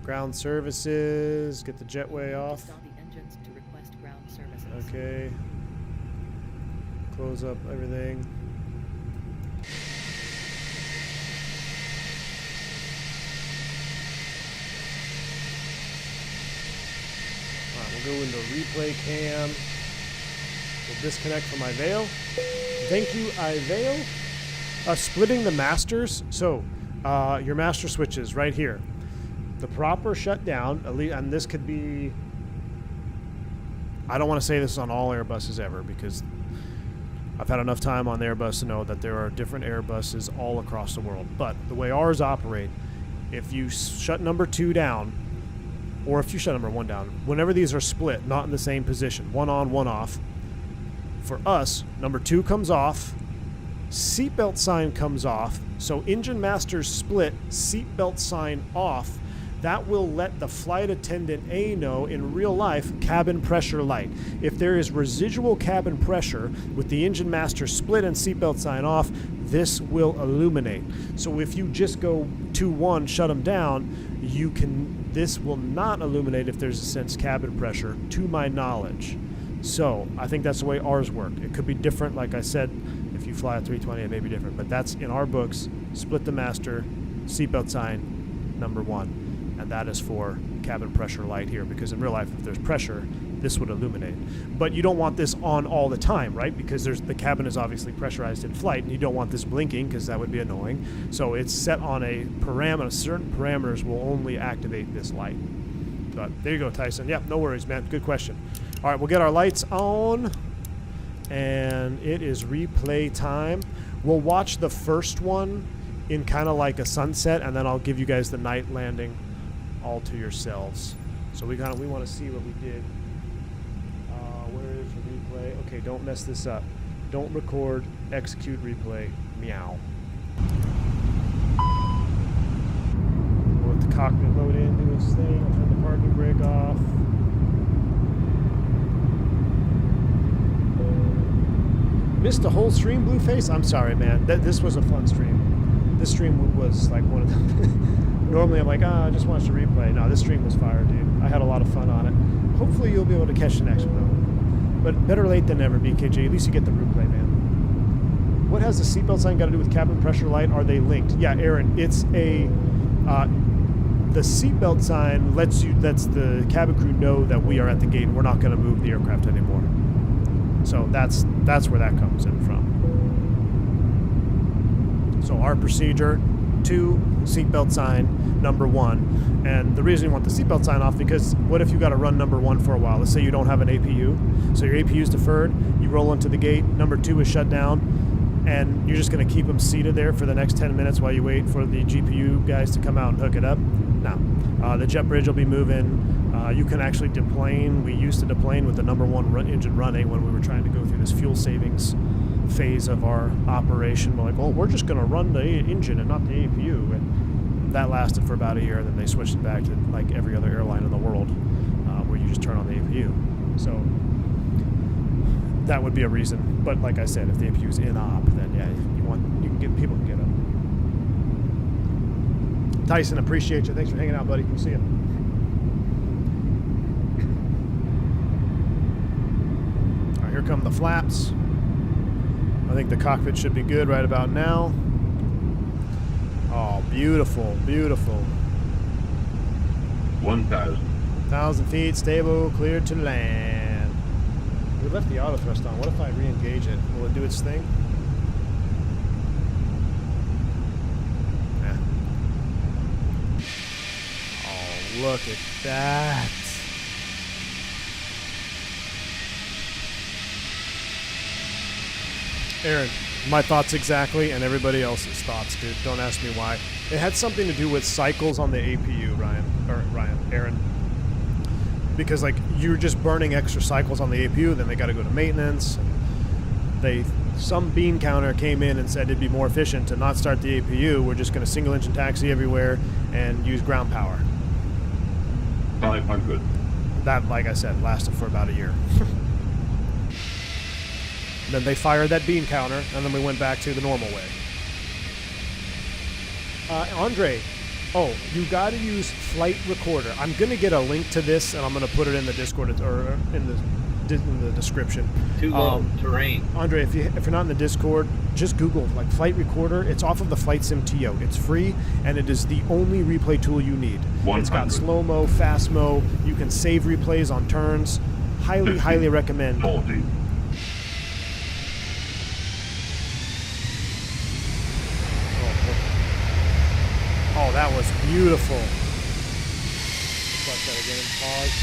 Ground services. Get the jetway off. Start the engines to request ground services. Okay. Close up everything. Alright, we'll go into replay cam. We'll disconnect from IVAO. Thank you, IVAO. Splitting the masters. So, your master switches right here. The proper shutdown, and this could be... I don't want to say this on all Airbuses ever, because I've had enough time on the Airbus to know that there are different Airbuses all across the world. But the way ours operate, if you shut number 2 down, or if you shut number 1 down, whenever these are split, not in the same position, one on, one off, for us, number 2 comes off, seatbelt sign comes off, so engine masters split, seatbelt sign off. That will let the flight attendant A know in real life cabin pressure light. If there is residual cabin pressure with the engine master split and seatbelt sign off, this will illuminate. So if you just go 2-1, shut them down, this will not illuminate if there's a sense cabin pressure, to my knowledge. So I think that's the way ours work. It could be different, like I said, if you fly a 320 it may be different, but that's in our books, split the master, seatbelt sign, number 1. And that is for cabin pressure light here, because in real life, if there's pressure, this would illuminate. But you don't want this on all the time, right? Because the cabin is obviously pressurized in flight, and you don't want this blinking, because that would be annoying. So it's set on a parameter. Certain parameters will only activate this light. But there you go, Tyson. Yeah, no worries, man. Good question. All right, we'll get our lights on, and it is replay time. We'll watch the first one in kind of like a sunset, and then I'll give you guys the night landing all to yourselves. So we want to see what we did. Where is the replay? Okay, don't mess this up. Don't record, execute replay. Meow. We'll let the cockpit load in, do its thing. I'll turn the parking brake off. Missed the whole stream, Blueface? I'm sorry, man. This was a fun stream. This stream was like one of the... Normally I'm like, I just watched a replay. No, this stream was fire, dude. I had a lot of fun on it. Hopefully you'll be able to catch the next one, though. But better late than never, BKJ. At least you get the replay, man. What has the seatbelt sign got to do with cabin pressure light? Are they linked? Yeah, Aaron, it's a... the seatbelt sign lets the cabin crew know that we are at the gate. We're not going to move the aircraft anymore. So that's where that comes in from. So our procedure... 2, seatbelt sign, number 1. And the reason you want the seatbelt sign off, because what if you got to run number 1 for a while? Let's say you don't have an APU. So your APU is deferred, you roll into the gate, number 2 is shut down, and you're just going to keep them seated there for the next 10 minutes while you wait for the GPU guys to come out and hook it up? No. The jet bridge will be moving. You can actually deplane. We used to deplane with the number 1 engine running when we were trying to go through this fuel savings phase of our operation. We're like, well, we're just going to run the engine and not the APU, and that lasted for about a year. Then they switched it back to like every other airline in the world, where you just turn on the APU. So that would be a reason. But like I said, if the APU is in op, then yeah, people can get up. Tyson, appreciate you. Thanks for hanging out, buddy. We'll see you. All right, here come the flaps. I think the cockpit should be good right about now. Oh, beautiful, beautiful. 1,000 feet, stable, cleared to land. We left the auto thrust on. What if I re-engage it? Will it do its thing? Yeah. Oh, look at that. Aaron, my thoughts exactly, and everybody else's thoughts, dude. Don't ask me why. It had something to do with cycles on the APU, Aaron. Because like you're just burning extra cycles on the APU, then they got to go to maintenance. Some bean counter came in and said it'd be more efficient to not start the APU. We're just going to single engine taxi everywhere and use ground power. 500. That, like I said, lasted for about a year. Then they fired that beam counter, and then we went back to the normal way. Andre, oh, you got to use Flight Recorder. I'm going to get a link to this, and I'm going to put it in the Discord or in the description. Too low terrain. Andre, if you're not in the Discord, just Google like Flight Recorder. It's off of the Flight Sim TO. It's free, and it is the only replay tool you need. 100. It's got slow-mo, fast-mo. You can save replays on turns. Highly, 50, highly recommend. 40. Oh, that was beautiful. Watch that again. Pause.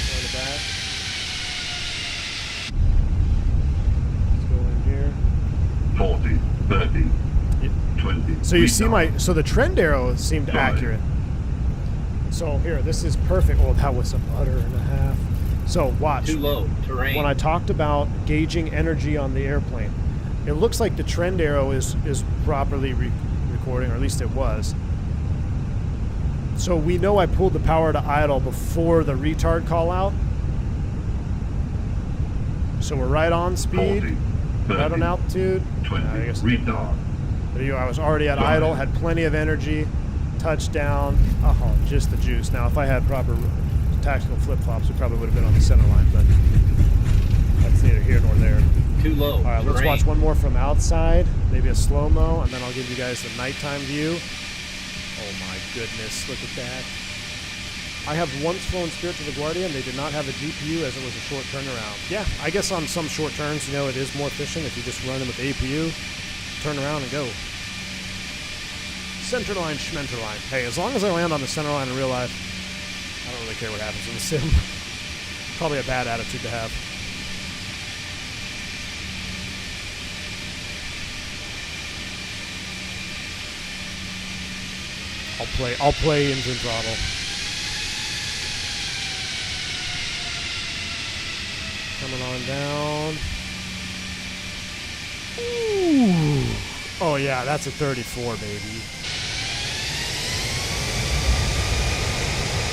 Go in the back. Let's go in here. 40, 30, 20. So you see so the trend arrow seemed accurate. So here, this is perfect. Oh, that was a butter and a half. So watch. Too low terrain. When I talked about gauging energy on the airplane, it looks like the trend arrow is properly recording, or at least it was. So we know I pulled the power to idle before the retard call out. So we're right on speed, 40, 30, right on altitude. 20, I guess retard. I was already at idle, had plenty of energy, touchdown. Oh, just the juice. Now, if I had proper tactical flip-flops, we probably would have been on the center line, but that's neither here nor there. Too low. All right, let's watch one more from outside, maybe a slow-mo, and then I'll give you guys the nighttime view. Oh my goodness, look at that. I have once flown Spirit to LaGuardia, and they did not have a GPU as it was a short turnaround. Yeah, I guess on some short turns, you know, it is more efficient if you just run them with APU, turn around and go. Center line, schmenter line. Hey, as long as I land on the center line in real life, I don't really care what happens in the sim. Probably a bad attitude to have. I'll play engine throttle. Coming on down. Ooh. Oh yeah, that's a 34, baby.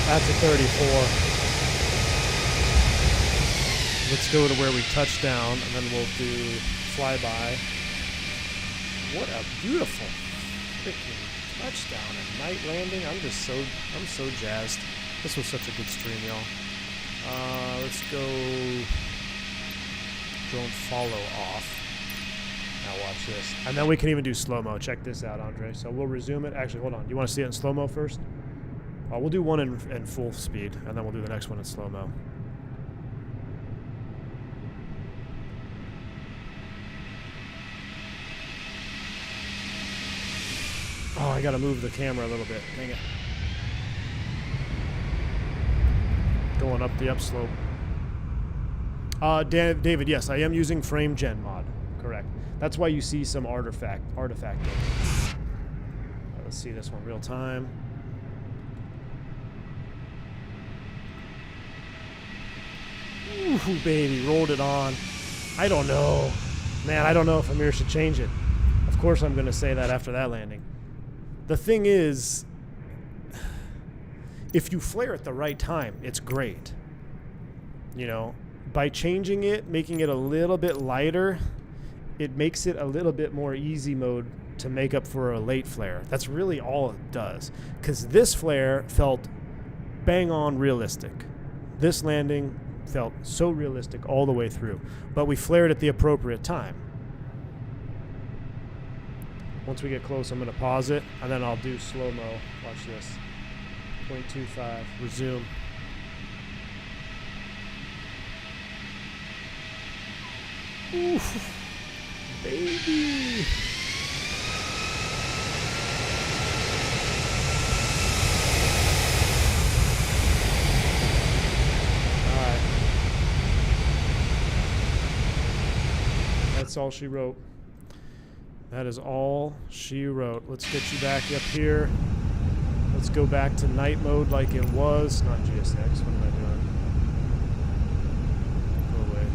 That's a 34. Let's go to where we touch down, and then we'll do flyby. What a beautiful freaking touchdown and night landing. I'm so jazzed. This was such a good stream, y'all. Let's go drone follow off. Now watch this. And then we can even do slow-mo. Check this out, Andre. So we'll resume it. Actually, hold on. You want to see it in slow-mo first? We'll do one in full speed, and then we'll do the next one in slow-mo. Oh, I gotta move the camera a little bit. Dang it. Going up the upslope. David, yes, I am using frame gen mod. Correct. That's why you see some artifacting. Let's see this one real time. Ooh, baby, rolled it on. I don't know. Man, I don't know if Amir should change it. Of course I'm gonna say that after that landing. The thing is, if you flare at the right time, it's great. You know, by changing it, making it a little bit lighter, it makes it a little bit more easy mode to make up for a late flare. That's really all it does. Because this flare felt bang on realistic. This landing felt so realistic all the way through. But we flared at the appropriate time. Once we get close, I'm going to pause it, and then I'll do slow-mo. Watch this. 0.25. Resume. Oof. Baby. Alright. That's all she wrote. That is all she wrote. Let's get you back up here. Let's go back to night mode like it was. Not GSX. What am I doing? Go away.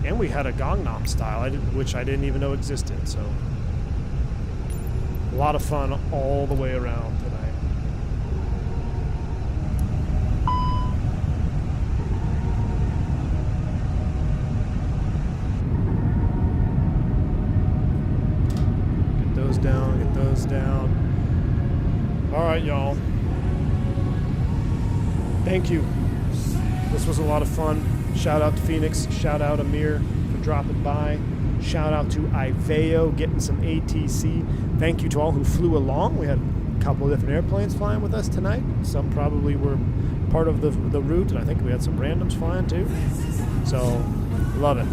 And we had a Gangnam style, which I didn't even know existed. So a lot of fun all the way around tonight. those down, get those down. All right, y'all. Thank you. This was a lot of fun. Shout out to Fenix. Shout out Amir for dropping by. Shout out to IVAO getting some ATC. Thank you to all who flew along. We had a couple of different airplanes flying with us tonight. Some probably were part of the route, and I think we had some randoms flying too. So, love it.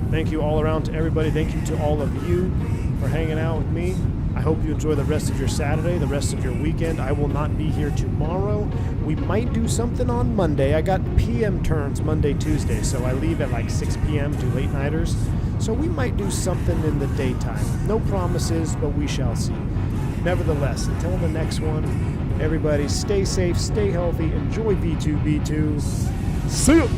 Thank you all around to everybody. Thank you to all of you for hanging out with me. I hope you enjoy the rest of your Saturday, the rest of your weekend. I will not be here tomorrow. We might do something on Monday. I got PM turns Monday, Tuesday, so I leave at like 6 p.m. to late nighters. So we might do something in the daytime. No promises, but we shall see. Nevertheless, until the next one, everybody stay safe, stay healthy, enjoy V2B2. See you!